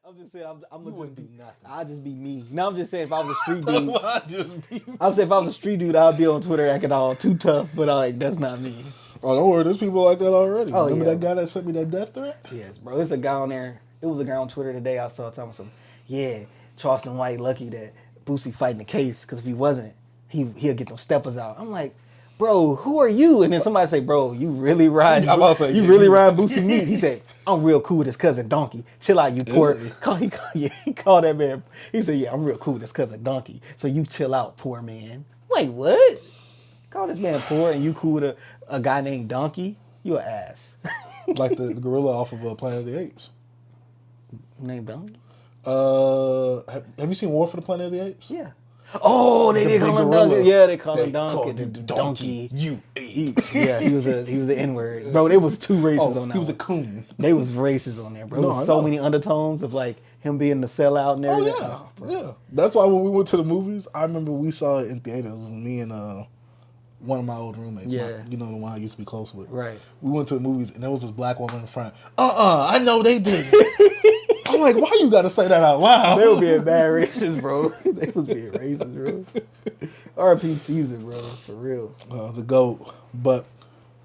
I'm just saying, I'm You gonna wouldn't just do nothing. I'll just be me. No, I'm just saying, if I was a street dude, Just be. I'm saying if I was a street dude, I'd be on Twitter acting all too tough, but like that's not me. Oh, don't worry. There's people like that already. Oh, Remember yeah. that guy that sent me that death threat? Yes, bro. It's a guy on there. It was a guy on Twitter today. I saw telling some, yeah, Charleston White lucky that Boosie fighting the case because if he wasn't, he'll get them steppers out. I'm like, bro, who are you? And then somebody say, bro, you really ride? I'm about to say, you yeah, really you- ride Boosie meat? He said, I'm real cool with his cousin Donkey. Chill out, you poor. He called that man. He said, yeah, I'm real cool with his cousin Donkey. So you chill out, poor man. Wait, what? Call this man poor and you cool with a guy named Donkey? You an ass. Like the gorilla off of Planet of the Apes. Named Donkey? Have you seen War for the Planet of the Apes? Yeah. Oh, they did big call him gorilla. Donkey. Yeah, they call They him Donkey. called you The donkey. You ape. Yeah, he was the N-word. Bro, there was two races on that. He was a one. coon. They was racist on there, bro. There No, I was so know. many undertones of like him being the sellout and Oh everything. yeah, bro. yeah. That's why when we went to the movies, I remember we saw it in theaters. Me and one of my old roommates. Yeah. You know, the one I used to be close with. Right. We went to the movies and there was this black woman in the front. I know they did. I'm like, why you gotta say that out loud? They were being bad racist, bro. They was being racist, bro. R.I.P. Caesar, bro. For real. The GOAT. But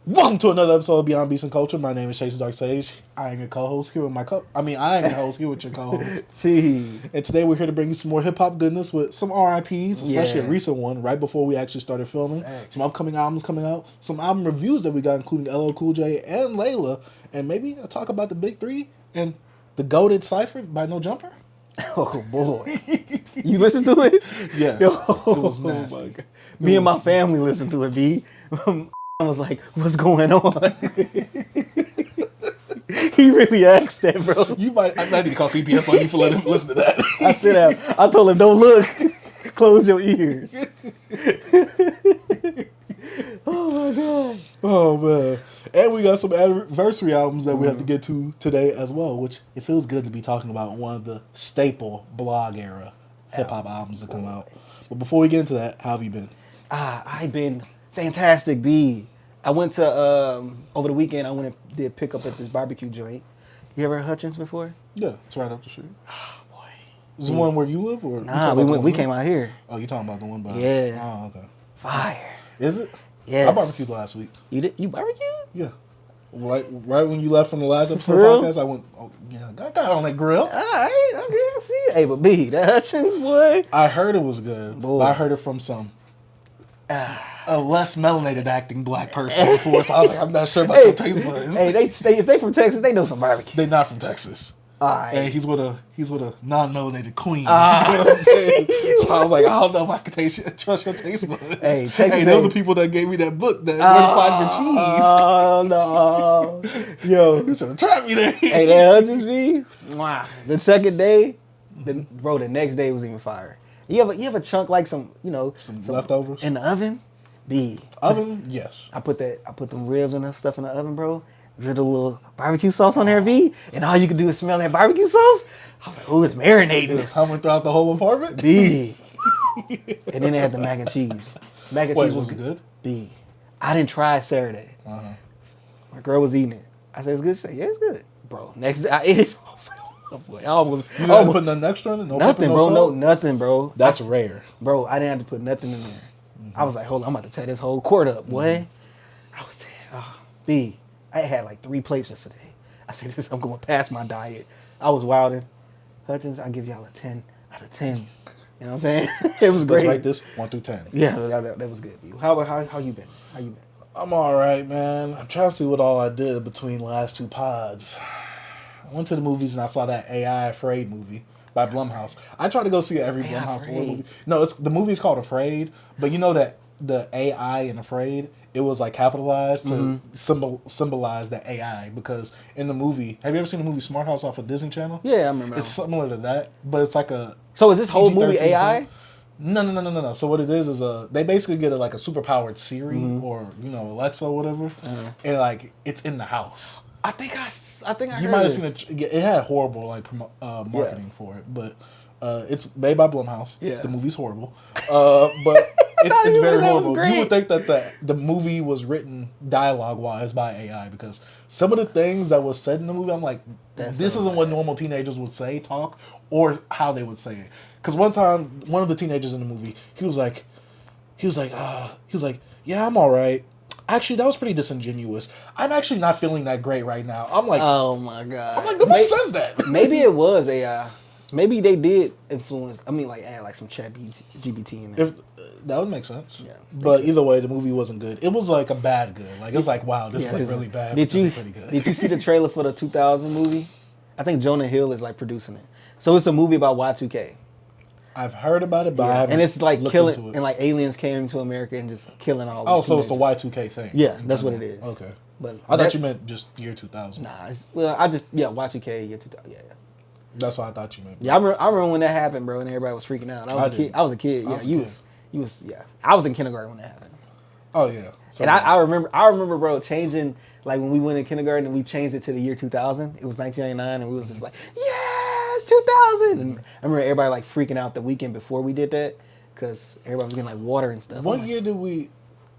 welcome to another episode of Beyond Beast and Culture. My name is Chase Dark Sage. I am your co-host here with I am your host here with your co-host. T. And today we're here to bring you some more hip hop goodness with some R.I.Ps, especially a Yeah. recent one right before we actually started filming. Thanks. Some upcoming albums coming out, some album reviews that we got, including LL Cool J and Laila, and maybe a talk about the Big Three and the goated Cypher by No Jumper. Oh boy. You listened to it? Yes, Yo, it was my nasty. God. Me and my family listened to it, B. I was like, what's going on? He really asked that, bro. I might need to call CPS on you for letting him listen to that. I should have. I told him, don't look. Close your ears. Oh my God. Oh man. And we got some anniversary albums that we have to get to today as well, which it feels good to be talking about one of the staple blog era hip hop albums that come out. But before we get into that, how have you been? I've been fantastic, B. I went to, over the weekend, I went and did pick up at this barbecue joint. You ever heard Hutchins before? Yeah, it's right up the street. Oh boy. Is the one where you live, or Nah, we came out here. Oh, you talking about the one by? Yeah. Oh, okay. Fire. Is it? Yes. I barbecued last week. You did? You barbecued? Yeah. Right when you left from the last episode For real? of the podcast, I went. Oh yeah, I got on that grill. All right, okay, I see it. Hey, but B, that Hutchins boy. I heard it was good, Boy. but I heard it from some a less melanated acting black person before, so I was like, I'm not sure about your taste buds. Hey, if they from Texas, they know some barbecue. They're not from Texas. All right. And he's with a non-melanated queen. You know what I'm saying? So I was like, I don't know if I can trust your taste buds. Hey, Texas those ain't- are people that gave me that book that where to find your cheese. Oh no, yo. You should have trapped me there. Hey, that Hutchins B. Mwah. The second day, the next day was even fire. You have a chunk like some leftovers in the oven, B. oven. Yes. I put them ribs and that stuff in the oven, bro. Drizzle a little barbecue sauce on there, V, and all you can do is smell that barbecue sauce. I was like, oh, it's marinating. It's humming throughout the whole apartment. B. And then they had the mac and cheese. Mac and Wait, cheese was it good? B. I didn't try it Saturday. My girl was eating it. I said, it's good? She said, yeah, it's good. Bro, next day I ate it. I was like, oh boy. You didn't put nothing extra in it? No nothing, pepper, bro. no No, salt? nothing, bro. That's rare. Bro, I didn't have to put nothing in there. I was like, hold on, I'm about to tear this whole quart up, boy. I was saying, B, I had like 3 plates yesterday. I said, I'm going past my diet. I was wilding. Hutchins, I give y'all a 10 out of 10. You know what I'm saying? It was great. Let's rate this 1 through 10. Yeah, that was good. How you been? How you been? I'm all right, man. I'm trying to see what all I did between the last 2 pods. I went to the movies and I saw that AI Afraid movie by Blumhouse. I try to go see every AI Blumhouse horror Afraid. movie. No, the movie's called Afraid, but you know that the AI in Afraid, it was like capitalized to symbolize the AI, because in the movie, have you ever seen the movie Smart House off of Disney Channel? Yeah, I remember. It's similar to that, but it's like a So is this whole movie PG-13 AI? film. No. So what it is they basically get like a super powered Siri or Alexa or whatever, and like it's in the house. I think I You heard might have this. seen it. It had horrible like marketing for it, but it's made by Blumhouse. Yeah. The movie's horrible, but it's very that was horrible. great. You would think that the movie was written dialogue-wise by AI because some of the things that was said in the movie, I'm like, this isn't what normal teenagers would say, talk, or how they would say it. Because one time, one of the teenagers in the movie, he was like, yeah, I'm all right. Actually, that was pretty disingenuous. I'm actually not feeling that great right now. I'm like, oh my god. I'm like, who says that? Maybe it was AI. Maybe they did influence. I mean, like add like some chat GBT in there. That would make sense. Yeah, but either way, the movie wasn't good. It was like a bad good. Like it's like, wow, this is like really bad. Did you pretty good. Did you see the trailer for the 2000 movie? I think Jonah Hill is like producing it. So it's a movie about Y2K. I've heard about it, but I haven't. And it's like killing killing, and like aliens came to America and just killing all. Oh, these so it's the teenagers. Y2K thing. Yeah, that's what it is. Okay. But I thought you meant just year 2000. Nah, Y2K year 2000. Yeah. That's what I thought you meant. Yeah, I remember when that happened, bro, and everybody was freaking out. I was a kid. Yeah, you was. Yeah, I was in kindergarten when that happened. Oh yeah. So, And I remember, bro, changing like when we went in kindergarten and we changed it to the year 2000. It was 1999, and we was just like, yes, 2000. And I remember everybody like freaking out the weekend before we did that because everybody was getting like water and stuff. What year did we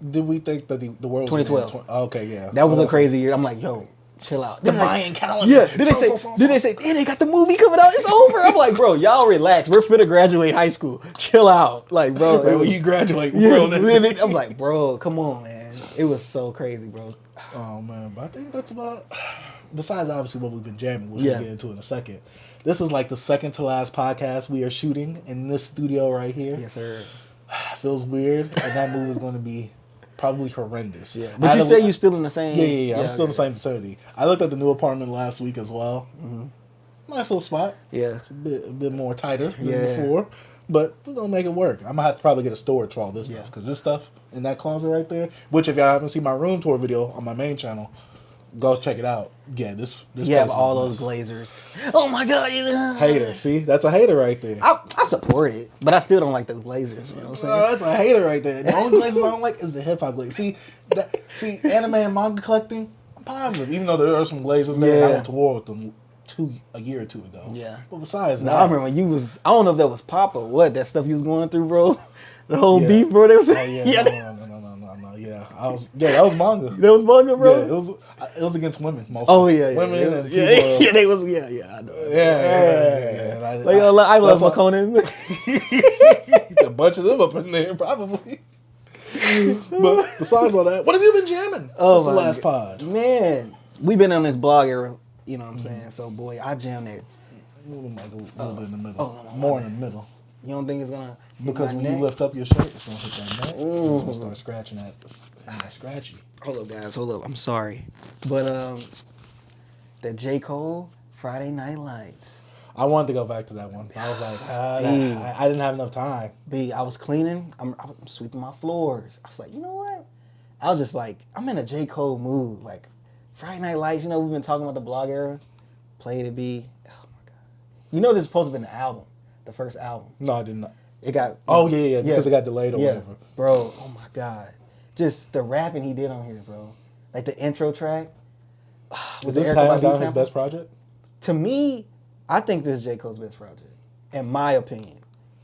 think that the world 2012. was okay, yeah. That was a crazy year. I'm like, yo, chill out. The Mayan calendar. Yeah. Then they say, they got the movie coming out. It's over. I'm like, bro, y'all relax. We're finna graduate high school. Chill out. Like, bro. Right, when you graduate, I'm like, bro, come on, man. It was so crazy, bro. Oh man, but I think that's about. Besides, obviously, what we've been jamming, which we'll get into in a second. This is like the second to last podcast we are shooting in this studio right here. Yes, sir. Feels weird, and that movie is going to be probably horrendous. Yeah, but you say you're still in the same. Yeah. I'm still in the same facility. I looked at the new apartment last week as well. Mm-hmm. Nice little spot. Yeah, it's a bit more tighter than before, but we're gonna make it work. I'm gonna have to probably get a storage for all this stuff because this stuff in that closet right there. Which, if y'all haven't seen my room tour video on my main channel, go check it out. Yeah, this. You have all those glazers. Oh my god, hater. See, that's a hater right there. I support it, but I still don't like those glazers. You know what I'm saying? That's a hater right there. The only glazes I don't like is the hip hop glaze. See, anime and manga collecting, I'm positive. Even though there are some glazes there, and I went to war with them a year or two ago. Yeah. But besides that, I remember when you was. I don't know if that was Pop or what that stuff you was going through, bro. The whole beef, bro. They was. No. Yeah, that was manga. That was manga, bro. Yeah, it was against women mostly. Oh yeah, women and people. Yeah, they was. Yeah, I know. Yeah. Like iLoveMakonnen. A bunch of them up in there, probably. But besides all that, what have you been jamming since the last pod? Man, we've been on this blog era. You know what I'm saying? So boy, I jammed it. Like a little bit in the middle. More in the middle. You don't think it's gonna? Because when you lift up your shirt, it's gonna hit that neck. It's gonna start scratching that scratchy. Hold up, guys. Hold up. I'm sorry, but the J. Cole Friday Night Lights. I wanted to go back to that one. I was like, I didn't have enough time. I was cleaning. I'm sweeping my floors. I was like, you know what? I was just like, I'm in a J. Cole mood. Like Friday Night Lights. You know, we've been talking about the blog era. Played it, B. Oh my god. You know, this is supposed to be the album. The first album. No, I did not. It got. Oh yeah, because it got delayed or whatever. Bro, oh my god, just the rapping he did on here, bro. Like the intro track. Was this hands down his best project? To me, I think this is J. Cole's best project, in my opinion.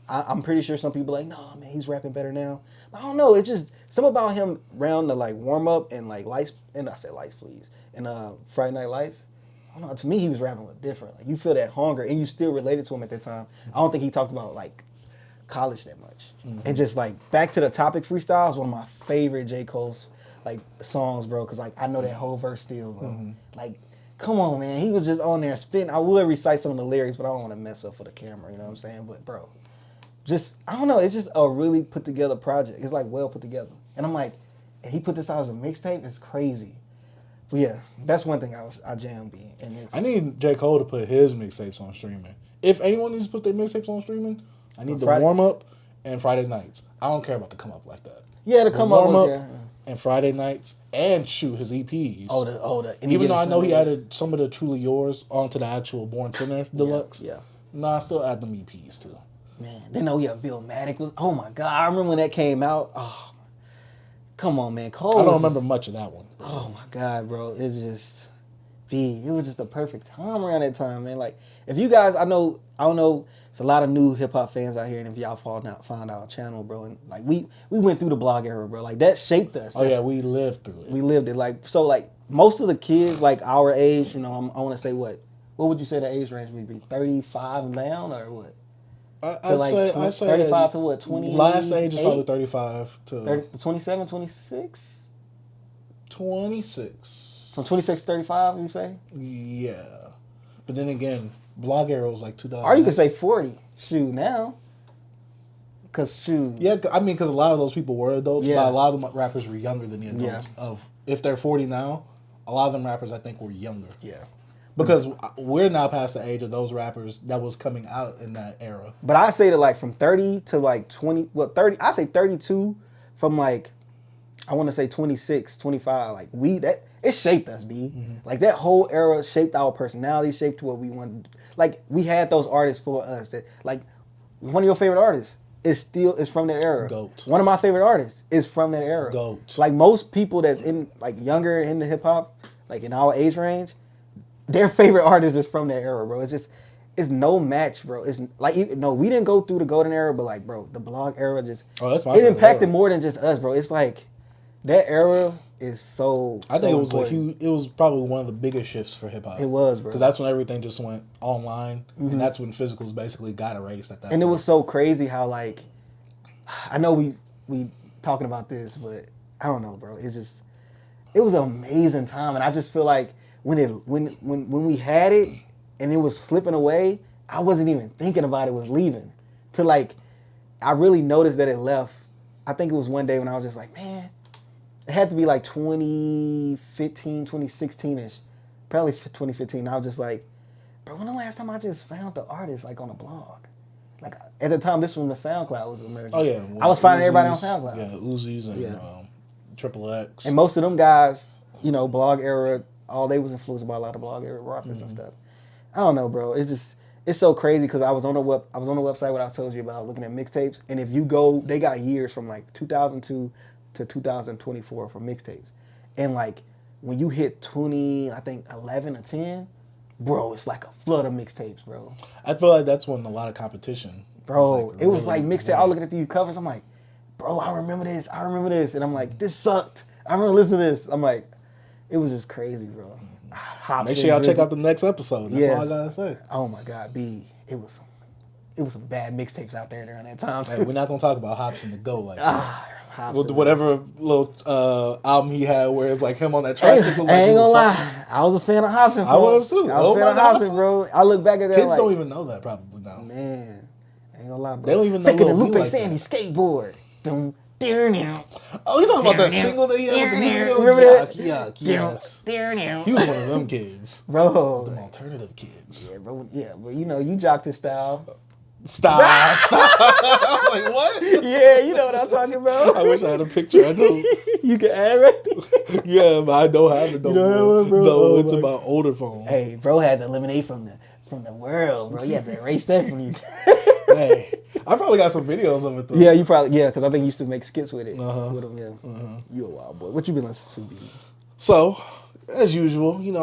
I'm pretty sure some people are like, no, man, he's rapping better now. I don't know. It's just something about him around the like warm up and like lights, and I said lights, please, and Friday Night Lights. I don't know. To me, he was rapping a little different. Like you feel that hunger, and you still related to him at that time. I don't think he talked about like college that much. And just like back to the topic freestyle is one of my favorite J. Cole's like songs, bro. Cause like I know that whole verse still, bro. Like, come on, man. He was just on there spitting. I would recite some of the lyrics, but I don't want to mess up for the camera. You know what I'm saying? But bro, just I don't know. It's just a really put together project. It's like well put together. And I'm like, and he put this out as a mixtape. It's crazy. But yeah, that's one thing I jam B. And I need J. Cole to put his mixtapes on streaming. If anyone needs to put their mixtapes on streaming, I need the warm up and Friday nights. I don't care about the come up like that. Yeah, the come up was and Friday nights and shoot his EPs. Even though I know he added some of the Truly Yours onto the actual Bourne Center Deluxe. Yeah. Nah, I still add them EPs too. Man, then Vilmatic was. Oh my god, I remember when that came out. Oh, come on, man, Cole. I don't remember much of that one. Bro. Oh my god, bro, it's just. It was just a perfect time around that time, man. Like, if you guys, I know I don't know. It's a lot of new hip hop fans out here, and if y'all found our channel, bro, and like we went through the blog era, bro. Like that shaped us. Oh yeah, we lived through it. We lived it. Like so, like most of the kids, like our age, you know, I want to say what would you say the age range would be? 35 and down, or what? I'd say 35 to what? 20. Last age is probably 35 to 27, 26. 26. From 26 to 35, you say? Yeah, but then again, blog era was like 2000. Or you could say 40. Shoot, now. Cause shoot. Yeah, I mean, because a lot of those people were adults, Yeah. but a lot of them rappers were younger than the adults. Yeah. If they're 40 now, a lot of them rappers I think were younger. Yeah. Because we're now past the age of those rappers that was coming out in that era. But I say that like from 30 to like 20, well 30, I say 32 from like, I want to say 26, 25. Like it shaped us, B. Mm-hmm. Like that whole era shaped our personality, shaped what we wanted. Like we had those artists for us that like one of your favorite artists is from that era. GOAT. One of my favorite artists is from that era. GOAT. Like most people that's in like younger in the hip hop, like in our age range, their favorite artist is from that era, bro. It's no match, bro. It's like no, we didn't go through the golden era, but like, bro, the blog era just that's my it favorite impacted era. more than just us, bro. It's like that era is so. I think so it was important. it was probably one of the biggest shifts for hip hop. It was, bro. Because that's when everything just went online, and that's when physicals basically got erased at that. And point. it was so crazy how like, I know we talking about this, but I don't know, bro. It was an amazing time, and I just feel like when we had it and it was slipping away, I wasn't even thinking about it was leaving. To like, I really noticed that it left. I think it was one day when I was just like, man, it had to be like 2015, 2016-ish, probably 2015. I was just like, bro, when the last time I just found the artist like on a blog? Like at the time, this was when the SoundCloud was emerging. Oh yeah, I was finding everybody on SoundCloud. Yeah, Uzis and Triple X. And most of them guys, you know, blog era, all they was influenced by a lot of blog era rappers and stuff. I don't know, bro. It's so crazy because I was on the website what I told you about looking at mixtapes, and if you go, they got years from like 2002 to 2024 for mixtapes, and like when you hit 11 or 10, bro, it's like a flood of mixtapes, bro. I feel like that's when a lot of competition. Bro, it was like mixtape. I was looking at these covers. I'm like, bro, I remember this, and I'm like, this sucked. I remember listening to this. I'm like, it was just crazy, bro. Make sure y'all check out the next episode. That's all I gotta say. Oh my God, B, it was some bad mixtapes out there during that time. Hey, we're not gonna talk about Hopsin to Go like that. Hopsin, whatever little album he had where it's like him on that tricycle. I ain't gonna lie, I was a fan of Hopsin. I was too. I was a fan of Hopsin, bro. I look back at that. Kids like, don't even know that probably now. Man, I ain't gonna lie, bro. They don't even know Thinking of Lil B Lupe like Sandy skateboard. Dum, now. Oh, you talking about that single that he had with the music video? Remember that? Yes. He was one of them kids. Bro. Them alternative kids. Yeah, bro. Yeah, but you know, you jocked his style. Stop. I'm like, what? Yeah, you know what I'm talking about. I wish I had a picture. I know. You can add right there. Yeah, but I don't have it. You don't have one, bro? No, Oh, it's about older phones. Hey, bro had to eliminate from the world, bro. You had to erase that from you. Hey, I probably got some videos of it though. Yeah, because I think you used to make skits with it. Uh-huh. With them, yeah. You a wild boy. What you been listening to, B? So, as usual, you know,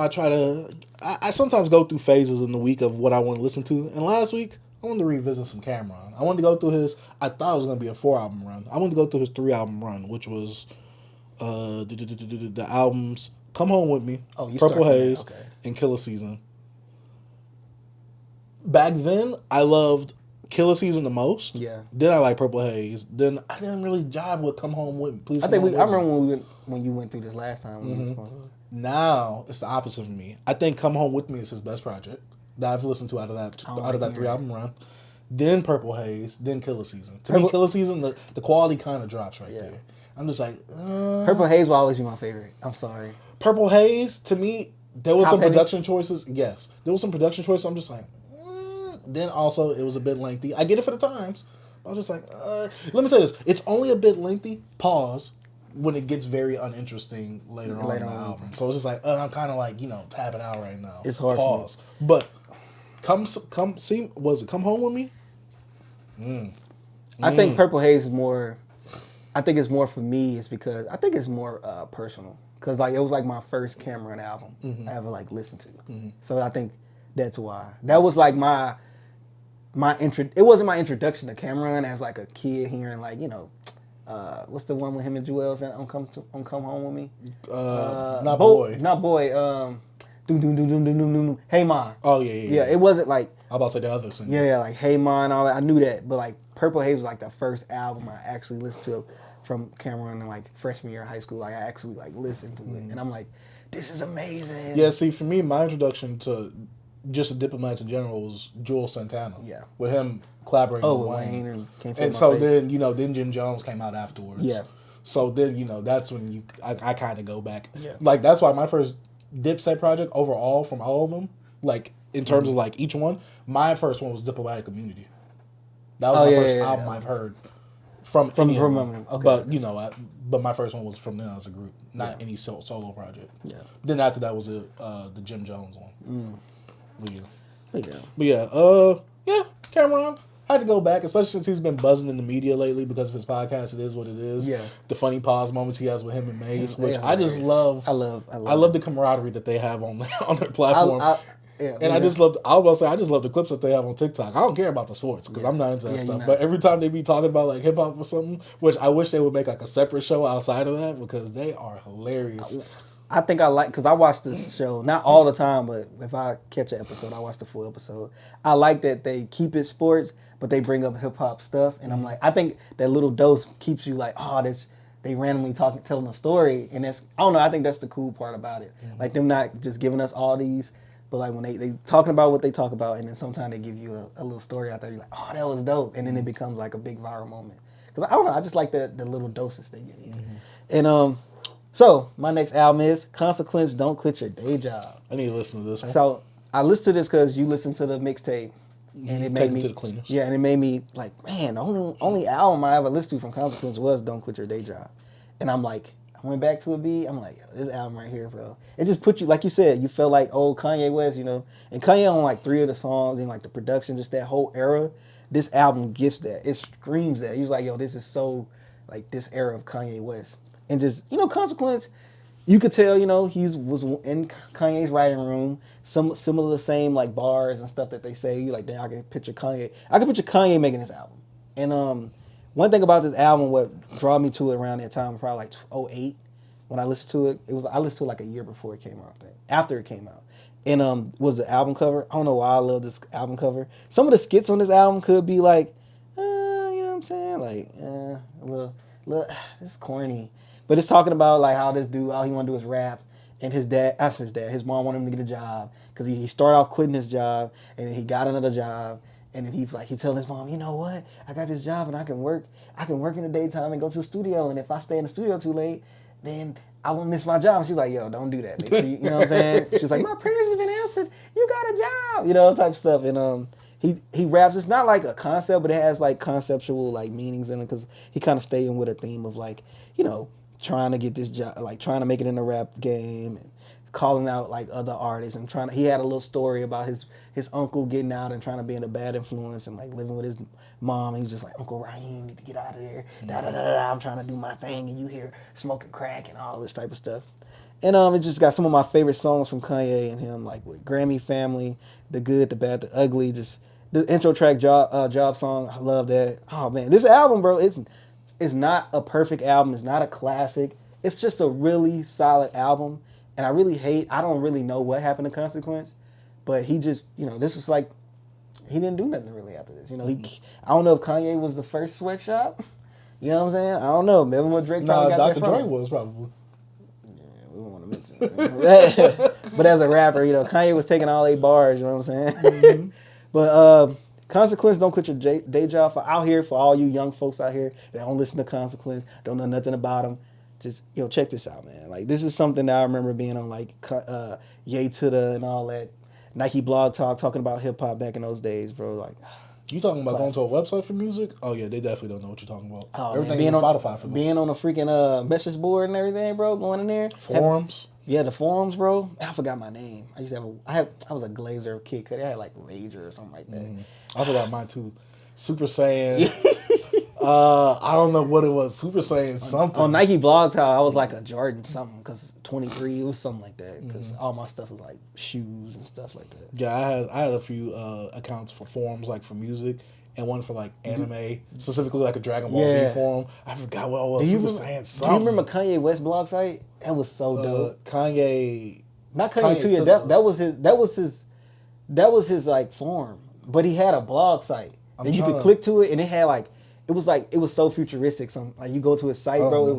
I sometimes go through phases in the week of what I want to listen to. And last week, I wanted to revisit some Cameron. I wanted to go through I thought it was going to be a 4-album run. I wanted to go through his 3-album run, which was the albums Come Home With Me, Purple Haze, and Killer Season. Back then, I loved Killer Season the most. Yeah. Then I like Purple Haze. Then I didn't really jive with Come Home With Me. Please. I remember when you went through this last time. Now it's the opposite for me. I think Come Home With Me is his best project that I've listened to out of that 3-album run. Then Purple Haze, then Killer Season. To me, Killer Season, the quality kind of drops right there. I'm just like, Purple Haze will always be my favorite. I'm sorry. Purple Haze, to me, there was some Top-heavy? production choices. Yes, there was some production choices. I'm just like, Then also it was a bit lengthy. I get it for the times. I was just like, let me say this: it's only a bit lengthy. Pause. When it gets very uninteresting later on in the album. So it's just like, I'm kind of like, tapping out right now. It's hard. Pause. But Come Home With Me? I think Purple Haze is more. I think it's more for me. It's because I think it's more personal. Because like it was like my first Cameron album I ever like listened to. So I think that's why. That was like my it wasn't my introduction to Cameron as like a kid hearing like, you know, what's the one with him and Joel saying on Come Home With Me? Not Boy. Not Boy. Doom, doom, doom, doom, doom, doom, doom. Hey Ma. Oh yeah. It wasn't like I'm about to say the other single. Yeah, like Hey Ma and all that. I knew that, but like Purple Haze was like the first album I actually listened to from Cameron in like freshman year of high school. Like I actually like listened to it, and I'm like, this is amazing. Yeah, see, for me, my introduction to just the Diplomats in general was Jules Santana. Yeah, with him collaborating with Wayne, and so then then Jim Jones came out afterwards. Yeah, so then that's when I kind of go back. Yeah, like that's why my first Dipset project overall from all of them, like in terms of like each one, my first one was Diplomatic Community. That was my first album I've heard from them. Okay. But but my first one was from them as a group, not any solo project. Yeah. Then after that was the Jim Jones one. But Cameron. I had to go back, especially since he's been buzzing in the media lately because of his podcast. It is what it is. Yeah. The funny pause moments he has with him and Mace, which I just love. I love the camaraderie that they have on their platform. I just love the clips that they have on TikTok. I don't care about the sports because I'm not into that stuff. But every time they be talking about like hip hop or something, which I wish they would make like a separate show outside of that because they are hilarious. I think because I watch this show, not all the time, but if I catch an episode, I watch the full episode. I like that they keep it sports, but they bring up hip hop stuff. And I'm like, I think that little dose keeps you like, they randomly telling a story. And I don't know, I think that's the cool part about it. Like them not just giving us all these, but like when they talking about what they talk about, and then sometimes they give you a little story out there, you're like, oh, that was dope. And then it becomes like a big viral moment. Because I don't know, I just like the little doses they give you. And so my next album is Consequence, Don't Quit Your Day Job. I need to listen to this one. So I listened to this because you listened to the mixtape. And it made me to the cleaners. Yeah, and it made me like, man, the only album I ever listened to from Consequence was Don't Quit Your Day Job. And I'm like, I went back to I'm like, this album right here, bro. It just put you, like you said, you felt like old Kanye West, And Kanye on like 3 of the songs and like the production, just that whole era. This album gifts that. It screams that. He was like, yo, this is so like this era of Kanye West. And just, Consequence, you could tell, he was in Kanye's writing room, some of the same like bars and stuff that they say. You like, damn, I can picture Kanye making this album. And one thing about this album, what drew me to it around that time, probably like 2008, when I listened to it, I listened to it like a year before it came out, I think, after it came out. And was the album cover. I don't know why I love this album cover. Some of the skits on this album could be like, you know what I'm saying? Like, look, this is corny. But it's talking about like how this dude, all he want to do is rap. And his mom wanted him to get a job because he started off quitting his job and then he got another job. And then he's telling his mom, you know what? I got this job and I can work in the daytime and go to the studio. And if I stay in the studio too late, then I won't miss my job. And she's like, yo, don't do that. Make sure you know what I'm saying? She's like, my prayers have been answered. You got a job, type stuff. And he raps. It's not like a concept, but it has like conceptual like meanings in it because he kind of staying with a theme of like, trying to get this job, like trying to make it in the rap game and calling out like other artists and he had a little story about his uncle getting out and trying to be in a bad influence and like living with his mom. And he's just like, Uncle Raheem, need to get out of there. I'm trying to do my thing and you here smoking crack and all this type of stuff. And it just got some of my favorite songs from Kanye and him, like with Grammy Family, The Good, The Bad, The Ugly, just the intro track job song. I love that. Oh man, this album, bro, it's not a perfect album. It's not a classic. It's just a really solid album. And I don't really know what happened to Consequence, but he just, this was like, he didn't do nothing really after this. I don't know if Kanye was the first sweatshop. You know what I'm saying? I don't know. Maybe what Drake probably got Dr. that from. Dre was probably. Yeah, we don't want to mention it. But as a rapper, Kanye was taking all 8 bars, you know what I'm saying? Mm-hmm. But Consequence, Don't Quit Your Day Job. For all you young folks out here that don't listen to Consequence, don't know nothing about them, just, check this out, man. Like, this is something that I remember being on, like, Yay to the and all that Nike Blog Talk, talking about hip-hop back in those days, bro. Like, you talking about going to a website for music? Oh, yeah, they definitely don't know what you're talking about. Oh, everything is on Spotify for me. Being on a freaking message board and everything, bro, going in there. Forums. The forums, bro. I forgot my name. I used to have I was a Glazer kid. I had, like, Rager or something like that. I forgot mine, too. Super Saiyan. I don't know what it was. Super Saiyan something. On Nike Blog Talk, I was like a Jordan something because 23, it was something like that. Because all my stuff was like shoes and stuff like that. Yeah, I had a few accounts for forums, like for music, and one for like anime, specifically like a Dragon Ball Z forum. I forgot what it was. Super Saiyan something. Do you remember Kanye West blog site? That was so dope. Kanye. Not Kanye too. That was his like forum, but he had a blog site, and you could click to it, and it had like it was so futuristic. Some like you go to his site, bro.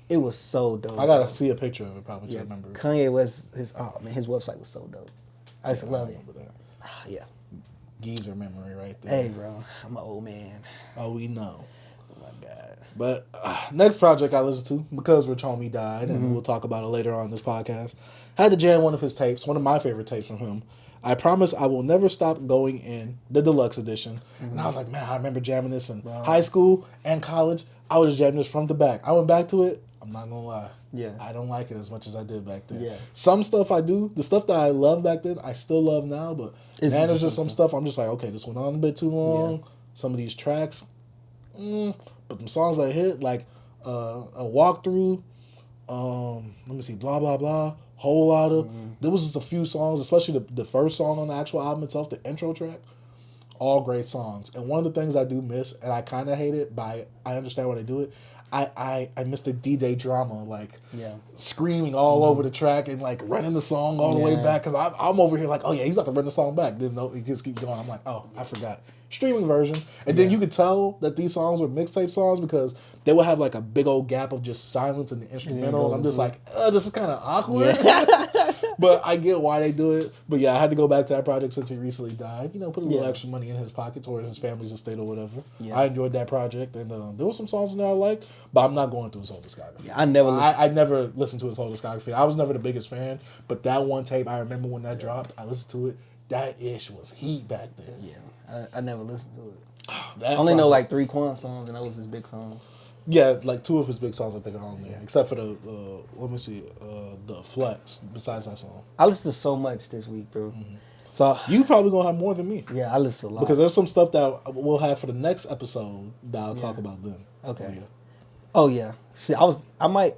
It was so dope. I gotta see a picture of it probably to remember. Kanye West, his website was so dope. I used to love it. Yeah. Geezer memory right there. Hey, bro, I'm an old man. Oh, we know. Oh my God. But next project I listened to, because Rich Homie died, and we'll talk about it later on in this podcast, had to jam one of his tapes, one of my favorite tapes from him. I Promise I Will Never Stop Going In, the deluxe edition. And I was like, man, I remember jamming this in high school and college. I was jamming this front to back. I went back to it. I'm not going to lie. Yeah. I don't like it as much as I did back then. Yeah. Some stuff I do. The stuff that I loved back then, I still love now. But there's just some stuff I'm just like, okay, this went on a bit too long. Yeah. Some of these tracks. But them songs that hit, like a walkthrough, let me see, blah, blah, blah, whole lot of, there was just a few songs, especially the first song on the actual album itself, the intro track, all great songs. And one of the things I do miss, and I kind of hate it, but I understand why they do it, I miss the DJ drama, like screaming all over the track and like running the song all the way back, because I'm over here like, oh yeah, he's about to run the song back. Then no, he just keeps going. I'm like, oh, I forgot. Streaming version. And then you could tell that these songs were mixtape songs because they would have like a big old gap of just silence in the instrumental. And I'm just like, this is kind of awkward. Yeah. But I get why they do it. But yeah, I had to go back to that project since he recently died. You know, put a little extra money in his pocket towards his family's estate or whatever. Yeah. I enjoyed that project. And there were some songs in there I liked, but I'm not going through his whole discography. Yeah, I never listened to his whole discography. I was never the biggest fan, but that one tape, I remember when that dropped, I listened to it. That ish was heat back then. Yeah, I never listened to it. I only know like 3 Quan songs, and that was his big songs. Yeah, like 2 of his big songs I think are on there, except for the the Flex. Besides that song, I listened to so much this week, bro. So you probably gonna have more than me. Yeah, I listen to a lot because there's some stuff that we'll have for the next episode that I'll talk about then. Okay. Yeah. Oh yeah. See, I might.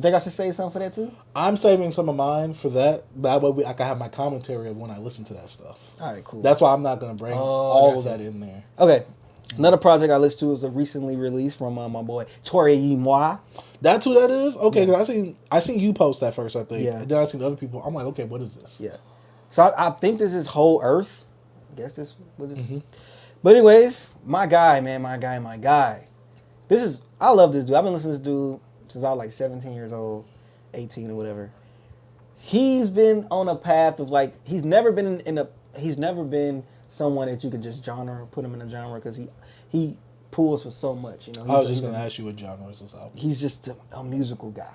Think I should say something for that too? I'm saving some of mine for that. That way I can have my commentary of when I listen to that stuff. All right, cool. That's why I'm not going to bring all of that in there. Okay. Another project I listened to is a recently released from my boy, Tori Moi. That's who that is? Okay, because I seen you post that first, I think. Yeah. And then I seen other people. I'm like, okay, what is this? Yeah. So I think this is Whole Earth. I guess this what is. But anyways, my guy, man, my guy. I love this dude. I've been listening to this dude since I was like 17 years old, 18 or whatever. He's been on a path of like, he's never been someone that you could just put him in a genre, because he pulls for so much, you know. I was just going to ask you what genre is this album. He's just a musical guy.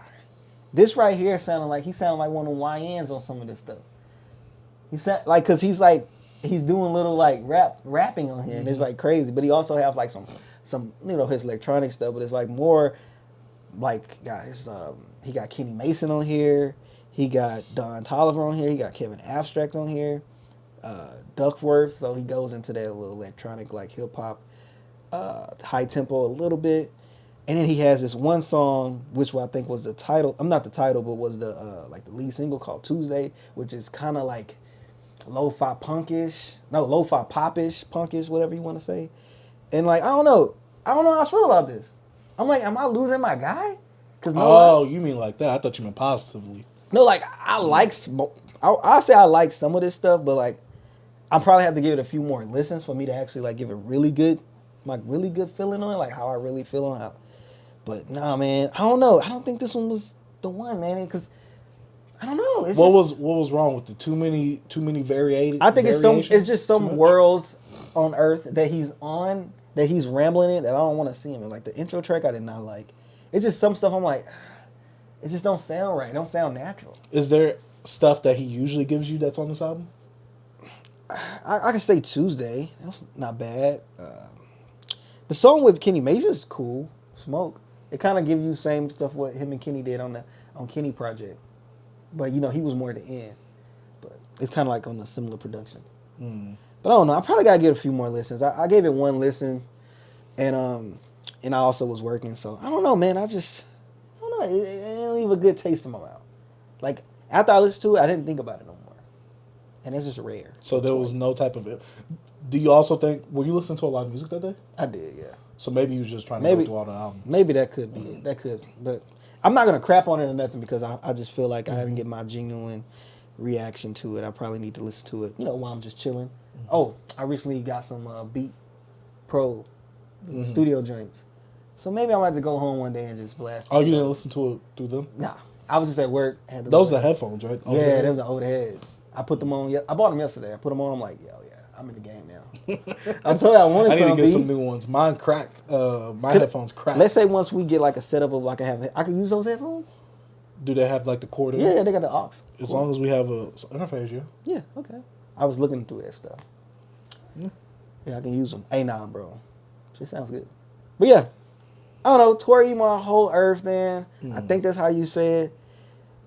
This right here sounded like one of the YNs on some of this stuff. He sound like, cause he's doing little like rapping on here, and it's like crazy. But he also has like some you know, his electronic stuff, but it's like more like, guys, he got Kenny Mason on here. He got Don Toliver on here. He got Kevin Abstract on here. Duckworth, so he goes into that little electronic like hip hop, high tempo a little bit. And then he has this one song, which I think was the title. I'm not the title, but was the like the lead single, called Tuesday, which is kind of like lo-fi popish, punkish, whatever you want to say. And like, I don't know how I feel about this. I'm like, am I losing my guy? You mean like that? I thought you meant positively. No, like I'll say I like some of this stuff, but like I probably have to give it a few more listens for me to actually like give a really good feeling on it, like how I really feel on it. But nah, man, I don't know. I don't think this one was the one, man, because I don't know. What was wrong with the too many variations? I think it's just some worlds on Earth that he's on, that he's rambling in, that I don't want to see him in. Like the intro track I did not like. It's just some stuff I'm like, it just don't sound right. It don't sound natural. Is there stuff that he usually gives you that's on this album? I can say Tuesday. That was not bad. The song with Kenny Mason is cool. Smoke. It kind of gives you the same stuff what him and Kenny did on Kenny project. But, you know, he was more at the end. But it's kind of like on a similar production. But I don't know. I probably got to give it a few more listens. I gave it one listen. And I also was working, so I don't know, man. I don't know. It didn't leave a good taste in my mouth. Like after I listened to it, I didn't think about it no more, and it's just rare. So there was no type of. Do you also think? Were you listening to a lot of music that day? I did, yeah. So maybe you was just trying to go through all the albums. Maybe that could be it. That could, but I'm not gonna crap on it or nothing because I just feel like I didn't get my genuine reaction to it. I probably need to listen to it, while I'm just chilling. Oh, I recently got some Beat Pro studio joints. So maybe I might have to go home one day and just blast. Oh, you didn't listen to it through them? Nah, I was just at work. Those are the headphones, right? Yeah, those are old heads. I put them on. I bought them yesterday. I put them on. I'm like, yo, yeah, I'm in the game now. I told you I wanted. I need to get some new ones. Mine cracked. My headphones cracked. Let's say once we get like a setup of I can use those headphones. Do they have like the cord in? Yeah, they got the aux. As long as we have a interface, yeah. Yeah, okay. I was looking through that stuff. Yeah, I can use them. Hey, nah, bro. Shit sounds good. But yeah, I don't know. Tori, my whole earth, man. I think that's how you say it.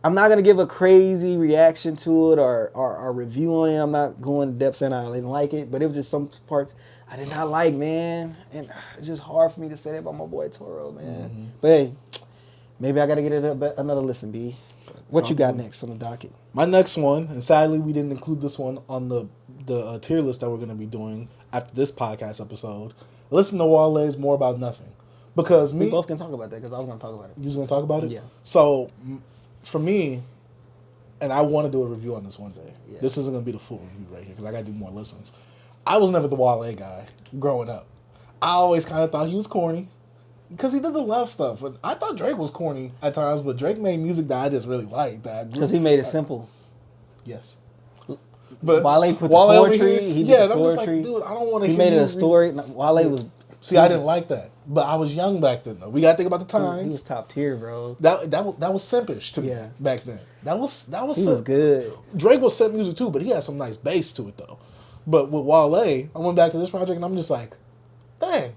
I'm not gonna give a crazy reaction to it or a review on it. I'm not going to depth saying I didn't like it, but it was just some parts I did not like, man. And it's just hard for me to say that about my boy Toro, man. But hey, maybe I gotta get it another listen, B. What you got next on the docket? My next one, and sadly we didn't include this one on the tier list that we're gonna be doing after this podcast episode. Listen to Wale's More About Nothing, because we both can talk about that because I was gonna talk about it. You was gonna talk about it? Yeah. So for me, and I want to do a review on this one day. Yeah. This isn't gonna be the full review right here because I gotta do more listens. I was never the Wale guy growing up. I always kind of thought he was corny because he did the love stuff. And I thought Drake was corny at times, but Drake made music that I just really liked. Because he made it simple. Yes. But Wale put the poetry. He did the I'm just like, poetry. dude, I don't want to. He made it a story. Wale was. See, I didn't like that, but I was young back then. Though we gotta think about the times. He was top tier, bro. That was simpish to me back then. That was. He was good. Drake was simp music too, but he had some nice bass to it though. But with Wale, I went back to this project and I'm just like, dang.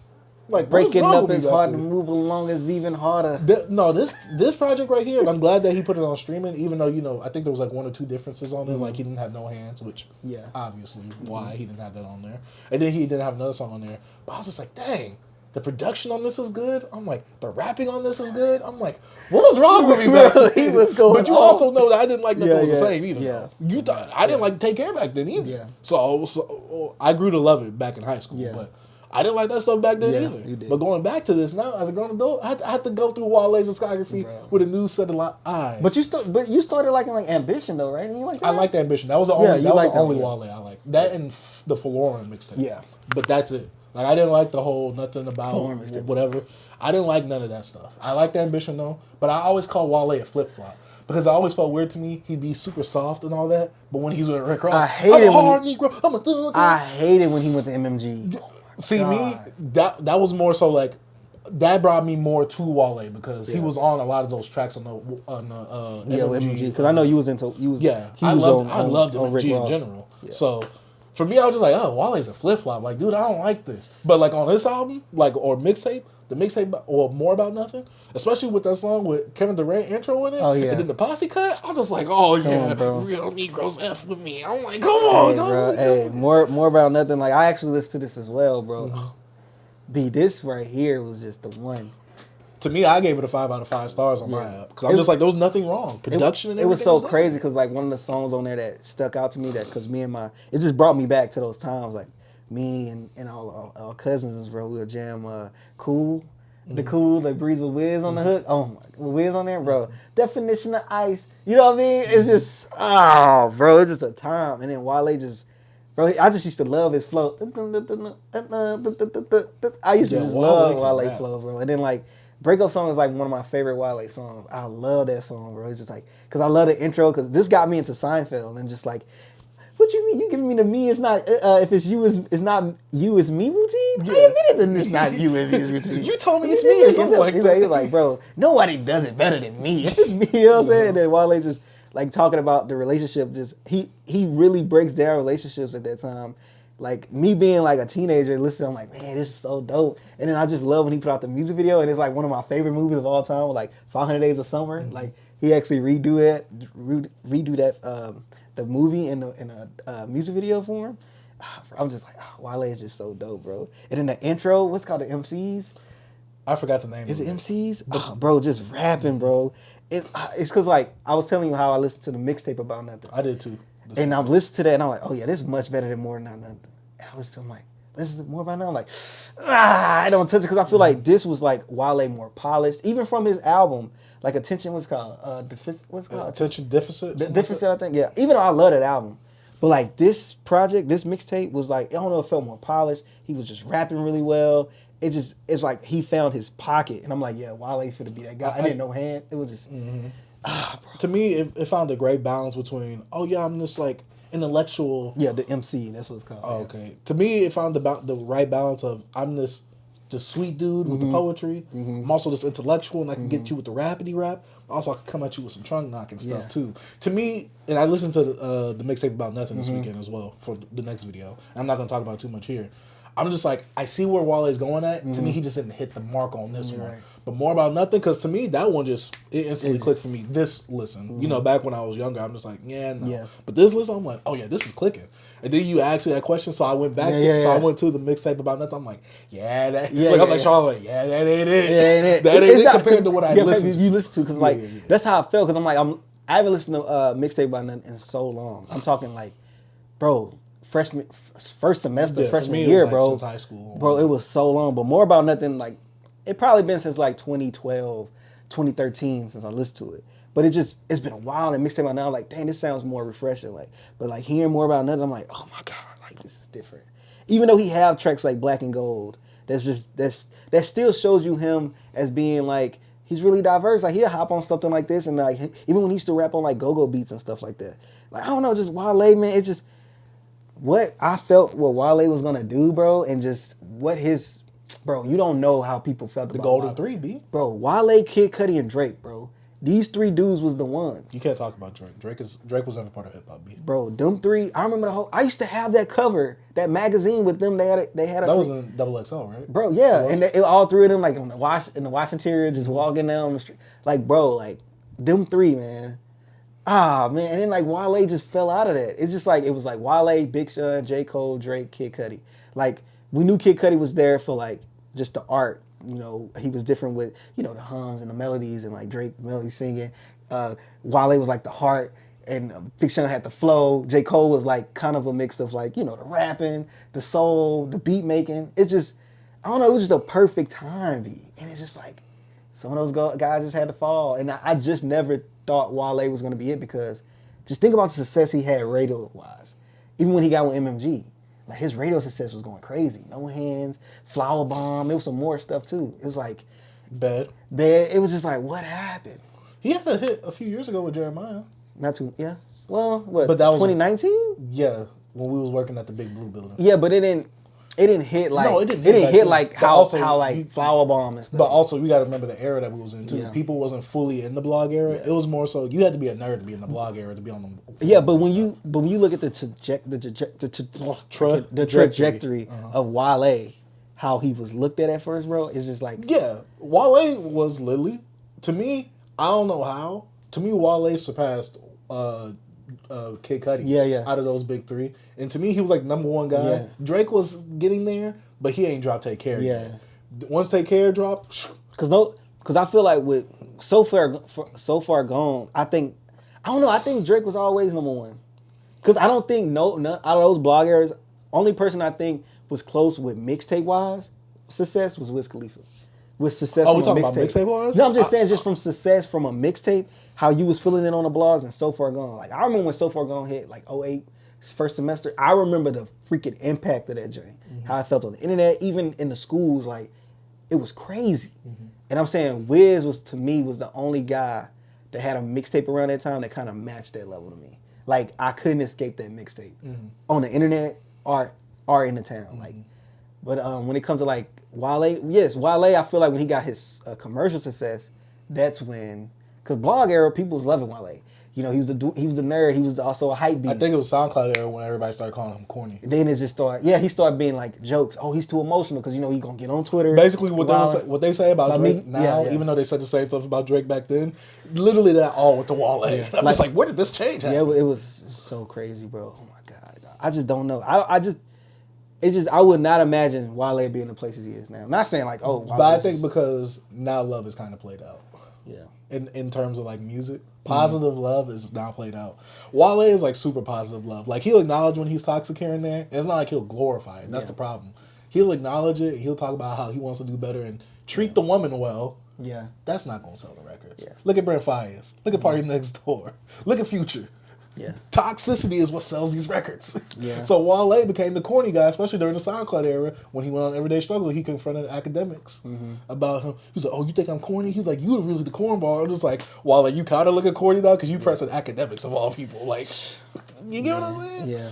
Like breaking up is hard to move along is even harder. This project right here, and I'm glad that he put it on streaming, even though I think there was like one or two differences on there. Like he didn't have no hands, which obviously why he didn't have that on there. And then he didn't have another song on there. But I was just like, dang, the production on this is good. I'm like, the rapping on this is good. I'm like, what was wrong with me, bro? He was going. But you also know that I didn't like that it was the same either. Yeah. You thought I didn't like Take Care back then either. Yeah. So I grew to love it back in high school. Yeah. But I didn't like that stuff back then either. But going back to this now, as a grown adult, I had to go through Wale's discography with a new set of eyes. But you started liking like Ambition though, right? And you like that? I liked Ambition. That was the only Wale I liked. That and the Forlorn mixtape. Yeah. But that's it. Like I didn't like the whole nothing about whatever. I didn't like none of that stuff. I liked Ambition though, but I always called Wale a flip flop. Because it always felt weird to me. He'd be super soft and all that, but when he's with Rick Ross, I hate it when he went to MMG. See me, that was more so like that brought me more to Wale because he was on a lot of those tracks on the MMG. Because I know you was into I loved MMG in general. Yeah. So for me, I was just like, oh, Wale's a flip flop. Like, dude, I don't like this. But like on this album, like or mixtape, the mixtape or More About Nothing, especially with that song with Kevin Durant intro in it, and then the posse cut, I'm just like, oh yeah, real Negroes F with me. I'm like, come on, bro. Hey, more About Nothing. Like I actually listened to this as well, bro. This right here was just the one. To me, I gave it a 5 out of 5 stars on my app because I'm just like, there was nothing wrong. Production, it was so crazy because like one of the songs on there that stuck out to me because it just brought me back to those times like. Me and all our cousins, bro, we'll jam Cool, the Cool, like Breeze with Wiz on the hook. Oh my, with Wiz on there, bro. Definition of Ice. You know what I mean? It's just, bro, it's just a time. And then Wale just, bro, I just used to love his flow. I used to just love Wale flow, bro. And then like, Breakup Song is like one of my favorite Wale songs. I love that song, bro. It's just like, because I love the intro, because this got me into Seinfeld and just like, what you mean? You giving me the me? It's not. If it's you, it's not you. It's me routine. Yeah. I admitted that it's not you. It's me routine. You told me it's me or something like that. He's like, bro, nobody does it better than me. It's me. You know what I'm saying? And then Wale just like talking about the relationship. Just he really breaks down relationships at that time. Like me being like a teenager, listening, I'm like, man, this is so dope. And then I just love when he put out the music video, and it's like one of my favorite movies of all time. Like 500 Days of Summer. Like he actually redo that. The movie in a music video form. I'm just like, Wale is just so dope, bro. And then the intro, what's called the MCs? I forgot the name. Is it MCs? Bro, just rapping, bro. It's because like I was telling you how I listened to the mixtape About Nothing. I did too. And I'm listening to that and I'm like, oh yeah, this is much better than More Than Nothing. And I listen to it, I'm like, this is More About Nothing. I'm like, I don't touch it because I feel like this was like Wale more polished, even from his album. Like Attention, what's it called? What's it called? Attention Deficit. Deficit, I think. Yeah. Even though I love that album, but like this project, this mixtape was like, I don't know, it felt more polished. He was just rapping really well. It's like he found his pocket, and I'm like, yeah, Wale finna be that guy. I didn't know hand. It was just. To me, it found a great balance between, oh yeah, I'm this like intellectual. Yeah, the MC, that's what it's called. Oh, okay. To me, it found the right balance of I'm this sweet dude with the poetry. I'm also this intellectual, and I can get you with the rapidy rap. Also, I can come at you with some trunk knocking stuff too. To me, and I listened to the mixtape About Nothing this weekend as well for the next video. I'm not gonna talk about it too much here. I'm just like, I see where Wale's going at. To me, he just didn't hit the mark on this one. But More About Nothing, because to me, that one it instantly clicked for me. This listen, you know, back when I was younger, I'm just like, yeah, no. Yeah. But this listen, I'm like, oh yeah, this is clicking. And then you asked me that question, so I went back I went to the mixtape About Nothing. I'm like, I'm like Charlotte, that ain't it. Yeah, ain't it. That ain't it compared to what I listened to. You listen to, because like that's how I felt. Because I'm like, I haven't listened to mixtape About Nothing in so long. I'm talking like, bro. First semester, freshman year, bro. Since high school. Bro, it was so long. But More About Nothing, like, it probably been since like 2012, 2013 since I listened to it. But it's been a while, and mixtape About Now, I'm like, dang, this sounds more refreshing. Like, but like hearing More About Nothing, I'm like, oh my God, like this is different. Even though he have tracks like Black and Gold, that still shows you him as being like, he's really diverse. Like he'll hop on something like this, and like even when he used to rap on like go-go beats and stuff like that. Like, I don't know, just Wale, man, it just what I felt what Wale was gonna do, bro, and just what his, bro, you don't know how people felt about the Golden Wale. Three, B. Bro, Wale, Kid Cudi, and Drake, bro. These three dudes was the ones. You can't talk about Drake. Drake was never part of hip hop, B. Bro, them three, I remember I used to have that cover, that magazine with them. They had that was in XXL, right? Bro, yeah, and all three of them like in the wash interior, just walking down the street, like, bro, like them three, man. Ah, man, and then like Wale just fell out of that. It's just like, it was like Wale, Big Sean, J. Cole, Drake, Kid Cudi. Like, we knew Kid Cudi was there for like just the art. You know, he was different with, you know, the hums and the melodies and like Drake melody singing. Wale was like the heart, and Big Sean had the flow. J. Cole was like kind of a mix of like, you know, the rapping, the soul, the beat making. It just, I don't know, it was just a perfect time, B. And it's just like, some of those guys just had to fall. And I just never thought Wale was going to be it, because just think about the success he had radio-wise. Even when he got with MMG. Like, his radio success was going crazy. No Hands, Flower Bomb. There was some more stuff, too. It was like... Bad. It was just like, what happened? He had a hit a few years ago with Jeremiah. Not too... Yeah. Well, what? But that was 2019? Yeah. When we was working at the Big Blue building. Yeah, but it didn't hit like... No, it didn't hit like how like Flower Bomb and stuff. But also, we got to remember the era that we was in, too. Yeah. People wasn't fully in the blog era. Yeah. It was more so, you had to be a nerd to be in the blog era, to be on the... Yeah, but when you look at the trajectory of Wale, how he was looked at first, bro, it's just like... Yeah, Wale was literally, to me, I don't know how, to me, Wale surpassed... Kid Cudi out of those big three. And to me, he was like number one guy. Yeah. Drake was getting there, but he ain't dropped Take Care yet. Once Take Care dropped... Because I feel like with So Far Gone, I think Drake was always number one. Because I don't think none out of those bloggers, only person I think was close with mixtape-wise success was Wiz Khalifa. With success we talking about mixtape-wise? No, I'm just saying just from success from a mixtape, how you was feeling it on the blogs and So Far Gone. Like, I remember when So Far Gone hit, like, 2008, first semester. I remember the freaking impact of that joint. How I felt on the internet, even in the schools, like, it was crazy. And I'm saying Wiz was the only guy that had a mixtape around that time that kind of matched that level to me. Like, I couldn't escape that mixtape. On the internet or in the town. Like, but when it comes to, like, Wale, I feel like when he got his commercial success, that's when... Because blog era, people was loving Wale. You know, he was the nerd. He was also a hype beast. I think it was SoundCloud era when everybody started calling him corny. Then it just started. Yeah, he started being like jokes. Oh, he's too emotional because, you know, he gonna get on Twitter. Basically, what they say about Drake now, even though they said the same stuff about Drake back then, literally that all with the Wale. Yeah. I'm like, where did this change happen? Yeah, it was so crazy, bro. Oh my God, I just don't know. I just It's just I would not imagine Wale being the places he is now. I'm not saying like, oh, Wale but I think because now love is kind of played out. Yeah. In terms of like music, positive love is now played out. Wale is like super positive love. Like he'll acknowledge when he's toxic here and there. It's not like he'll glorify it. That's the problem. He'll acknowledge it. He'll talk about how he wants to do better and treat the woman well. Yeah. That's not gonna sell the records. Yeah. Look at Brent Faiyaz. Look at Party Next Door. Look at Future. Yeah. Toxicity is what sells these records. Yeah. So Wale became the corny guy, especially during the SoundCloud era when he went on Everyday Struggle. He confronted academics about him. He was like, "Oh, you think I'm corny?" He was like, "You were really the cornball." I'm just like, Wale, you kind of looking corny now because you pressing academics of all people. Like, you get what I'm saying? Yeah.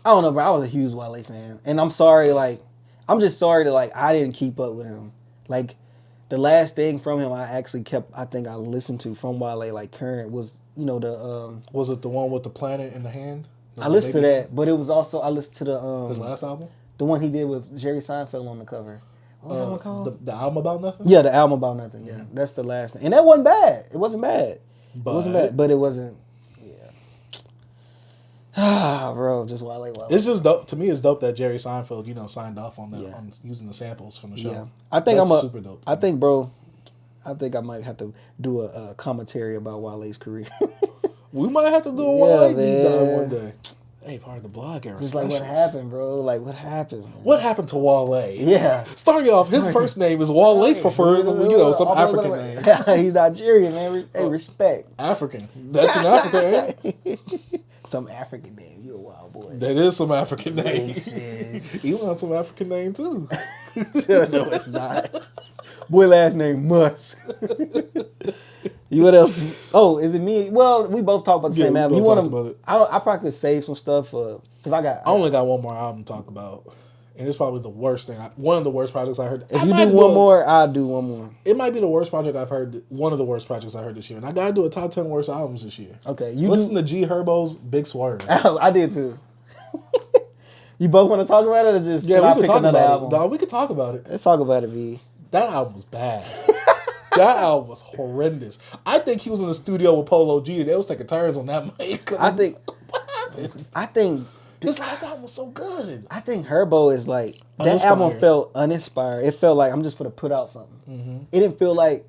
I don't know, bro. I was a huge Wale fan, and I'm sorry. Like, I'm just sorry that like I didn't keep up with him. Like, the last thing from him I actually kept. I think I listened to from Wale like current was the Was it the one with the planet in the hand? I listened to that, but it was also I listened to the his last album, the one he did with Jerry Seinfeld on the cover. What was that one called? The album about nothing. Yeah, the album about nothing. Yeah, that's the last thing, and that wasn't bad. It wasn't bad. It wasn't bad, but it wasn't. Ah, bro, just Wale. It's just dope. To me, it's dope that Jerry Seinfeld, signed off on that, on using the samples from the show. Yeah, I think That's super dope. I think, bro, I think I might have to do a commentary about Wale's career. We might have to do a Wale deep dive one day. Hey, part of the blog era. Just like what happened, bro? Like what happened? Man? What happened to Wale? Yeah. Starting off, his first name is Wale for some African name. He's Nigerian, man. Hey, respect. African. That's an African name. Some African name. You a wild boy. That is some African name. Racist. You want some African name too? No, it's not. Boy, last name Musk. You what else? Oh, is it me? Well, we both talk about the same album. You want to? I probably could save some stuff because I only got one more album to talk about, and it's probably the worst thing. One of the worst projects I heard. If you do one more, I'll do one more. It might be the worst project I've heard. One of the worst projects I heard this year, and I gotta do a top 10 worst albums this year. Okay, listen to G Herbo's Big Swerve. I did too. You both want to talk about it, or just we can talk about album? It. No, we can talk about it. Let's talk about it, V. That album was bad. That album was horrendous. I think he was in the studio with Polo G. They was taking turns on that mic. I think. What happened? I think his last album was so good. I think Herbo is like that album felt uninspired. It felt like I'm just gonna put out something. Mm-hmm. It didn't feel like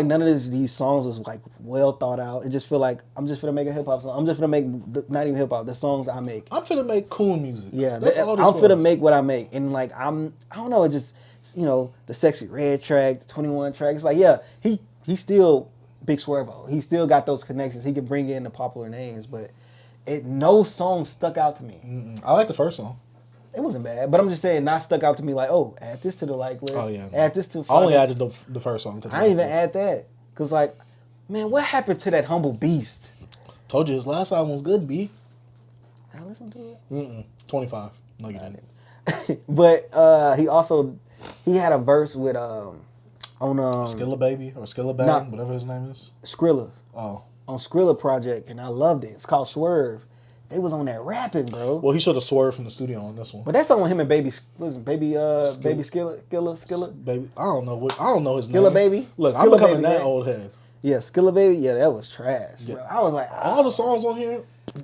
none of these songs was like well thought out. It just feel like I'm just gonna make a hip hop song. I'm just gonna make not even hip hop. The songs I make. I'm finna make cool music. Yeah, I'm finna make what I make, and like I don't know. It just the Sexy Red track, the 21 track. It's like he still Big Swervo. He still got those connections. He can bring in the popular names, but no song stuck out to me. Mm-mm. I like the first song. It wasn't bad, but I'm just saying, not stuck out to me like, oh, add this to the like list. Oh, yeah. Add this to. I only added the first song. I didn't even add that. Because, like, man, what happened to that Humble Beast? Told you his last album was good, B. I listened to it? 25. No, you didn't. But he had a verse with, on... Skilla Baby or Skilla Bang, whatever his name is. Skrilla. Oh. On Skrilla project, and I loved it. It's called Swerve. They was on that rapping, bro. Well, he should have swerved from the studio on this one. But that's on him and Baby Skilla. Baby Skilla. Baby, I don't know his name. Skilla Baby. Look, I'm becoming that old head. Yeah, Skilla Baby. Yeah, that was trash. Yeah. Bro. I was like, all the songs on here.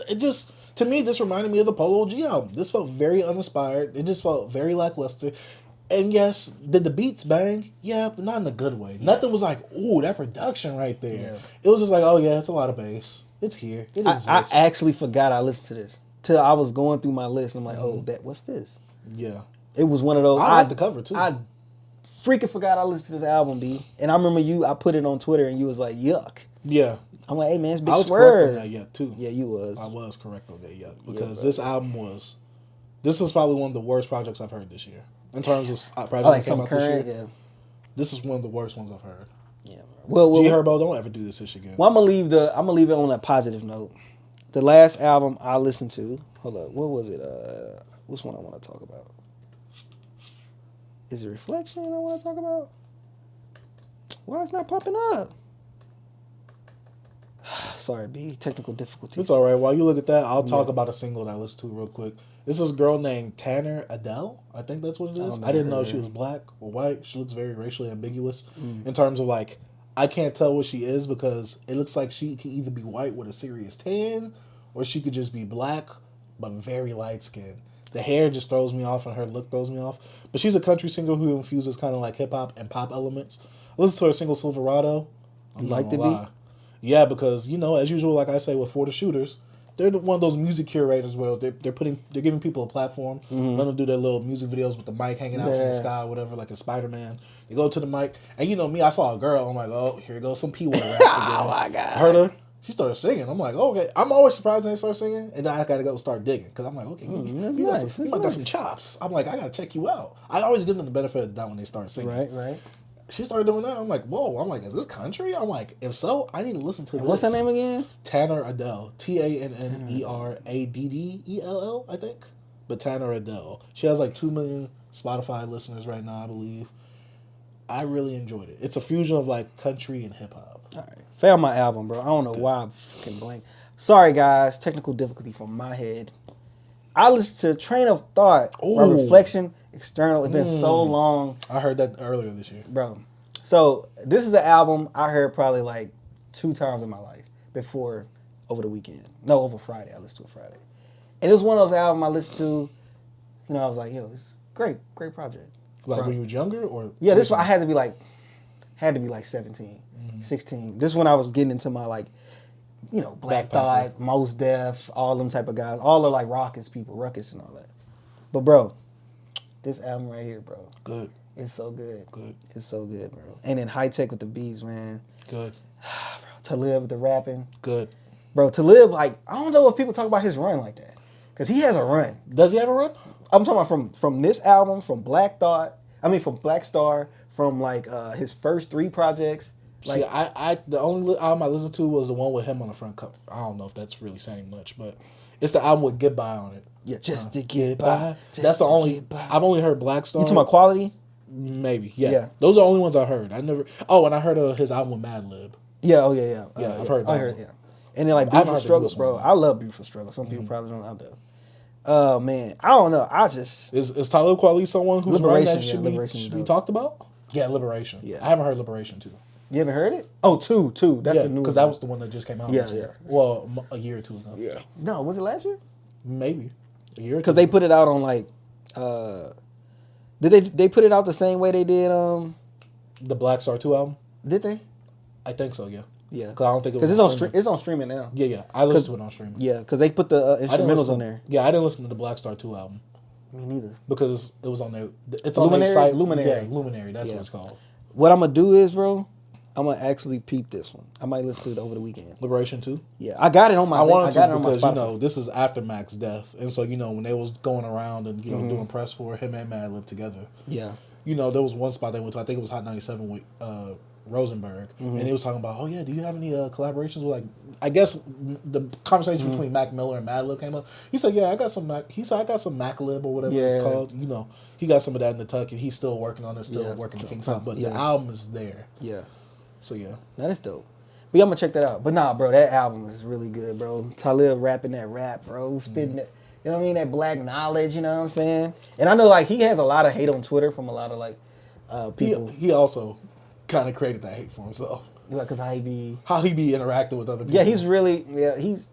It just to me, this reminded me of the Polo G album. This felt very uninspired. It just felt very lackluster. And yes, did the beats bang? Yeah, but not in a good way. Yeah. Nothing was like, ooh, that production right there. Yeah. It was just like, oh yeah, it's a lot of bass. It's here. It exists. I actually forgot I listened to this. Till I was going through my list. I'm like, what's this? Yeah. It was one of those. I like the cover too. I freaking forgot I listened to this album, B. And I remember I put it on Twitter and you was like, yuck. Yeah. I'm like, hey man, it's Big I was Swerve. correct on that yuck too. Yeah, you was. I was correct on that yuck. Because this album this is probably one of the worst projects I've heard this year. In terms of projects that came out this year. Yeah. This is one of the worst ones I've heard. Yeah. Well, G Herbo, don't ever do this shit again. Well, I'm gonna leave it on a positive note. The last album I listened to, hold up, what was it? Which one I want to talk about? Is it Reflection I want to talk about? Why it's not popping up? Sorry, B. Technical difficulties. It's all right. While you look at that, I'll talk about a single that I listened to real quick. This is a girl named Tanner Adele. I think that's what it is. I didn't know she was black or white. She looks very racially ambiguous in terms of like, I can't tell what she is because it looks like she can either be white with a serious tan or she could just be black but very light skinned. The hair just throws me off, and her look throws me off. But she's a country singer who infuses kind of like hip hop and pop elements. I listened to her single Silverado. You liked the beat? Yeah, because as usual, like I say with For the Shooters, they're one of those music curators where they're giving people a platform, letting them do their little music videos with the mic hanging out from the sky, or whatever, like a Spider-Man. You go to the mic, and me, I saw a girl. I'm like, oh, here goes some P-word raps again. Oh my god! I heard her. She started singing. I'm like, oh, okay. I'm always surprised when they start singing, and then I gotta go start digging because I'm like, okay, you got some chops. I'm like, I gotta check you out. I always give them the benefit of the doubt when they start singing. Right. She started doing that. I'm like, whoa. I'm like, is this country? I'm like, if so, I need to listen to this. What's her name again? Tanner Adele. TANNERADDELL, I think. But Tanner Adele. She has like 2 million Spotify listeners right now, I believe. I really enjoyed it. It's a fusion of like country and hip hop. All right. Found my album, bro. I don't know why I'm fucking blank. Sorry, guys. Technical difficulty from my head. I listened to Train of Thought by Reflection External. It's been so long. I heard that earlier this year. Bro. So, this is an album I heard probably like 2 times in my life before over the weekend. No, over Friday. I listened to it Friday. And it was one of those albums I listened to, I was like, yo, it's great project. Like when you were younger? Or yeah, this one I had to be like 17, 16. This is when I was getting into my like, Black Thought, Mos Def, all them type of guys. All the like Ruckus people, Ruckus and all that. But bro, this album right here, bro. Good. It's so good. It's so good, bro. And then High Tech with the beats, man. Good. Bro, Talib with the rapping. Good. Bro, Talib, like, I don't know if people talk about his run like that. Because he has a run. Does he have a run? I'm talking about from this album, from Black Star, from like his first 3 projects. Like, see, I the only album I listened to was the one with him on the front cover. I don't know if that's really saying much, but it's the album with Goodbye on it. Yeah, just to get by. That's the only. I've only heard Black Star. You talking about Quality? Maybe, yeah. Those are the only ones I heard. I never. Oh, and I heard his album with Madlib. Yeah, yeah. I've heard that. I heard, yeah. And then like Beautiful Struggle, bro. I love Beautiful Struggle. Some people probably don't know that. Oh man, I don't know. I just is Talib Kweli someone who's Liberation, that should be talked about? Yeah, Liberation. Yeah, I haven't heard Liberation 2. You haven't heard it? Oh, two. That's the new one. Because that was the one that just came out. Yeah. Well, a year or two ago. Yeah. No, was it last year? Maybe a year. Because they put it out on like, did they put it out the same way they did the Black Star 2 album? Did they? I think so. Yeah. Yeah. Because I don't think it was. Because it's on streaming now. Yeah. I listened to it on streaming. Yeah, because they put the instrumentals on there. Yeah, I didn't listen to the Black Star 2 album. Me neither. Because it was on there. It's Luminary? on their site. Luminary. Yeah, Luminary. That's what it's called. What I'm gonna do is, bro, I'm gonna actually peep this one. I might listen to it over the weekend. Liberation 2? Yeah, I got it on my. I wanted to because this is after Mac's death, and so when they was going around and doing press for him and Madlib together. Yeah. There was one spot they went to. I think it was Hot 97 with Rosenberg, and he was talking about, oh yeah, do you have any collaborations with, like, I guess the conversation between Mac Miller and Madlib came up. He said, yeah, I got some Mac. He said, I got some Maclib or whatever it's called. He got some of that in the tuck, and he's still working on it, still working King Top, but the album is there. Yeah. So yeah, that is dope. But yeah, I'm gonna check that out. But nah, bro, that album is really good, bro. Talib rapping that rap, bro, spitting that. You know what I mean? That black knowledge. You know what I'm saying? And I know like he has a lot of hate on Twitter from a lot of like people. He also kind of created that hate for himself. Like, cause how he be interacting with other people. Yeah, he's.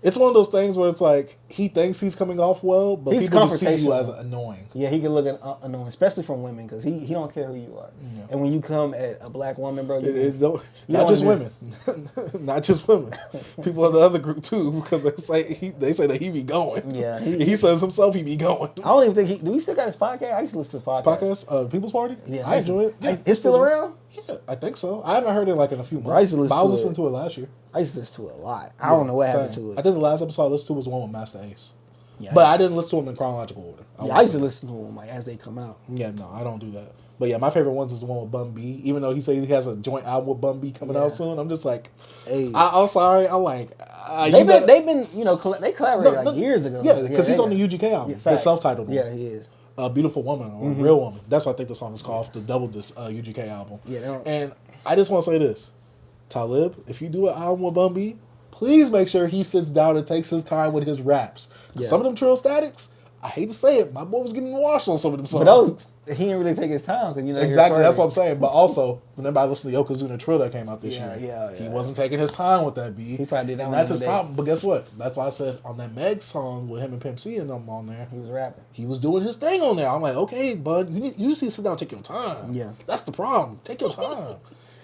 It's one of those things where it's like he thinks he's coming off well, but people just see you as annoying. Yeah, he can look annoying, especially from women, because he don't care who you are. Yeah. And when you come at a black woman, bro, not just women, not just women, people in the other group too, because they say that he be going. Yeah, he says himself he be going. I don't even think do we still got his podcast? I used to listen to his podcast. People's Party. Yeah, I enjoy it. Yeah, it's still around. Yeah, I think so. I haven't heard it like in a few months. I used to listen I was listening to it last year. I used to listen to it a lot. I don't know what happened to it. I think the last episode I listened to was the one with Master Ace. Yeah, but I didn't listen to them in chronological order. I used to listen to them like as they come out. Yeah, no, I don't do that. But yeah, my favorite ones is the one with Bun B. Even though he said he has a joint album with Bun B coming out soon, I'm just like, hey. I'm sorry. I'm like, they've been they collaborated years ago. Yeah, because he's on the UGK album. The self-titled one. Yeah, he is. Beautiful Woman or Real Woman. That's what I think the song is called, off the double disc UGK album. Yeah, and I just want to say this, Talib, if you do an album with Bun B, please make sure he sits down and takes his time with his raps. Some of them Trill Statics, I hate to say it, my boy was getting washed on some of them songs. But he didn't really take his time. Cause, Exactly, that's what I'm saying. But also, whenever I listen to Yokozuna Trill that came out this year, he wasn't taking his time with that beat. He probably did that. And that's his problem. But guess what? That's why I said on that Meg song with him and Pimp C and them on there, he was rapping. He was doing his thing on there. I'm like, okay, bud, you just need to sit down and take your time. Yeah. That's the problem. Take your time.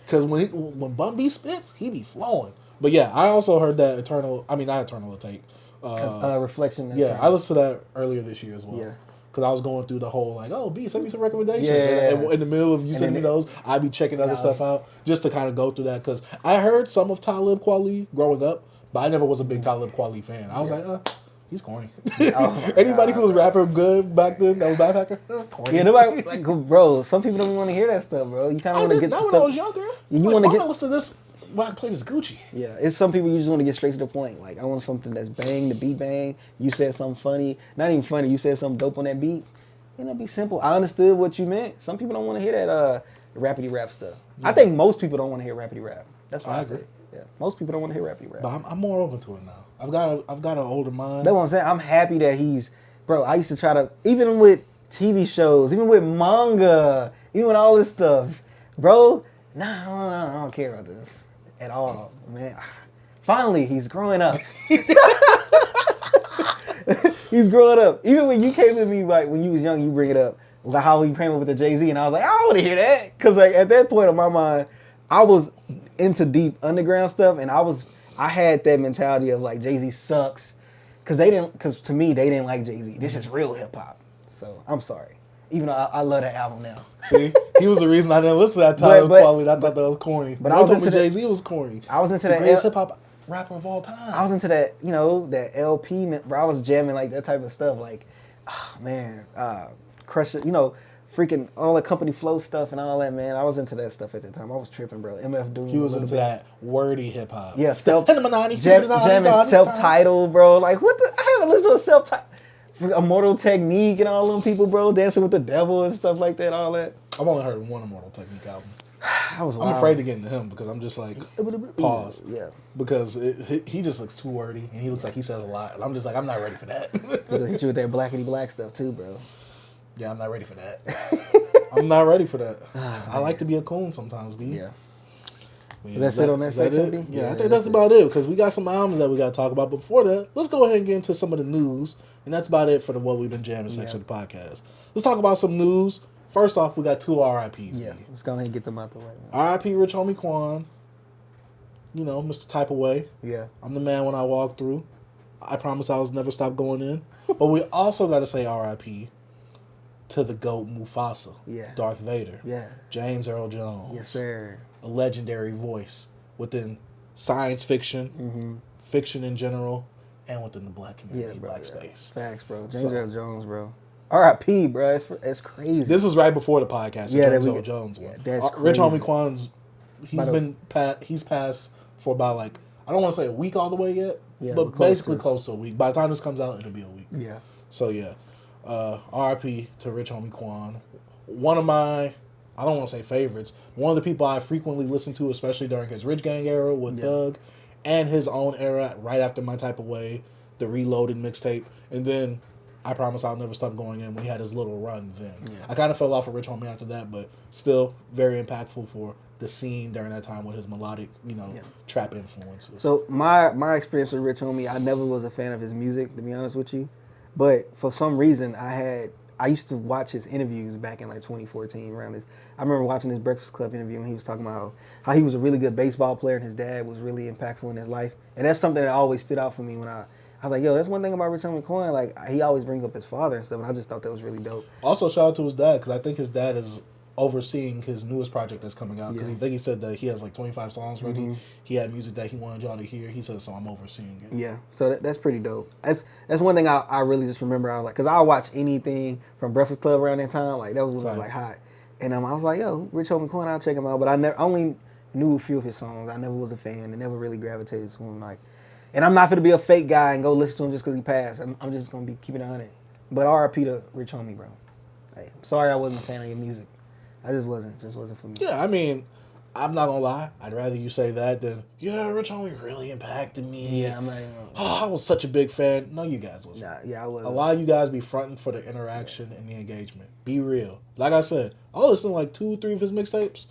Because when Bun B spits, he be flowing. But yeah, I also heard that not Eternal Take. Reflection. Yeah, I listened to that earlier this year as well. Yeah. Because I was going through the whole, like, oh, B, send me some recommendations. Yeah. And in the middle of you sending me those, I'd be checking other stuff out just to kind of go through that. Because I heard some of Talib Kweli growing up, but I never was a big Talib Kweli fan. I was like, he's corny. Anybody who was rapping good back then that was backpacker, corny. Yeah, nobody, like, bro, some people don't want to hear that stuff, bro. You kind of want to get the stuff. When I was younger. You want to listen to this when I play this Gucci. Yeah, it's some people you just want to get straight to the point. Like, I want something that's bang, the beat bang. You said something funny. Not even funny. You said something dope on that beat. Be simple. I understood what you meant. Some people don't want to hear that rapidy rap stuff. Yeah. I think most people don't want to hear rapidy rap. That's what I say. Yeah, most people don't want to hear rapidy rap. But I'm more open to it now. I've got an older mind. That's what I'm saying. I'm happy that bro, I used to try to, even with TV shows, even with manga, even with all this stuff, bro, I don't care about this at all, man. Finally, he's growing up. He's growing up. Even when you came to me, like, when you was young, you bring it up, about how he came up with the Jay-Z, and I was like, I don't want to hear that. Because, like, at that point in my mind, I was into deep underground stuff, and I had that mentality of, like, Jay-Z sucks. Because to me, they didn't like Jay-Z. This is real hip-hop. So, I'm sorry. Even though I love that album now. See, he was the reason I didn't listen to that Talib Kweli. I thought that was corny. But I was into Jay-Z was corny. I was into the greatest hip-hop rapper of all time. I was into that, that LP, bro. I was jamming like that type of stuff, like, Crusher, freaking all the Company Flow stuff and all that, man. I was into that stuff at the time. I was tripping, bro. MF Doom. He was into that wordy hip hop. Yeah, jamming self-titled, bro. Like, I haven't listened to a self-titled. Immortal Technique and all them people, bro, Dancing with the Devil and stuff like that, all that. I've only heard one Immortal Technique album. I'm afraid to get into him because I'm just like, pause. Yeah. Because he just looks too wordy and he looks like he says a lot. And I'm just like, I'm not ready for that. He'll hit you with that blackity black stuff too, bro. Yeah, I'm not ready for that. I'm not ready for that. I like to be a coon sometimes, B. Yeah. That's it on that section, B? Yeah, I think that's about it because we got some albums that we got to talk about. But before that, let's go ahead and get into some of the news. And that's about it for the What We've Been Jamming section of the podcast. Let's talk about some news. First off, we got 2 R.I.Ps. Yeah, let's go ahead and get them out the way. R.I.P. Rich Homie Quan. Mr. Type of Way. Yeah. I'm the man when I walk through. I promise I'll never stop going in. But we also got to say R.I.P. to the GOAT Mufasa. Yeah. Darth Vader. Yeah. James Earl Jones. Yes, sir. A legendary voice within science fiction, fiction in general, and within the black community, black space. Facts, bro. James Earl Jones, bro. R.I.P., bro. It's crazy. This was right before the podcast. James Earl Jones one. That's crazy. Rich Homie Quan's, he's passed for about I don't want to say a week all the way yet, but basically close to a week. By the time this comes out, it'll be a week. Yeah. So yeah, R.I.P. to Rich Homie Quan. One of my, I don't want to say favorites, one of the people I frequently listen to, especially during his Rich Gang era with Thug, and his own era right after My Type of Way, the Reloaded mixtape, and then I Promise I'll Never Stop Going In when he had his little run then. Yeah. I kind of fell off of Rich Homie after that, but still very impactful for the scene during that time with his melodic, trap influences. So my experience with Rich Homie, I never was a fan of his music, to be honest with you. But for some reason, I used to watch his interviews back in 2014 around this. I remember watching his Breakfast Club interview and he was talking about how he was a really good baseball player and his dad was really impactful in his life. And that's something that always stood out for me when I was like, yo, that's one thing about Rich Homie Quan. Like, he always brings up his father and stuff, and I just thought that was really dope. Also, shout out to his dad, because I think his dad is overseeing his newest project that's coming out. Because I think he said that he has 25 songs ready. Mm-hmm. He had music that he wanted y'all to hear. He said, so I'm overseeing it. Yeah, so that's pretty dope. That's one thing I really just remember. I was like, because I watch anything from Breakfast Club around that time. Like, that was when it was hot. And I was like, yo, Rich Homie Quan, I'll check him out. But I only knew a few of his songs. I never was a fan and never really gravitated to him. And I'm not going to be a fake guy and go listen to him just because he passed. I'm just going to be keeping it 100. But R.I.P. to Rich Homie, bro. Hey, I'm sorry I wasn't a fan of your music. I just wasn't. Just wasn't for me. Yeah, I mean, I'm not gonna lie. I'd rather you say that than, yeah, Rich Homie really impacted me. Yeah, I'm not even... Oh, I was such a big fan. No, you guys wasn't. Nah, yeah, I was. A lot of you guys be fronting for the interaction and the engagement. Be real. Like I said, I listened to like 2 or 3 of his mixtapes,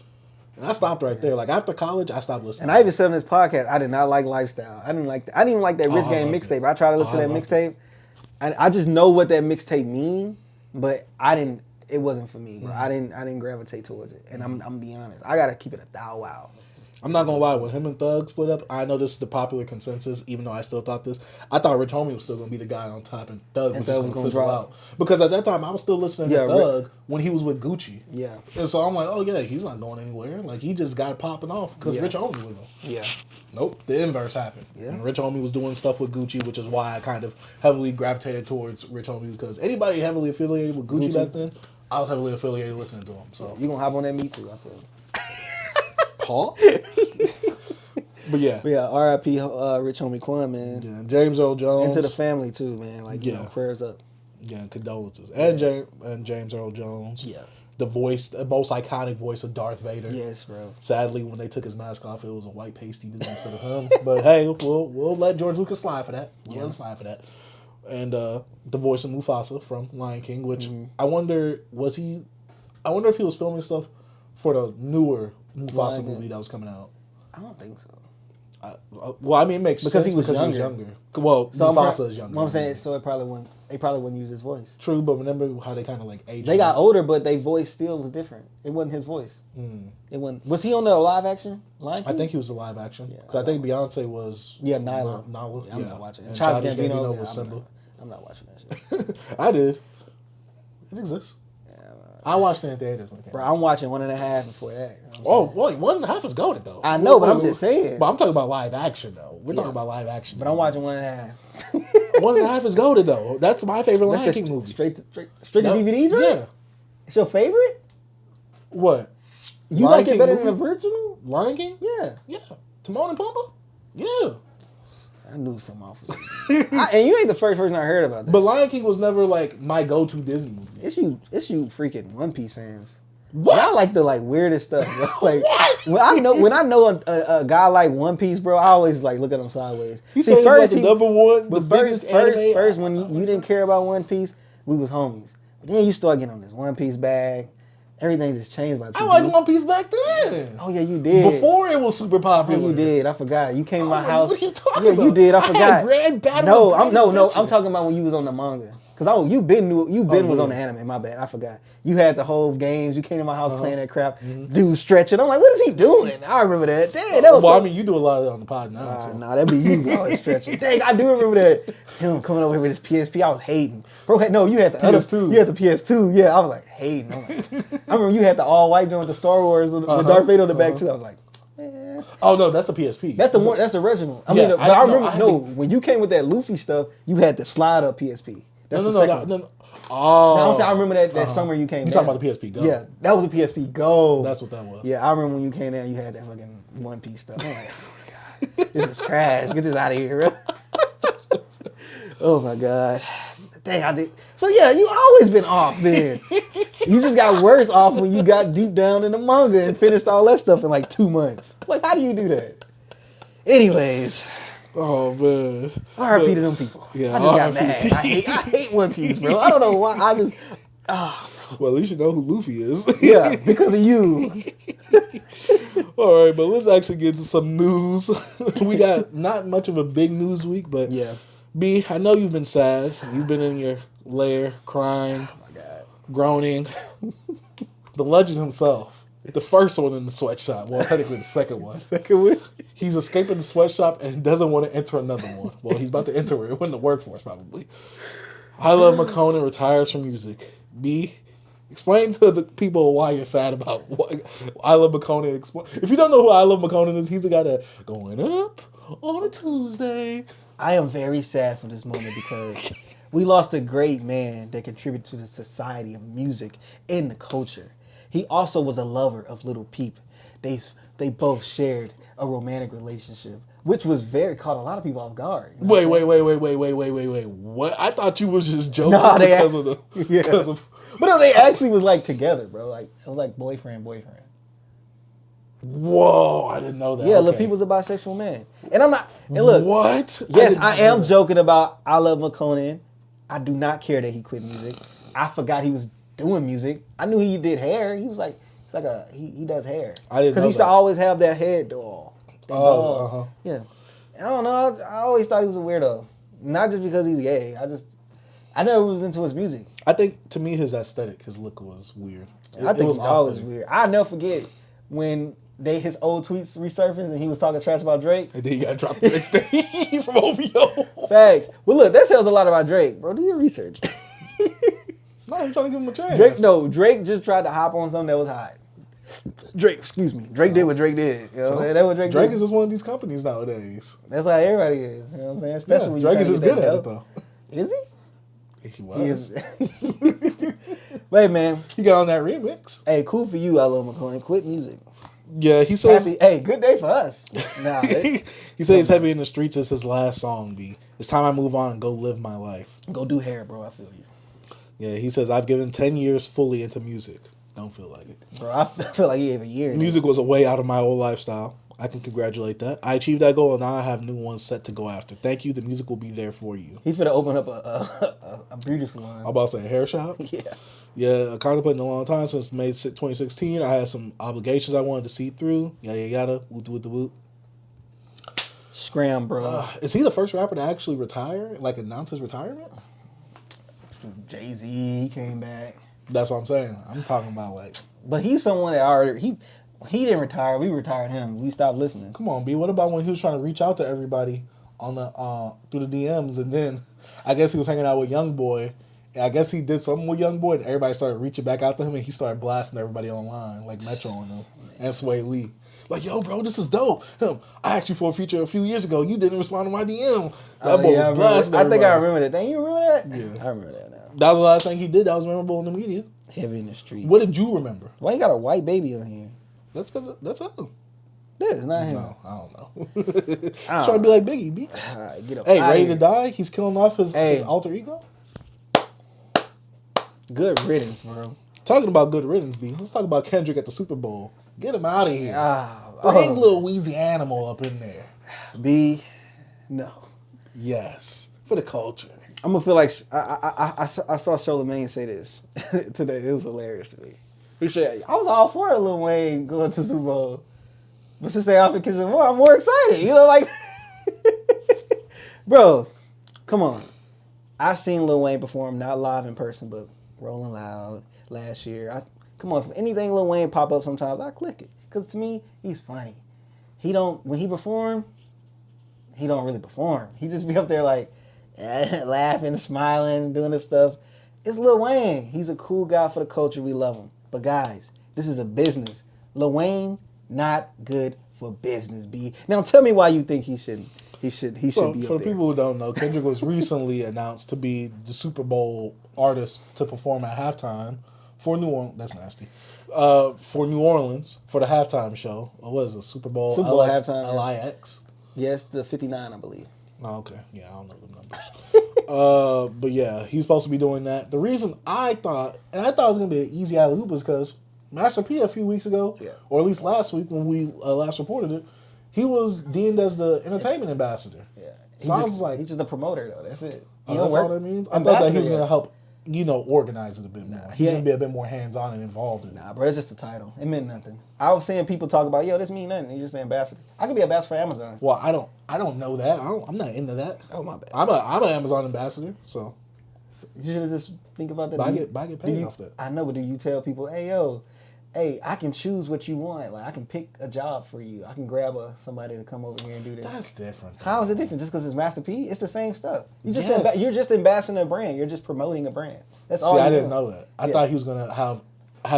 and I stopped right there. Like after college, I stopped listening. And I even said on this podcast, I did not like Lifestyle. I didn't even like that Rich Gang mixtape. I tried to listen to that mixtape. I just know what that mixtape mean, but it wasn't for me, bro. I didn't gravitate towards it. And I'm be honest. I gotta keep it a thou wow. I'm not gonna lie, when him and Thug split up, I know this is the popular consensus, even though I still thought this. I thought Rich Homie was still gonna be the guy on top and Thug was just gonna fizzle out. Because at that time I was still listening to Thug when he was with Gucci. Yeah. And so I'm like, oh yeah, he's not going anywhere. Like he just got popping off because Rich Homie with him. Yeah. Nope, the inverse happened. Yeah. And Rich Homie was doing stuff with Gucci, which is why I kind of heavily gravitated towards Rich Homie, because anybody heavily affiliated with Gucci back then, I was heavily affiliated listening to him. So you gonna hop on that Me Too, I feel. Pause. But yeah, R.I.P. Rich Homie Quan, man. Yeah, James Earl Jones. And to the family too, man. Like, you know, prayers up. Yeah, condolences. And James Earl Jones. Yeah. The most iconic voice of Darth Vader. Yes, bro. Sadly, when they took his mask off, it was a white pasty dude instead of him. But hey, we'll let George Lucas slide for that. We'll let him slide for that. And the voice of Mufasa from Lion King, which I wonder if he was filming stuff for the newer Mufasa movie that was coming out. I don't think so. Well, I mean, it makes because sense he was younger. Well, so Mufasa is younger. I'm saying, so they probably wouldn't use his voice. True, but remember how they kind of like aged. They got older, but their voice still was different. It wasn't his voice. It wasn't. Was he on the live action Lion King? I think he was the live action. Yeah, I think Beyonce was. Yeah, Nyla. Yeah, I'm not watching. And Childish Gambino was Simba. I'm not watching that shit. I did. It exists. I watched it in theaters when it came out. Bro, I'm watching 1.5 before that. You know wait, 1.5 is goated though. I know, but I'm just saying. But I'm talking about live action though. We're talking about live action. But I'm watching 1.5. 1.5 is goated though. That's my favorite Lion King movie. Straight to DVD, right? Yeah. It's your favorite? What? You like it better than the original? Lion King? Yeah. Yeah. Timon and Pumbaa? Yeah. I knew something off. And you ain't the first person I heard about that. But Lion King was never like my go-to Disney movie. It's you freaking One Piece fans. What? I like the weirdest stuff, bro. Like when I know a guy like One Piece, bro, I always like look at him sideways. He said first the number one, but first when you didn't care about One Piece, we was homies. But then you start getting on this One Piece bag. Everything just changed by 2 I liked One Piece back then. Oh yeah, you did. Before it was super popular. Oh, you did. I forgot. You came to my house. What are you talking about? You did. I forgot. I had Grand Battle. I'm talking about when you was on the manga. Cause you was on the anime. My bad. I forgot. You had the whole games. You came to my house playing that crap. Dude stretching. I'm like, what is he doing? I remember that. Dang, that was. Well, I mean, you do a lot of it on the pod now. Nah, that'd be you always stretching. Dang, I do remember that. Him coming over here with his PSP. I was hating. Bro, no, you had the PS2. You had the PS2. Yeah, I was like hating. I remember you had the all white joint with the Star Wars with Darth Vader on the back too. I was like. Man. Oh no, that's the PSP. That's the original. I remember. When you came with that Luffy stuff, you had the slide up PSP. That's no. Oh, no, I'm saying I remember that summer you came. You talking about the PSP Go? Yeah, that was a PSP Go. That's what that was. Yeah, I remember when you came there, you had that fucking One Piece stuff. I'm like, oh my god, this is trash. Get this out of here. Oh my god, dang, I did. So yeah, you always been off then. You just got worse off when you got deep down in the manga and finished all that stuff in like 2 months. Like, how do you do that? Anyways. Oh man. R.I.P. to them people. Yeah, I just got mad. I hate One Piece, bro. I don't know why. I just well, at least you know who Luffy is. Yeah, because of you. All right, but let's actually get to some news. We got not much of a big news week, but yeah. B, I know you've been sad. You've been in your lair crying, groaning. The legend himself. The first one in the sweatshop. Well, technically the second one. He's escaping the sweatshop and doesn't want to enter another one. Well, he's about to enter it in the workforce probably. iLoveMakonnen retires from music. B, explain to the people why you're sad about iLoveMakonnen. If you don't know who iLoveMakonnen is, he's the guy that going up on a Tuesday. I am very sad for this moment because we lost a great man that contributed to the society of music and the culture. He also was a lover of Lil Peep. They both shared a romantic relationship, which was caught a lot of people off guard. You know Wait. What? I thought you was just joking But no, they actually was like together, bro. Like it was like boyfriend. Whoa, I didn't know that. Yeah, okay. Lil Peep was a bisexual man. And I'm not, and look. What? Yes, I am joking about iLoveMakonnen. I do not care that he quit music. I forgot he was doing music. I knew he did hair. He was like, it's like he does hair. I didn't know because he used to always have that head doll. That doll. Uh-huh. Yeah. I don't know. I always thought he was a weirdo. Not just because he's gay. I never was into his music. I think to me his aesthetic, his look was weird. I think he's always weird. I never forget when his old tweets resurfaced and he was talking trash about Drake. And then he got dropped the next day from OVO. Facts. Well, look, that tells a lot about Drake, bro. Do your research. No, I'm trying to give him a chance. Drake just tried to hop on something that was hot. Drake did what Drake did. You know what I'm saying? That's what Drake is just one of these companies nowadays. That's how everybody is. You know what I'm saying? Especially when Drake is just good at it, though. Is he? He was. Wait, man. He got on that remix. Hey, cool for you, iLoveMakonnen. Quit music. Yeah, he says. Hey, good day for us. Nah, he said he's heavy in the streets is his last song, B. It's time I move on and go live my life. Go do hair, bro. I feel you. Yeah, he says, I've given 10 years fully into music. Don't feel like it. Bro, I feel like he gave a year. Music was a way out of my old lifestyle. I can congratulate that. I achieved that goal, and now I have new ones set to go after. Thank you. The music will be there for you. He finna open up a beauty salon. I'm about to say a hair shop? Yeah. Yeah, contemplating a long time since May 2016. I had some obligations I wanted to see through. Yada, yada, woot. Scram, bro. Is he the first rapper to actually retire? Like, announce his retirement? Jay-Z came back. That's what I'm saying. I'm talking about, like... But he's someone that already... He didn't retire. We retired him. We stopped listening. Come on, B. What about when he was trying to reach out to everybody on the through the DMs, and then I guess he was hanging out with Youngboy, and I guess he did something with Youngboy, and everybody started reaching back out to him, and he started blasting everybody online, like Metro on them, and Sway Lee. Like, yo, bro, this is dope. I asked you for a feature a few years ago. You didn't respond to my DM. That boy was blasting everybody. I think I remember that. Dang, you remember that? Yeah. I remember that now. That was the last thing he did that was memorable in the media. Heavy in the streets. What did you remember? Why you got a white baby on here? That's because that's him. That is not him. No, I don't know. Trying to be like Biggie, B. Get up. Hey, ready to die? He's killing off his alter ego? Good riddance, bro. Talking about good riddance, B. Let's talk about Kendrick at the Super Bowl. Get him out of here. Bring little Weezy Animal up in there. B, no. Yes, for the culture. I'm gonna feel like I saw Charlamagne say this today. It was hilarious to me. He said, "I was all for Lil Wayne going to Super Bowl, but since they offered Kendrick Lamar, I'm more excited." You know, like, bro, come on. I seen Lil Wayne perform, not live in person, but Rolling Loud last year. Come on, if anything Lil Wayne pop up sometimes, I click it. Because to me, he's funny. When he perform, he don't really perform. He just be up there like, laughing, smiling, doing this stuff. It's Lil Wayne. He's a cool guy for the culture. We love him. But guys, this is a business. Lil Wayne, not good for business, B. Now tell me why you think he should be up there. For people who don't know, Kendrick was recently announced to be the Super Bowl artist to perform at halftime for New Orleans. That's nasty. For New Orleans for the halftime show. What is it? Super Bowl halftime. LIX. Yes, the 59, I believe. Oh, okay. Yeah, I don't know the numbers. But yeah, he's supposed to be doing that. The reason I thought it was going to be an easy alley-oop was because Master P a few weeks ago, or at least last week when we last reported it, he was deemed as the entertainment ambassador. Yeah. So I was like... He's just a promoter, though. That's it. That's all that means? I thought that he was going to help, organize it a bit more. He's going to be a bit more hands-on and involved in it. Nah, bro, it's just a title. It meant nothing. I was seeing people talk about, this mean nothing. You're just an ambassador. I could be ambassador for Amazon. Well, I don't know that. I'm not into that. Oh, my bad. I'm an Amazon ambassador, so... You should just think about that. I get paid off that. I know, but do you tell people, hey, I can choose what you want. Like, I can pick a job for you. I can grab somebody to come over here and do this. That's different. How is it different? Just because it's Master P? It's the same stuff. You're just ambassading a brand. You're just promoting a brand. That's all. I didn't know that. I thought he was gonna have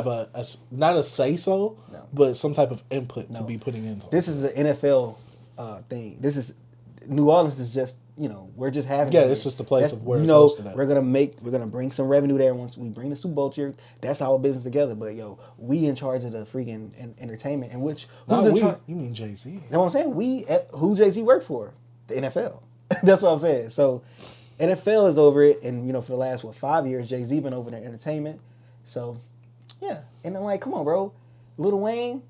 a not a say so, but some type of input to be putting into. This is the NFL thing. This is New Orleans is just we're just having. Yeah, it's just the place of where it's hosted at. We're gonna bring some revenue there once we bring the Super Bowl here. That's our business together. But we in charge of the freaking entertainment. And who's in charge? You mean Jay-Z? You know what I'm saying? Who Jay-Z worked for? The NFL. That's what I'm saying. So NFL is over it, and for the last 5 years, Jay-Z been over the entertainment. So yeah, and I'm like, come on, bro, Lil Wayne.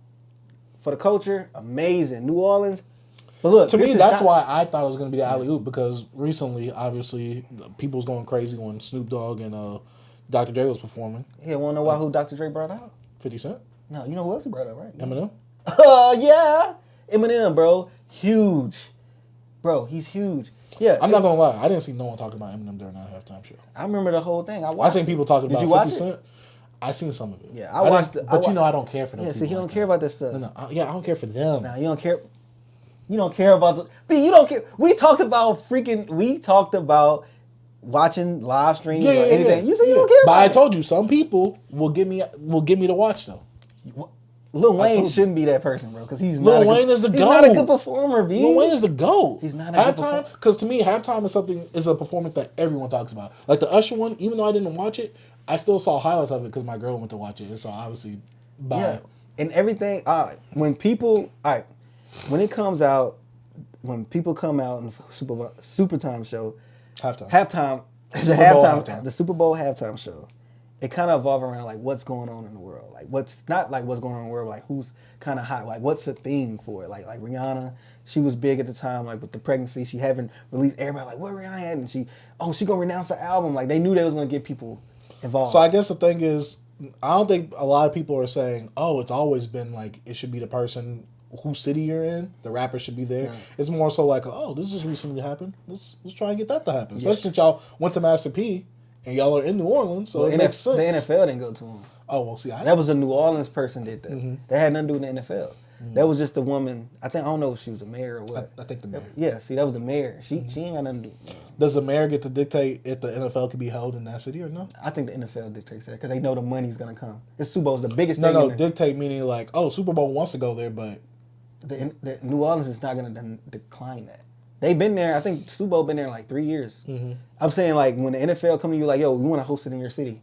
for the culture, amazing. New Orleans. But look, to me, that's why I thought it was going to be the alley-oop, because recently, obviously, people was going crazy when Snoop Dogg and Dr. Dre was performing. Yeah, want to know why who Dr. Dre brought out? 50 Cent? No, you know who else he brought out, right? Eminem? Yeah. Eminem, bro. Huge. Bro, he's huge. Yeah. I'm not going to lie. I didn't see no one talking about Eminem during that halftime show. I remember the whole thing. I seen people talking about 50 Cent. I seen some of it. Yeah, I watched it. But I don't care for those people. Yeah, see, he don't care about this stuff. No, I don't care for them. Nah, you don't care. You don't care about the. B, you don't care. We talked about watching live streams or anything. You said you don't care about it. But I told you, some people will give me to watch, though. Lil Wayne shouldn't be that person, bro, because he's Lil Wayne is the GOAT. He's not a good performer, B. Lil Wayne is the GOAT. He's not a good performer. Because to me, halftime is a performance that everyone talks about. Like the Usher one, even though I didn't watch it, I still saw highlights of it because my girl went to watch it. And so obviously, and everything. When it comes out, when people come out in the Super Time show, halftime, the Super Bowl halftime show, it kind of evolves around like what's going on in the world, like what's not like what's going on in the world, like who's kind of hot, like what's the theme for it, like Rihanna, she was big at the time, like with the pregnancy, she haven't released. Everybody like, what Rihanna had, and she gonna renounce the album, like they knew they was gonna get people involved. So I guess the thing is, I don't think a lot of people are saying, oh, it's always been like it should be the person whose city you're in, the rapper should be there. Yeah. It's more so like, oh, this just recently happened. Let's try and get that to happen. Especially since y'all went to Master P and y'all are in New Orleans, so it makes sense. The NFL didn't go to him. Oh, well, see, that was a New Orleans person did that. Mm-hmm. That had nothing to do with the NFL. Mm-hmm. That was just a woman. I don't know if she was a mayor or what. I think the mayor. Yeah, see, that was the mayor. She ain't got nothing to do. Does the mayor get to dictate if the NFL can be held in that city or no? I think the NFL dictates that because they know the money's gonna come. The Super Bowl is the biggest thing. No, dictate meaning like, oh, Super Bowl wants to go there, but the New Orleans is not gonna decline that. They've been there. I think Super Bowl been there like 3 years. Mm-hmm. I'm saying like when the NFL come to you like, yo, we want to host it in your city.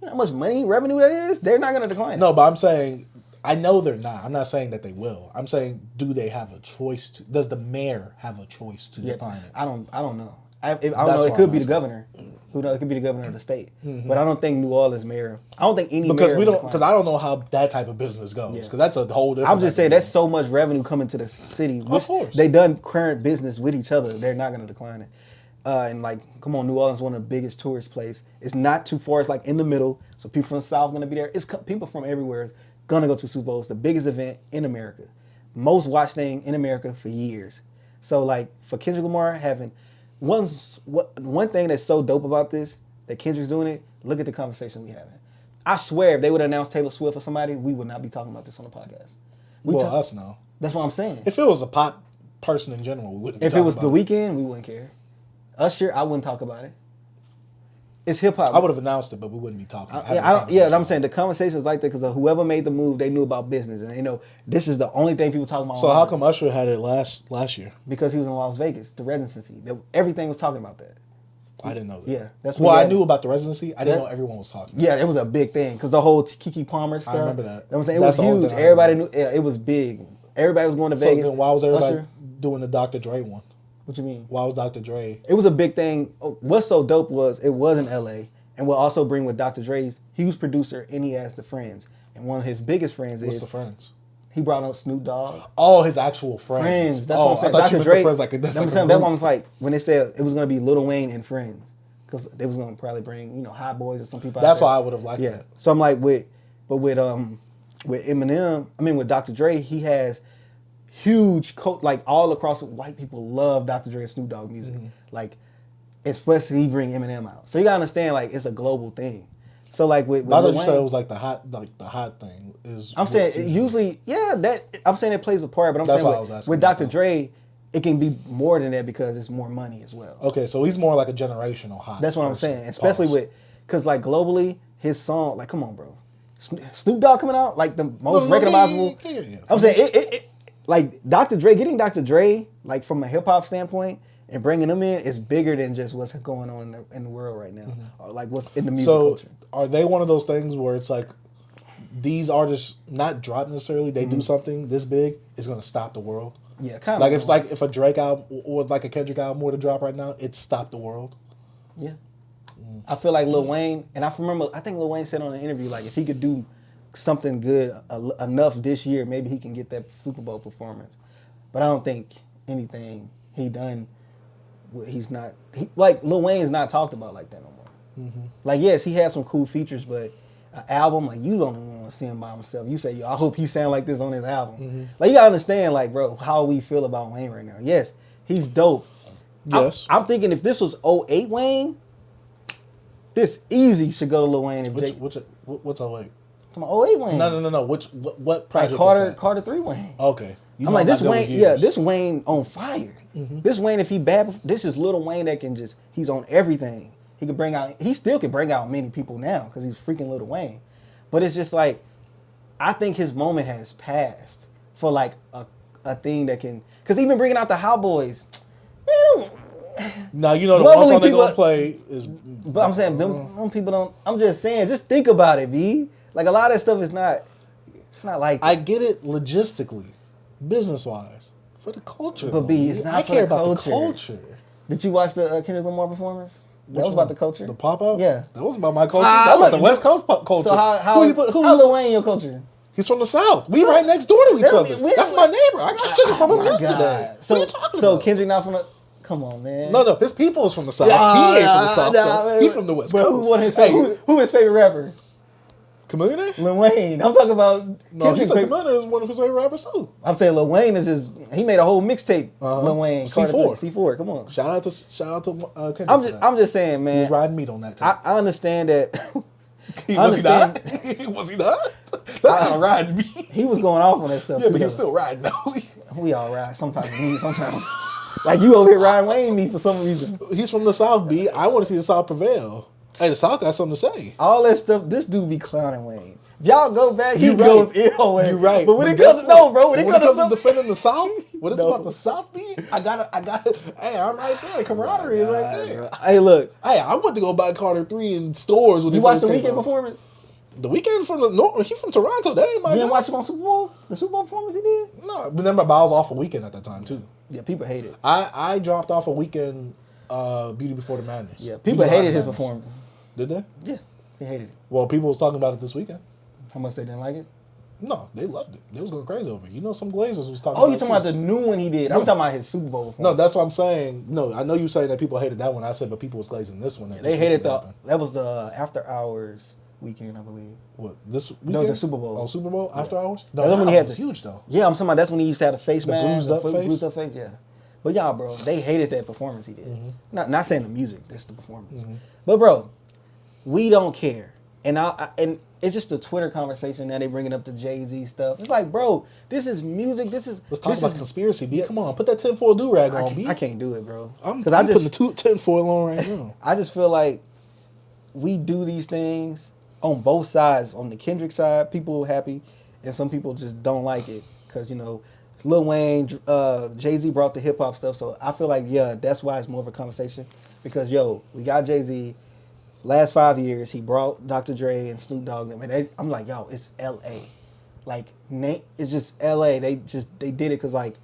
You know how much revenue that is? They're not gonna decline it. No, but I'm saying, I know they're not. I'm not saying that they will. I'm saying, do they have a choice to? Does the mayor have a choice to decline it? I don't know. I don't know. It could be the governor. Who knows? It could be the governor of the state. Mm-hmm. But I don't think New Orleans mayor. I don't think any because I don't know how that type of business goes. Because that's a whole different. I'm just saying that's so much revenue coming to the city. Of course, they done current business with each other. They're not going to decline it. And like, come on, New Orleans is one of the biggest tourist places. It's not too far. It's like in the middle. So people from the South are going to be there. It's people from everywhere going to go to Super Bowl. It's the biggest event in America. Most watched thing in America for years. So like for Kendrick Lamar having one thing that's so dope about this, that Kendrick's doing it, look at the conversation we having. I swear if they would announce Taylor Swift or somebody, we would not be talking about this on the podcast. Us no. That's what I'm saying. If it was a pop person in general, we wouldn't be talking about it. If it was The Weeknd, we wouldn't care. Usher, I wouldn't talk about it. It's hip hop. I would have announced it, but we wouldn't be talking. I'm saying the conversations like that because whoever made the move, they knew about business, and they know this is the only thing people talk about. So how come Usher had it last year? Because he was in Las Vegas, the residency. Everything was talking about that. I didn't know that. Yeah, that's what I knew about the residency. I didn't know everyone was talking. Yeah, it was a big thing because the whole Keke Palmer stuff. I remember that. I'm saying it was huge. Everybody knew. Yeah, it was big. Everybody was going to Vegas. Then why was everybody doing the Dr. Dre one? What you mean? Why was Dr. Dre? It was a big thing. What's so dope was it was in L.A. and we'll also bring with Dr. Dre's. He was producer and he has the friends. And one of his biggest friends What's the friends? He brought out Snoop Dogg. Oh, his actual friends. That's what I'm saying. I thought Dr. you Dre. The friends like that's what I was like when they said it was going to be Lil Wayne and friends because they was going to probably bring Hot Boys or some people. That's why I would have liked that. So I'm like with Eminem, with Dr. Dre, he has huge like all across white people love Dr. Dre and Snoop Dogg music. Mm-hmm. Like especially he bring Eminem out. So you gotta understand like it's a global thing. So like with I thought you said it was like the hot thing is. I'm saying usually I'm saying it plays a part, but I'm saying with Dr. Dre, it can be more than that because it's more money as well. Okay, so he's more like a generational hot. That's what I'm saying, especially because like globally his song like come on bro, Snoop Dogg coming out like the most recognizable. Yeah. I'm saying it like getting Dr. Dre like from a hip hop standpoint. And bringing them in is bigger than just what's going on in the world right now, mm-hmm. or like what's in the music culture. Are they one of those things where it's like these artists not drop necessarily? They do something this big, it's gonna stop the world. Yeah, kind of. Like it's like if a Drake album or like a Kendrick album were to drop right now, it stopped the world. Yeah, I feel like Lil Wayne, and I think Lil Wayne said on an interview like if he could do something good enough this year, maybe he can get that Super Bowl performance. But I don't think anything he done, like Lil Wayne's not talked about like that no more. Mm-hmm. Like, yes, he had some cool features, but an album, like, you don't even want to see him by himself. You say, yo, I hope he sound like this on his album. Mm-hmm. Like, you gotta understand, like, bro, how we feel about Wayne right now. Yes, he's dope. Yes. I'm thinking if this was 08 Wayne, this easy should go to Lil Wayne. What's 08? Come on, 08 Wayne. No. What project? Like Carter 3 Wayne. Okay. I'm like, this Wayne, this Wayne on fire. Mm-hmm. This Wayne, if he bad, this is Lil Wayne that can just, he's on everything. He still can bring out many people now because he's freaking Lil Wayne. But it's just like, I think his moment has passed for like a thing that can, because even bringing out the How Boys, man, now, you know, the one song they're going to play is... But I'm saying, them people don't... I'm just saying, just think about it, B. Like, a lot of that stuff is not... It's not like... I get it logistically, business-wise, for the culture, but, B, it's not for the culture. I care about the culture. Did you watch the Kendrick Lamar performance? That was about the culture. The pop-out? Yeah. That wasn't about my culture. That was the West Coast culture. So how Lil Wayne your culture? He's from the South. We right next door to each other. That's my neighbor. I got sugar from him yesterday. So, what are you talking about? So Kendrick not from the... Come on, man. No, his people is from the South. He ain't from the South, though. He's from the West Coast. Who his favorite rapper? Chameleon? Lil Wayne. I'm talking about... No, he said Chameleon is one of his favorite rappers, too. I'm saying Lil Wayne is his... He made a whole mixtape, Lil Wayne. C4. Come on. Shout out to Kendrick. I'm just saying, man. He was riding meat on that tape. I understand that... Was he not? That's kind of riding me. He was going off on that stuff. Yeah, but he was still riding, though. We all ride. Sometimes me, sometimes... Like, you over here riding Wayne me for some reason. He's from the South, B. I want to see the South prevail. Hey, the South got something to say. All that stuff, this dude be clowning Wayne. If y'all go back, he goes in on Wayne. You're right. But when it comes to defending the South, what it's about the South, B, I got it. Hey, I'm right there. The camaraderie is right there. Bro. Hey, look. Hey, I went to go buy Carter 3 in stores. When you watched the Weeknd performance? The Weeknd from the North. He's from Toronto. They ain't my guy. You didn't watch him on Super Bowl? The Super Bowl performance he did? No, remember, I was off a Weeknd at that time, too. Yeah, people hate it. I dropped off a Weeknd Beauty Before the Madness. Yeah, people hated his performance. Did they? Yeah, they hated it. Well, people was talking about it this weekend. How much they didn't like it? No, they loved it. They was going crazy over it. You know, some Glazers was talking about it. Oh, you're talking about the new one he did. I'm talking about his Super Bowl performance. No, that's what I'm saying. No, I know you saying that people hated that one. I said, but people was glazing this one. They hated that was the After Hours weekend, I believe. What, this weekend? No, the Super Bowl. Oh, Super Bowl? After Hours? No, that's when he had huge, though. Yeah, I'm talking about that's when he used to have the face mask. Bruised up face, yeah. But y'all, bro, they hated that performance he did. Mm-hmm. Not saying the music, just the performance. Mm-hmm. But, bro, we don't care. And and it's just a Twitter conversation now. They bringing up the Jay-Z stuff. It's like, bro, this is music. Let's talk about conspiracy, B. Come on, put that tinfoil do-rag on, B. I can't do it, bro. I'm putting the tinfoil on right now. I just feel like we do these things on both sides. On the Kendrick side, people are happy, and some people just don't like it because, you know, Lil Wayne, Jay-Z brought the hip-hop stuff. So I feel like, yeah, that's why it's more of a conversation because, yo, we got Jay-Z. Last 5 years, he brought Dr. Dre and Snoop Dogg. And I'm like, yo, it's L.A. Like, it's just L.A. They did it because, like,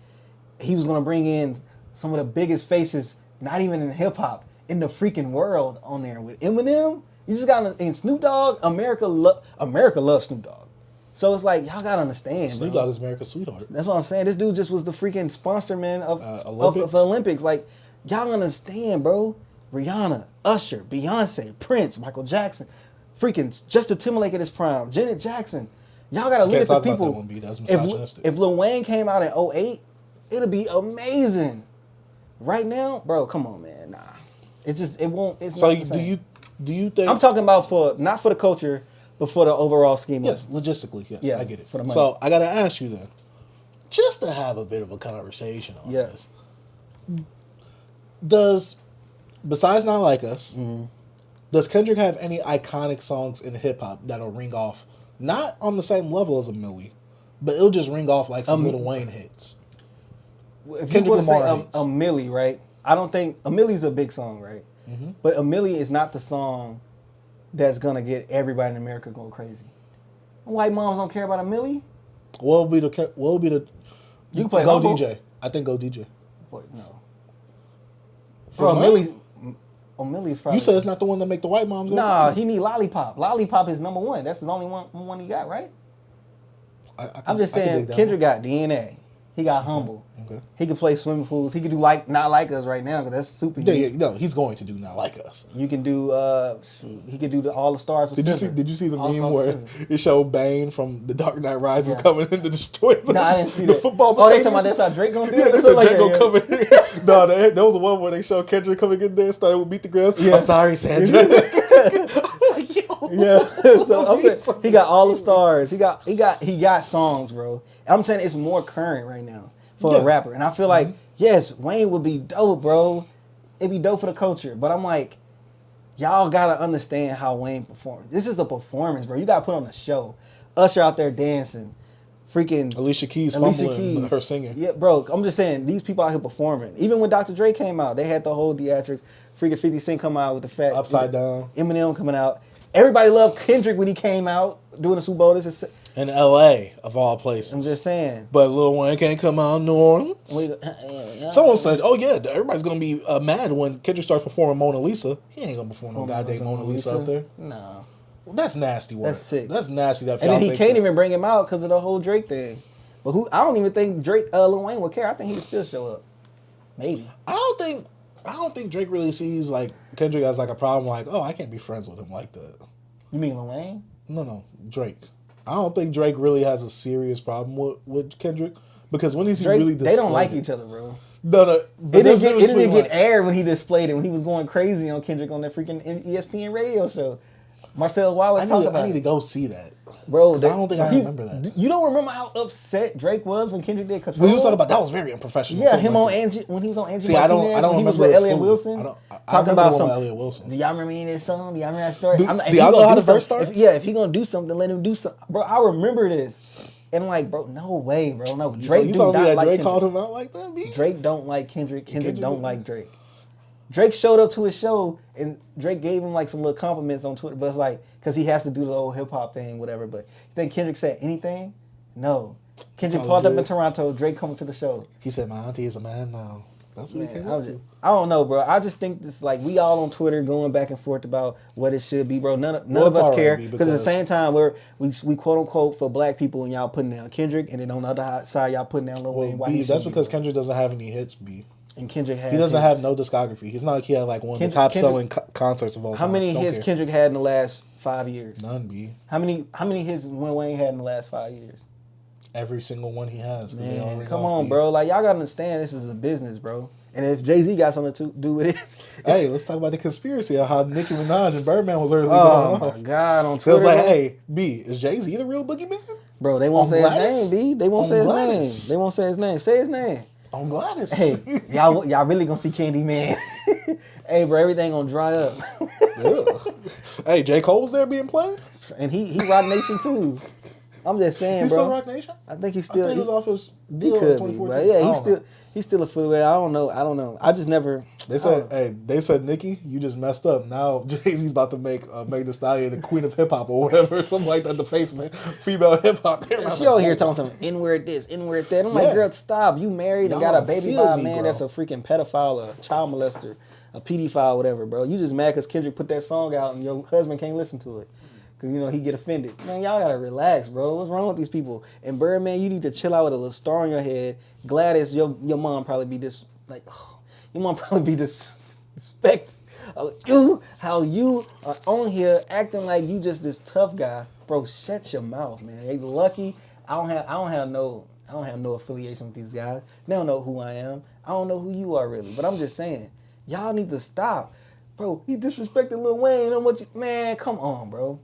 he was going to bring in some of the biggest faces, not even in hip-hop, in the freaking world on there. With Eminem, you just got in Snoop Dogg, America loves Snoop Dogg. So it's like, y'all got to understand, Snoop Dogg is America's sweetheart. That's what I'm saying. This dude just was the freaking sponsor, man, of Olympics. Like, y'all understand, bro. Rihanna, Usher, Beyonce, Prince, Michael Jackson, freaking Justin Timberlake at his prime, Janet Jackson. Y'all gotta look at the people. That one, B. That's misogynistic. If Lil Wayne came out in 08, it'll be amazing. Right now, bro, come on, man. Nah. It won't. It's so not the same. do you think I'm talking about not for the culture, but for the overall scheme. Yes, logistically, yes. Yeah, I get it. For the money. So I gotta ask you then, just to have a bit of a conversation on this. Besides Not Like Us, does Kendrick have any iconic songs in hip-hop that'll ring off, not on the same level as a Millie, but it'll just ring off like some Lil Wayne hits? If Kendrick Lamar say a Millie, right? I don't think... A Millie's a big song, right? Mm-hmm. But a Millie is not the song that's going to get everybody in America going crazy. White moms don't care about a Millie? What will be the... You can play Go DJ. I think Go DJ. What? No. For Millie's probably... You said it's not the one that make the white moms go Nah, crazy. he need Lollipop. Lollipop is number one. That's his only one he got, right? I'm just saying, Kendrick got DNA. He got humble. Okay. He can play swimming pools. He can do like Not Like Us right now because that's super. Yeah, no, he's going to do Not Like Us. You can do. He could do All the Stars. With Did you see the All meme where it showed Bane from The Dark Knight Rises coming in to destroy No, I didn't see the that. football? Oh, they talking about that's how Drake gonna do it. Yeah, they said Drake gonna come in. No, there was one where they showed Kendrick coming in there, started with Beat the Grass. Yeah. I'm sorry, Sandra. I'm like, yo. Yeah. So I'm saying he got All the Stars. He got songs, bro. I'm saying it's more current right now for a rapper, and I feel like yes, Wayne would be dope, bro. It'd be dope for the culture, but I'm like, y'all gotta understand how Wayne performs. This is a performance, bro. You gotta put on a show. Usher out there dancing, freaking Alicia Keys fumbling her singing. Yeah, bro. I'm just saying these people out here performing. Even when Dr. Dre came out, they had the whole theatrics. Freaking 50 Cent come out with the fat Upside Down. Eminem coming out. Everybody loved Kendrick when he came out doing the Super Bowl. This is in L.A. of all places. I'm just saying. But Lil Wayne can't come out in New Orleans. Someone said, "Oh yeah, everybody's gonna be mad when Kendrick starts performing Mona Lisa. He ain't gonna perform no goddamn Mona Lisa out there." No, well, that's nasty work. That's sick. That's nasty. That and then he can't even bring him out because of the whole Drake thing. But I don't even think Lil Wayne would care. I think he would still show up. Maybe. I don't think Drake really sees like Kendrick as like a problem. Like, oh, I can't be friends with him like that. You mean Lil Wayne? No, Drake. I don't think Drake really has a serious problem with Kendrick because when is he really displayed? They don't like each other, bro. No. It didn't get aired when he displayed it, when he was going crazy on Kendrick on that freaking ESPN radio show. Marcel Wallace talked about it. I need to go see that. Bro, I don't think I remember that. You don't remember how upset Drake was when Kendrick did Control? When he was talking about that was very unprofessional. Yeah, him on Angie, when he was on Angie See, Martinez, I don't when he was remember with Elliot Wilson. Talking about some Elliot Wilson. Do y'all remember any of this song? Do y'all remember that story? Do y'all know how the verse starts? If he gonna do something, let him do something. Bro, I remember this. And I'm like, bro, no way, bro. No, Drake you told me that like Drake Kendrick. called him out like that, B? Drake don't like Kendrick. Kendrick don't like Drake. Drake showed up to his show and Drake gave him like some little compliments on Twitter, but it's like, because he has to do the old hip hop thing, whatever. But you think Kendrick said anything? No. Kendrick pulled up in Toronto, Drake coming to the show. He said, my auntie is a man now. That's what he came up to. I don't know, bro. I just think this like we all on Twitter going back and forth about what it should be, bro. None of us care because at the same time we quote unquote for black people and y'all putting down Kendrick, and then on the other side y'all putting down Lil Wayne. B, that's because Kendrick doesn't have any hits, B. And Kendrick has. He doesn't have no discography. He's not like he had like one of the top selling concerts of all time. How many hits Kendrick had in the last 5 years? None, B. How many hits Lil Wayne had in the last 5 years? Every single one he has. Man, come on, bro. Like y'all gotta understand this is a business, bro. And if Jay-Z got something to do with it, hey, let's talk about the conspiracy of how Nicki Minaj and Birdman was early. Oh my God, on Twitter. It was like, hey, B, is Jay-Z the real boogeyman? Bro, they won't say his name, B. They won't say his name. They won't say his name. Say his name. On Gladys. Hey, y'all really gonna see Candyman. Hey, bro, everything gonna dry up. Hey, J. Cole was there being played? And he Rock Nation too. I'm just saying, he's bro. Still Rock Nation? I think he's still. I think he was off his deal. He could be, but yeah, he's still affiliated. I don't know. I just never. They said, Nicki, you just messed up. Now Jay-Z's about to make Meg Thee Stallion the queen of hip hop or whatever, something like that. The face man, female hip hop. She over here talking some N-word this, N-word that. I'm like, girl, stop. You married and got a baby by a man that's a freaking pedophile, a child molester, a pedophile, whatever, bro. You just mad because Kendrick put that song out and your husband can't listen to it. Cause he get offended. Man, y'all gotta relax, bro. What's wrong with these people? And Birdman, you need to chill out with a little star on your head. Gladys, your mom probably be this your mom probably be disrespect. How you are on here acting like you just this tough guy, bro. Shut your mouth, man. They lucky. I don't have no affiliation with these guys. They don't know who I am. I don't know who you are really. But I'm just saying, y'all need to stop, bro. He disrespected Lil Wayne. Man, come on, bro.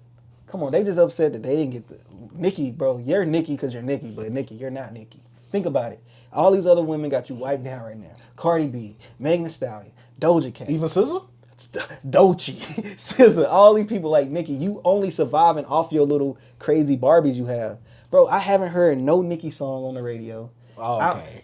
Come on, they just upset that they didn't get the Nicki, bro. You're Nicki because you're Nicki, but Nicki, you're not Nicki. Think about it. All these other women got you wiped down right now. Cardi B, Megan Thee Stallion, Doja Cat. Even SZA? Doechii, SZA. All these people like Nicki, you only surviving off your little crazy Barbies you have. Bro, I haven't heard no Nicki song on the radio. Oh, okay.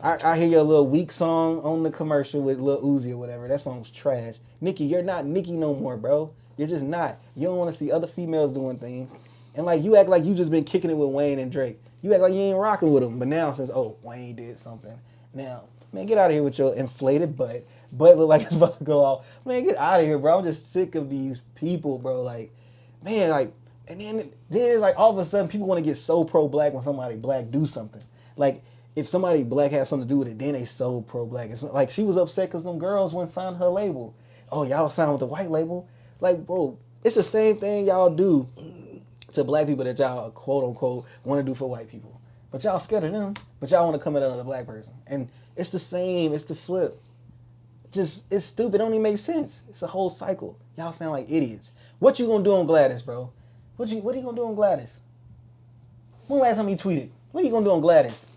I hear your little weak song on the commercial with Lil Uzi or whatever. That song's trash. Nicki, you're not Nicki no more, bro. You're just not. You don't want to see other females doing things. And like you act like you just been kicking it with Wayne and Drake. You act like you ain't rocking with them. But now since, Wayne did something. Now, man, get out of here with your inflated butt. Butt look like it's about to go off. Man, get out of here, bro. I'm just sick of these people, bro. Like, man, like, And then it's like all of a sudden people want to get so pro-black when somebody black do something. Like if somebody black has something to do with it, then they so pro-black. It's like she was upset because some girls wouldn't sign her label. Oh, y'all signed with the white label? Like, bro, it's the same thing y'all do to black people that y'all quote unquote want to do for white people. But y'all scared of them, but y'all want to come at another black person. And it's the same, it's the flip. Just, it's stupid, it don't even make sense. It's a whole cycle. Y'all sound like idiots. What you gonna do on Gladys, bro? What are you gonna do on Gladys? When last time you tweeted? What are you gonna do on Gladys?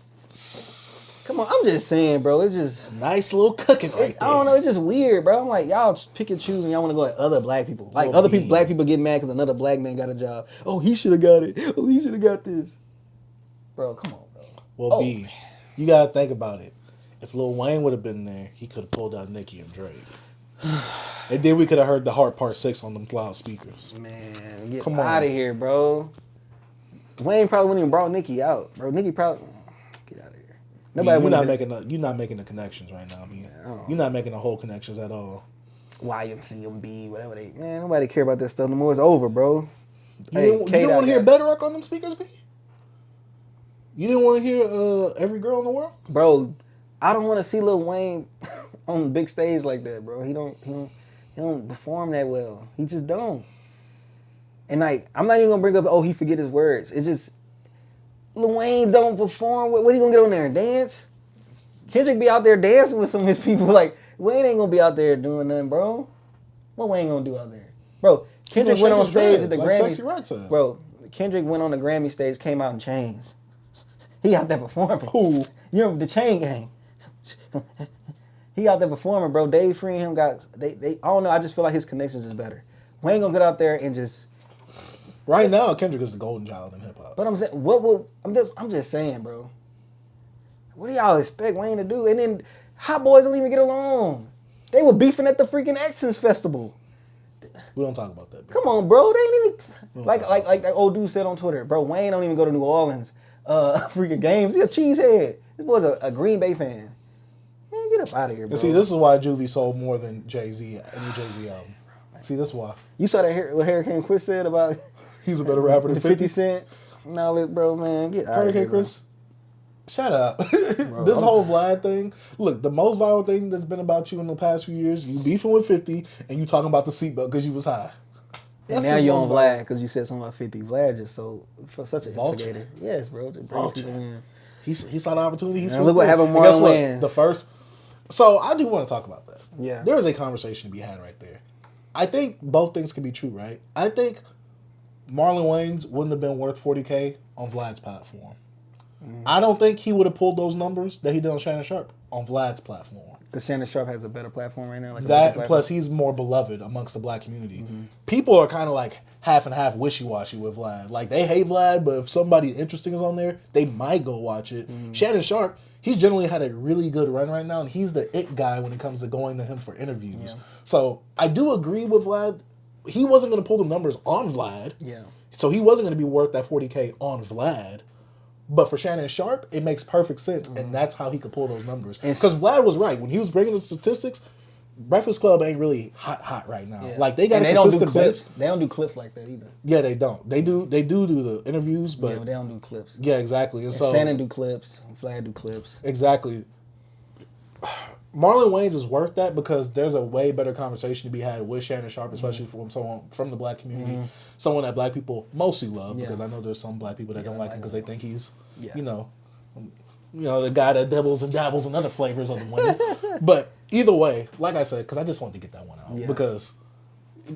Come on, I'm just saying, bro. It's just nice little cooking right there. I don't know. It's just weird, bro. I'm like, y'all pick and choose, and y'all want to go at other black people. Like other people, black people get mad because another black man got a job. Oh, he should have got it. Oh, he should have got this. Bro, come on, bro. Well, B, you gotta think about it. If Lil Wayne would have been there, he could have pulled out Nicki and Drake. And then we could have heard the Heart Part 6 on them cloud speakers. Man, get out of here, bro. Wayne probably wouldn't even brought Nicki out, bro. Nicki probably get out of here. Nobody. You're not making the connections right now, B. You're not making the whole connections at all. YMCMB, whatever they. Man, nobody care about that stuff no more. It's over, bro. You didn't want to hear Better Rock on them speakers, B? You didn't want to hear Every Girl in the World? Bro, I don't want to see Lil Wayne on the big stage like that, bro. He don't perform that well. He just don't. And like, I'm not even gonna bring up, he forget his words. It's just, Lil Wayne don't perform. What he gonna get on there and dance? Kendrick be out there dancing with some of his people. Like, Wayne ain't gonna be out there doing nothing, bro. What Wayne gonna do out there? Bro, Kendrick went on stage at the Grammy. Bro, Kendrick went on the Grammy stage, came out in chains. He out there performing. Who? You know, the Chain Gang. He out there performing, bro. Dave Free and him got, they I don't know, I just feel like his connections is better. Wayne gonna get out there and just... Right now, Kendrick is the golden child in hip-hop. But I'm saying, I'm just saying, bro. What do y'all expect Wayne to do? And then Hot Boys don't even get along. They were beefing at the freaking Essence Festival. We don't talk about that, bro. Come on, bro. They ain't even... Like that old dude said on Twitter, bro, Wayne don't even go to New Orleans freaking games. He's a cheesehead. This boy's a Green Bay fan. Man, get up out of here, bro. And see, this is why Juvie sold more than Jay-Z, any Jay-Z album. See, this is why. You saw that what Hurricane Chris said about... He's a better rapper than 50 Cent. No, bro, man, get out of here, Chris. Shut up. This whole Vlad thing. Look, the most viral thing that's been about you in the past few years, you beefing with 50 and you talking about the seatbelt because you was high. And now you're on Vlad because you said something about 50. Vlad just so for such an instigator. Yes, bro. Just bring people in. He saw the opportunity. Look what happened with Marlon Wayans. The first. So I do want to talk about that. Yeah. There is a conversation to be had right there. I think both things can be true, right? I think Marlon Wayans wouldn't have been worth $40K on Vlad's platform. I don't think he would have pulled those numbers that he did on Shannon Sharp on Vlad's platform. Because Shannon Sharp has a better platform right now. Like that, plus he's more beloved amongst the black community. People are kind of like half and half wishy-washy with Vlad. Like, they hate Vlad, but if somebody interesting is on there, they might go watch it. Shannon Sharp, he's generally had a really good run right now, and he's the it guy when it comes to going to him for interviews. Yeah. So I do agree with Vlad. He wasn't going to pull the numbers on Vlad. Yeah. So he wasn't going to be worth that $40K on Vlad. But for Shannon Sharp, it makes perfect sense, and that's how he could pull those numbers. Because Vlad was right. When he was bringing the statistics, Breakfast Club ain't really hot right now. Yeah. Like, they got a consistent clips. They don't do clips like that either. Yeah, they don't. They do the interviews, but... Yeah, but they don't do clips. Yeah, exactly. And so Shannon do clips, Vlad do clips. Exactly. Marlon Wayans is worth that because there's a way better conversation to be had with Shannon Sharp, especially from someone from the black community, someone that black people mostly love. Because I know there's some black people that don't like him because they think he's, you know, the guy that dabbles and dabbles in other flavors of the women. But either way, like I said, because I just wanted to get that one out because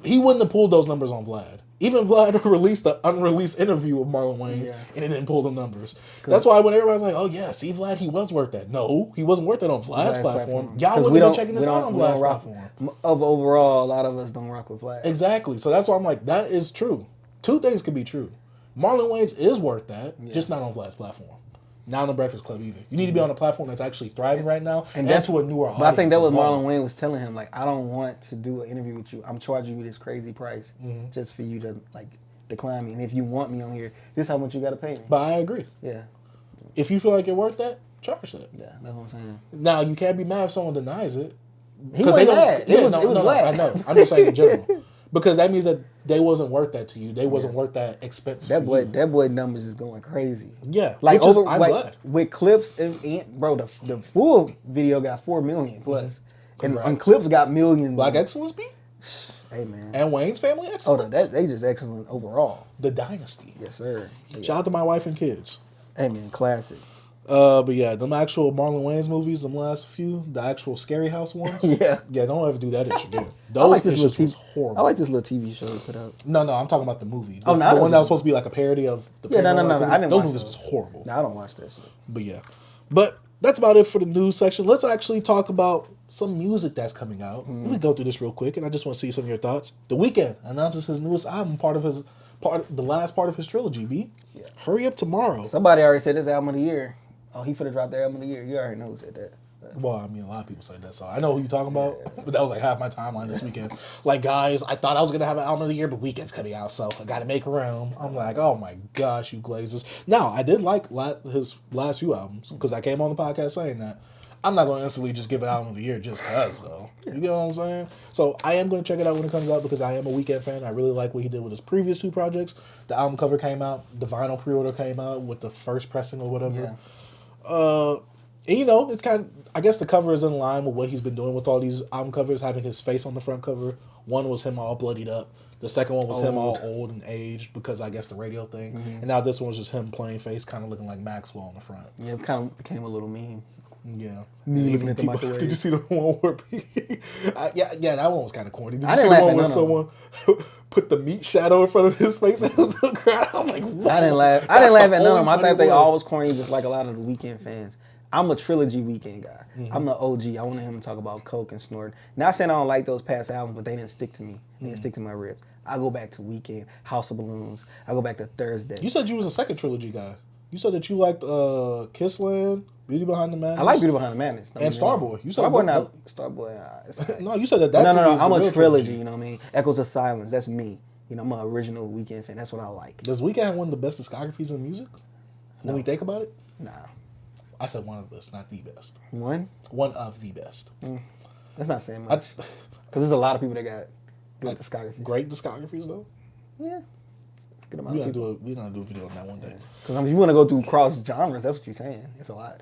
he wouldn't have pulled those numbers on Vlad. Even Vlad released an unreleased interview with Marlon Wayans, and it didn't pull the numbers. That's why when everybody's like, "Oh yeah, see Vlad, he was worth that." No, he wasn't worth that on Vlad's platform. Y'all wouldn't have been checking this out on Vlad's platform. Overall, a lot of us don't rock with Vlad. Exactly. So that's why I'm like, that is true. Two things could be true. Marlon Wayans is worth that, just not on Vlad's platform. Not on the Breakfast Club either. You need to be on a platform that's actually thriving right now, and that's to a newer audience. But I think that was Marlon Wayans was telling him, like, I don't want to do an interview with you. I'm charging you this crazy price just for you to like decline me. And if you want me on here, this is how much you got to pay me. But I agree. Yeah. If you feel like you're worth that, charge that. Yeah, that's what I'm saying. Now, you can't be mad if someone denies it. He wasn't mad. It was Vlad. I know. I'm just saying in general. Because that means that they wasn't worth that to you. They wasn't worth that expense. That boy numbers is going crazy. Yeah, like which over I'm like glad. with Clipse and bro, the full video got 4 million plus, and Clipse got millions. Black Excellence B. Hey man, And Wayne's Family Excellence. Oh, they just excellent overall. The Dynasty. Yes sir. Shout out to my wife and kids. Hey man, classic. But yeah, them actual Marlon Wayans movies, them last few, the actual Scary House ones. Yeah, don't ever do that ish again. I like Those this was horrible. I like this little TV show they put out. No, I'm talking about the movie. The one that was supposed to be like a parody of the. Yeah, no. I didn't those watch movies was horrible. No, I don't watch that shit. But yeah, but that's about it for the news section. Let's actually talk about some music that's coming out. Let me go through this real quick, and I just want to see some of your thoughts. The Weeknd announces his newest album, the last part of his trilogy. B. Yeah. Hurry up tomorrow. Somebody already said this album of the year. Oh, he finna drop the album of the year. You already know who said that. Well, I mean, a lot of people say that, so I know who you're talking about. But that was like half my timeline this weekend. Like, guys, I thought I was gonna have an album of the year, but Weeknd's coming out, so I gotta make room. I'm like, oh my gosh, you glazes. Now, I did like his last few albums because I came on the podcast saying that. I'm not gonna instantly just give it album of the year just cause though. You know what I'm saying? So I am gonna check it out when it comes out because I am a Weeknd fan. I really like what he did with his previous 2 projects. The album cover came out, the vinyl pre-order came out with the first pressing or whatever. Yeah. And, you know, it's kind of, I guess the cover is in line with what he's been doing with all these album covers, having his face on the front cover. One was him all bloodied up. The second one was him all old and aged because I guess the radio thing. Mm-hmm. And now this one was just him plain face, kind of looking like Maxwell on the front. Yeah, it kind of became a little meme. Yeah. Me looking at the microwave. Did you see the one where yeah, that one was kind of corny. Did you I see didn't the laugh one at where none someone put the meat shadow in front of his face and it was a crowd? I was like, whoa. I didn't laugh. I didn't laugh at none of them. I thought they all was corny, just like a lot of the Weeknd fans. I'm a trilogy Weeknd guy. Mm-hmm. I'm the OG. I wanted him to talk about coke and snort. Not saying I don't like those past albums, but they didn't stick to me. They didn't stick to my rib. I go back to Weeknd, House of Balloons. I go back to Thursday. You said you was a second trilogy guy. You said that you liked Kissland, Beauty Behind the Madness. I like Beauty Behind the Madness. And Starboy. You said Starboy not Starboy. No, you said that. No. I'm a trilogy. You know what I mean? Echoes of Silence. That's me. You know, I'm an original Weeknd fan. That's what I like. Does Weeknd have one of the best discographies in music? When we think about it? Nah. I said one of the best, not the best. One? One of the best. That's not saying much. Because there's a lot of people that got good discographies. Great discographies, though? Yeah. Good amount We're of people. We're going to do a video on that one day. Because I mean, you want to go through cross genres, that's what you're saying. It's a lot.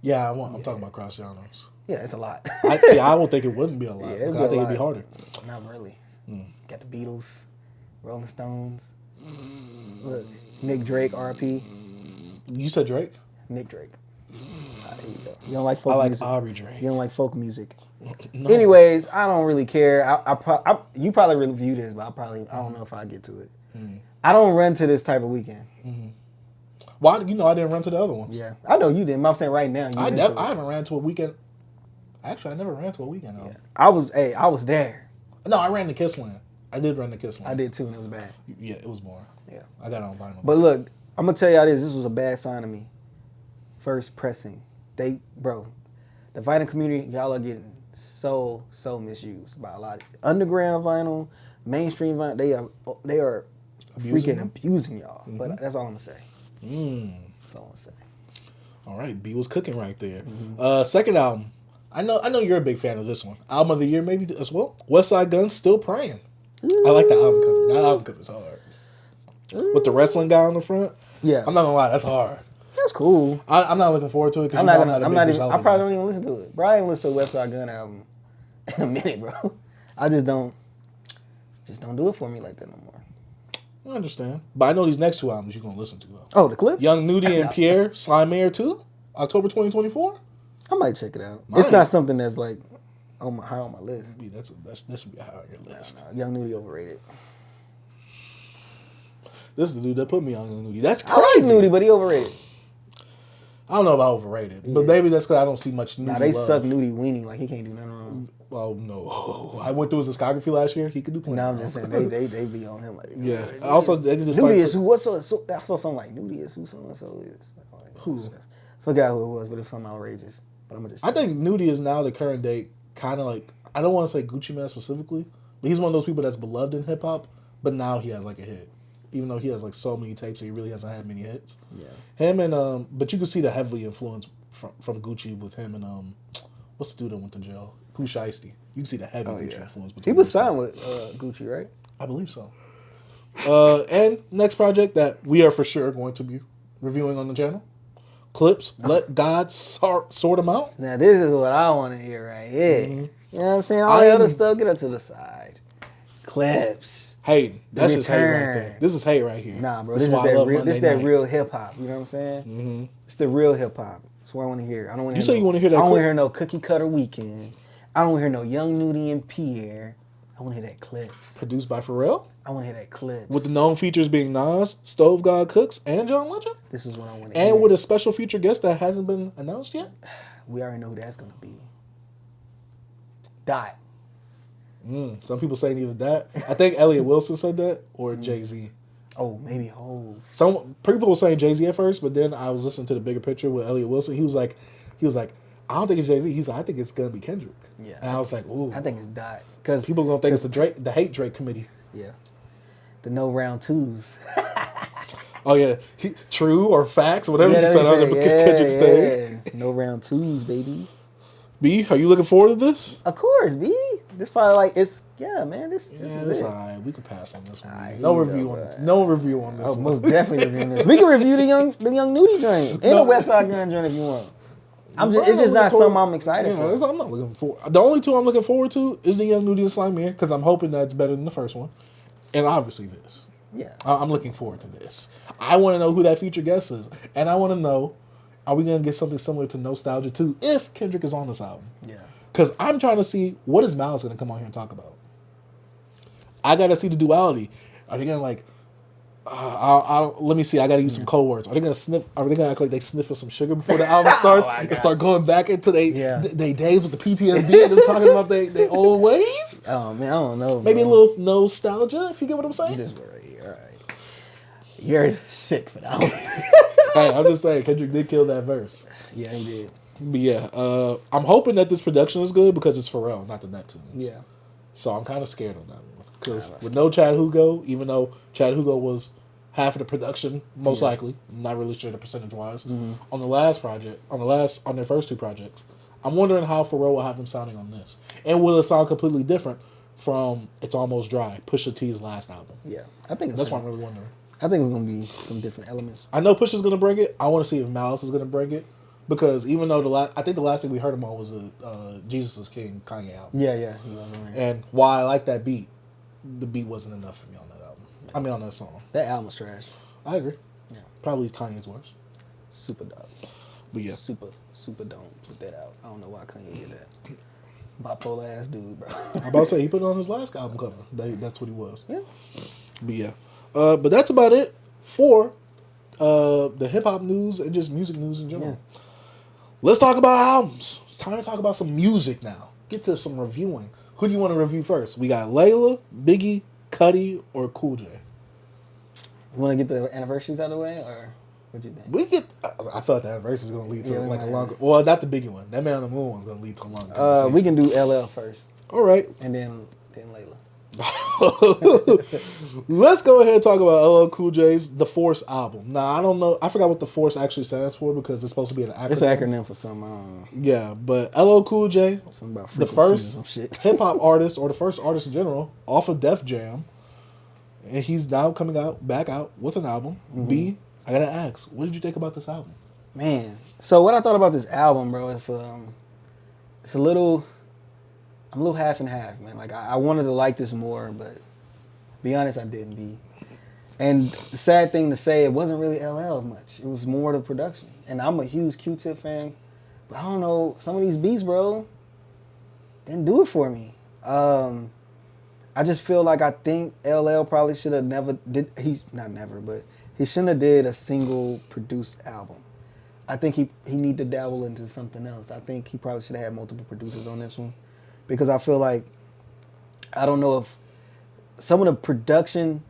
Yeah, I'm talking about cross genres. Yeah, it's a lot. I would think it wouldn't be a lot. Yeah, I think it'd be harder. Not really. Got the Beatles, Rolling Stones. Look, Nick Drake, R.I.P. You said Drake? Nick Drake. There you go. You don't like folk music? I like Aubrey Drake. You don't like folk music? No. Anyways, I don't really care. You probably review this, but I don't know if I get to it. I don't run to this type of weekend. Why? I didn't run to the other ones. Yeah, I know you didn't. But I'm saying right now, I haven't ran to a weekend. Actually, I never ran to a weekend. Yeah. I was there. No, I ran to Kissland. I did run to Kissland. I did too, and it was bad. Yeah, it was boring. Yeah, I got it on vinyl. But look, I'm gonna tell y'all this. This was a bad sign to me. First pressing, the vinyl community, y'all are getting so misused by a lot of underground vinyl, mainstream vinyl. They are abusing y'all. But that's all I'm gonna say. That's all I'm gonna say. All right, B was cooking right there. Second album. I know you're a big fan of this one. Album of the year maybe as well. Westside Gunn, Still Praying. I like the album cover. That album cover is hard. With the wrestling guy on the front. Yeah. I'm not gonna lie, that's hard. That's cool. I'm not looking forward to it because I probably don't even listen to it. Bro, I ain't listen to a Westside Gunn album in a minute, bro. I just don't do it for me like that no more. I understand. But I know these next 2 albums you're gonna listen to though. Oh, the Clipse? Young Nudy and Pierre, Slimere 2, October 2024. I might check it out. It's not something that's like high on my list. Yeah, that should be high on your list. Nah, Young Nudy overrated. This is the dude that put me on Young Nudy. That's crazy. I like Nudy, but he overrated. I don't know about overrated, but maybe that's because I don't see much Nudy. Nah, they suck Nudy weenie like he can't do nothing wrong. Well, no. I went through his discography last year. He could do plenty. No, I'm just saying they be on him like. Yeah. Also, they need to Nudy is who? What's up? So, I saw something like Nudy is who so and so is. Who? Forgot who it was, but it was something outrageous. But I'm just. I think Nudy is now the current day kind of like, I don't want to say Gucci Mane specifically, but he's one of those people that's beloved in hip hop. But now he has like a hit, even though he has like so many tapes, so he really hasn't had many hits. Yeah. Him and but you can see the heavily influence from Gucci with him and what's the dude that went to jail? Pooh Shiesty. You can see the heavy Gucci influence between He was those two. signed with Gucci, right? I believe so. And next project that we are for sure going to be reviewing on the channel, Clipse, Let God Sort Them Out. Now this is what I want to hear right here. You know what I'm saying? All the other stuff, get it to the side. Clipse. Hey, that's just hate right there. This is hate right here. Nah, bro, this is that real hip hop. You know what I'm saying? Mm-hmm. It's the real hip hop. That's what I want to hear. I don't want to. You say you want to hear that? I don't want to hear no cookie cutter Weeknd. I don't want to hear no Young Nudy and Pierre. I want to hear that Clipse. Produced by Pharrell? I want to hear that Clipse. With the known features being Nas, Stove God Cooks, and John Legend? This is what I want to hear. And with a special feature guest that hasn't been announced yet? We already know who that's going to be. Dot. Some people say either that. I think Elliot Wilson said that, or Jay-Z. Oh, maybe Hov. Some people were saying Jay-Z at first, but then I was listening to the bigger picture with Elliot Wilson. He was like, I don't think it's Jay-Z. He's like, I think it's gonna be Kendrick. Yeah. And I was like, ooh. I think it's Dot. Because people gonna think it's the hate Drake committee. Yeah. The no round twos. Oh yeah, true or facts, whatever you said on the Kendrick stage. No round twos, baby. B, are you looking forward to this? Of course, B. This probably like this is it. Alright. We could pass on this one. Right, No review on this one. Most definitely reviewing this. We can review the young Nudy joint and the Westside Gunn joint if you want. It's just not something I'm excited for. I'm not looking for. The only two I'm looking forward to is the young Nudy and Slimere because I'm hoping that's better than the first one, and obviously this. Yeah, I'm looking forward to this. I want to know who that future guest is, and I want to know, are we gonna get something similar to Nostalgia 2 if Kendrick is on this album? Yeah. Because I'm trying to see what is Miles gonna come on here and talk about. I gotta see the duality. Are they gonna like? Let me see. I gotta use some code words. Are they gonna sniff? Are they gonna act like they sniffing some sugar before the album starts and start going back into they days with the PTSD and they're talking about they old ways? Oh man, I don't know. Maybe a little nostalgia, if you get what I'm saying. This one right here. All right, you're sick for that one. Hey, I'm just saying, Kendrick did kill that verse. Yeah, he did. But yeah, I'm hoping that this production is good because it's Pharrell, not the Neptunes. Yeah. So I'm kind of scared on that one because with no Chad Hugo, even though Chad Hugo was half of the production, most likely, I'm not really sure the percentage wise. On the last project, on their first two projects, I'm wondering how Pharrell will have them sounding on this, and will it sound completely different from It's Almost Dry, Pusha T's last album? Yeah, I think That's what I'm really wondering. I think it's gonna be some different elements. I know Pusha's gonna bring it. I want to see if Malice is gonna bring it. Because even though I think the last thing we heard him on was Jesus is King Kanye album. Yeah, he was on there. And while I like that beat, the beat wasn't enough for me on that album. I mean, on that song. That album's trash. I agree. Yeah. Probably Kanye's worse. Super dog. But yeah. Super don't put that out. I don't know why Kanye did that. Bipolar ass dude, bro. I'm about to say, he put it on his last album cover. That's what he was. Yeah. But yeah. But that's about it for the hip-hop news and just music news in general. Yeah. Let's talk about albums. It's time to talk about some music now. Get to some reviewing. Who do you want to review first? We got Laila, Biggie, Cudi, or Cool J? You want to get the anniversaries out of the way, or what do you think? I felt the anniversary is going to lead to a longer. Well, not the Biggie one. That Man on the Moon one's going to lead to a longer conversation. We can do LL first. All right. And then Layla. Let's go ahead and talk about LL Cool J's The Force album. Now, I don't know. I forgot what The Force actually stands for because it's supposed to be an acronym. It's an acronym for something. Yeah, but LL Cool J, the first hip-hop artist, or the first artist in general, off of Def Jam, and he's now coming back out with an album. Mm-hmm. B, I gotta ask, what did you think about this album? Man, so what I thought about this album, bro, it's a little... I'm a little half and half, man. Like, I wanted to like this more, but be honest, I didn't be. And the sad thing to say, it wasn't really LL much. It was more the production. And I'm a huge Q-Tip fan, but I don't know, some of these beats, bro, didn't do it for me. I just feel like I think LL probably should have he shouldn't have did a single produced album. I think he need to dabble into something else. I think he probably should have had multiple producers on this one. Because I feel like, I don't know if some of the production,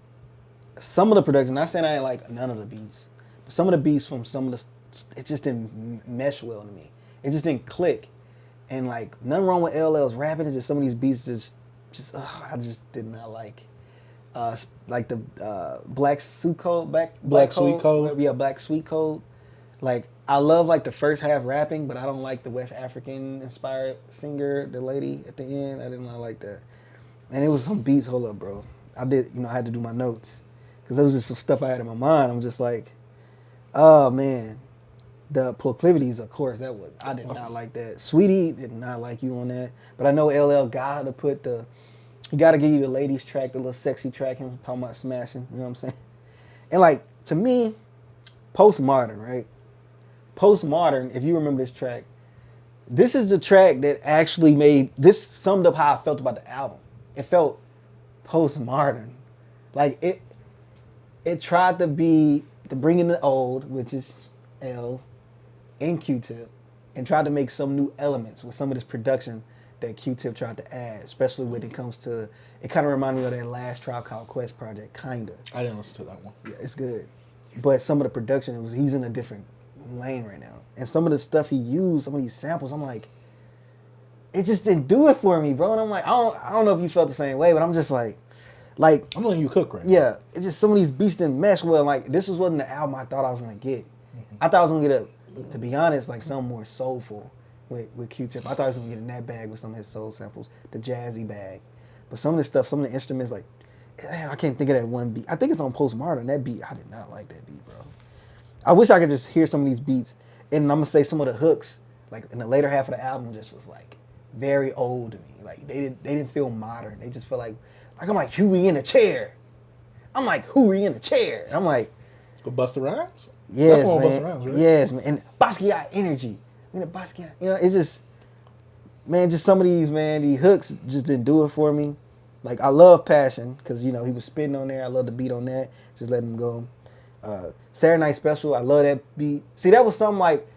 not saying I ain't like none of the beats, but some of the beats from it just didn't mesh well to me. It just didn't click. And like, nothing wrong with LL's rapping, it's just some of these beats I just did not like. Like the Black Sweet Code. Black Sweet Code. Yeah, Black Sweet Code. Like, I love like the first half rapping, but I don't like the West African inspired singer, the lady at the end. I did not like that. And it was some beats. Hold up, bro. I did, I had to do my notes because there was just some stuff I had in my mind. I'm just like, oh man, the proclivities, of course, I did not like that. Sweetie did not like you on that, but I know LL got to he got to give you the ladies track, the little sexy track, him talking about smashing. You know what I'm saying? And like to me, postmodern, right? Postmodern, if you remember this track, this is the track that actually summed up how I felt about the album. It felt postmodern. Like it tried to bring in the old, which is L and Q-Tip, and tried to make some new elements with some of this production that Q-Tip tried to add, especially when it comes to, it kind of reminded me of that last Tribe Called Quest project, kinda. I didn't listen to that one. Yeah, it's good. But some of the production, he's in a different lane right now. And some of the stuff he used, some of these samples, I'm like, it just didn't do it for me, bro. And I'm like, I don't know if you felt the same way, but I'm just like I'm letting you cook right now. Yeah, it's just some of these beats didn't mesh well. Like, this wasn't the album I thought I was gonna get. I thought I was gonna get to be honest, like something more soulful with Q-Tip. I thought I was gonna get in that bag with some of his soul samples, the jazzy bag. But some of the stuff, some of the instruments, like, I can't think of that one beat. I think it's on Postmodern. That beat, I did not like that beat, bro. I wish I could just hear some of these beats. And I'm gonna say some of the hooks, like in the later half of the album, just was like very old to me. Like they didn't feel modern. They just feel like I'm like Huey in the chair. I'm like Huey in the chair. And I'm like, Busta Rhymes? Yes, That's one man. Busta Rhymes, right? Yes, man. And Basquiat energy. Basquiat, it just, man, just some of these, man, these hooks just didn't do it for me. Like, I love Passion, because, he was spitting on there. I love the beat on that. Just let him go. Saturday Night Special, I love that beat. See, that was something like,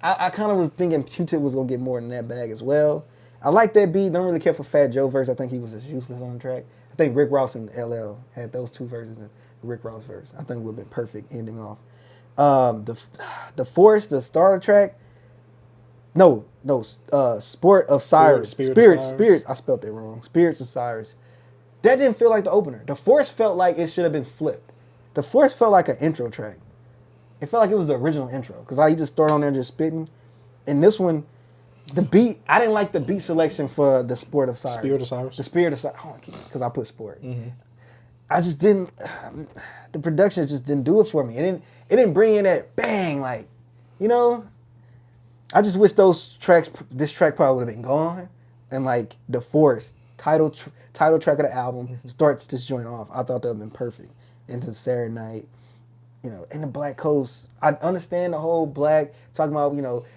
I kind of was thinking Q-Tip was going to get more than that bag as well. I like that beat. Don't really care for Fat Joe verse. I think he was just useless on the track. I think Rick Ross and LL had those two verses and the Rick Ross verse. I think it would have been perfect ending off. The Force, the starter track. No, Sport of Cyrus. Spirits. I spelled that wrong. Spirits of Cyrus. That didn't feel like the opener. The Force felt like it should have been flipped. The Force felt like an intro track. It felt like it was the original intro because he just started on there just spitting. And this one, the beat, I didn't like the beat selection for the Sport of Cyrus. Spirit of Cyrus? The Spirit of Cyrus. Oh, because I put Sport. Mm-hmm. I just didn't, the production just didn't do it for me. It didn't bring in that bang, like, I just wish this track probably would have been gone. And like the Force, title track of the album, starts this joint off. I thought that would have been perfect. Into Saturday Night, in the Black Coast. I understand the whole black, talking about,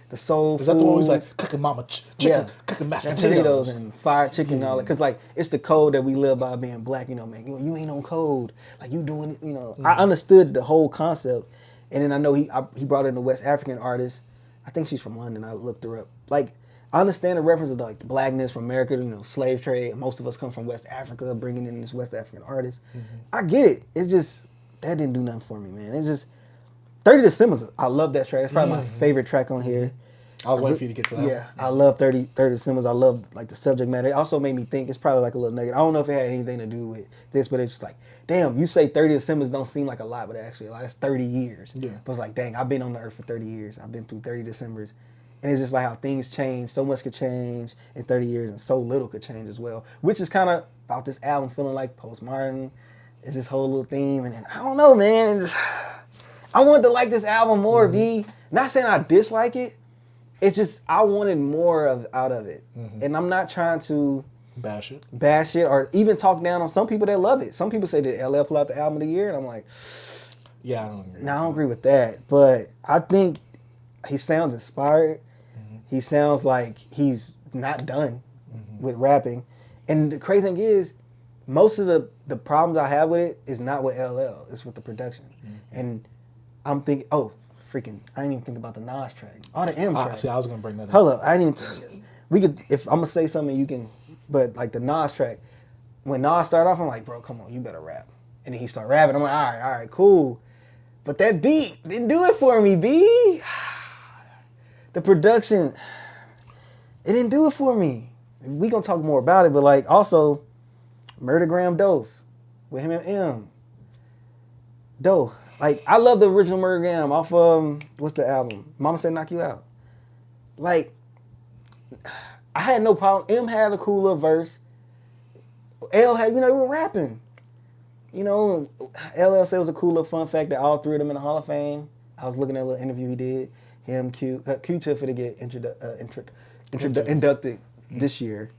the soul food. Is that the one who's like, cooking mama chicken, cooking mashed potatoes. And fried chicken and all that. Because, like, it's the code that we live by being black, man. You ain't on code. Like, you doing it, I understood the whole concept. And then I know he brought in a West African artist. I think she's from London. I looked her up. Like, I understand the reference of like the blackness from America, slave trade. Most of us come from West Africa, bringing in this West African artist. Mm-hmm. I get it. It's just, that didn't do nothing for me, man. It's just, 30 December, I love that track. It's probably my favorite track on here. I was waiting for you to get to that. Yeah, I love 30 December. I love like the subject matter. It also made me think, it's probably like a little negative. I don't know if it had anything to do with this, but it's just like, damn, you say 30 December don't seem like a lot, but actually like that's 30 years. Yeah. But it's like, dang, I've been on the earth for 30 years. I've been through 30 Decembers. And it's just like how things change. So much could change in 30 years and so little could change as well. Which is kind of about this album feeling like postmodern. It's this whole little theme. And then, I don't know, man. I wanted to like this album more, B. Not saying I dislike it. It's just I wanted more out of it. Mm-hmm. And I'm not trying to bash it or even talk down on some people that love it. Some people say that LL pull out the album of the year. And I'm like, yeah, I don't agree. No, I don't agree with that. But I think he sounds inspired. Mm-hmm. He sounds like he's not done with rapping. And the crazy thing is, most of the problems I have with it is not with LL. It's with the production. Mm-hmm. And I'm thinking, I didn't even think about the Nas track. Oh, the M track. See, I was going to bring that up. Hold up. I didn't even we could, if I'm going to say something, you can, but like the Nas track, when Nas started off, I'm like, bro, come on, you better rap. And then he started rapping. I'm like, all right, cool. But that beat didn't do it for me, B. The production, it didn't do it for me. We gonna talk more about it, but like also, Murdergram Dose with him and M. Doe, Like, I love the original Murder Game off what's the album? Mama Said Knock You Out. Like, I had no problem. M had a cool little verse. L had, we were rapping. LL said it was a cool little fun fact that all three of them in the Hall of Fame. I was looking at a little interview he did. Him, Q-Tip for to get inducted this year.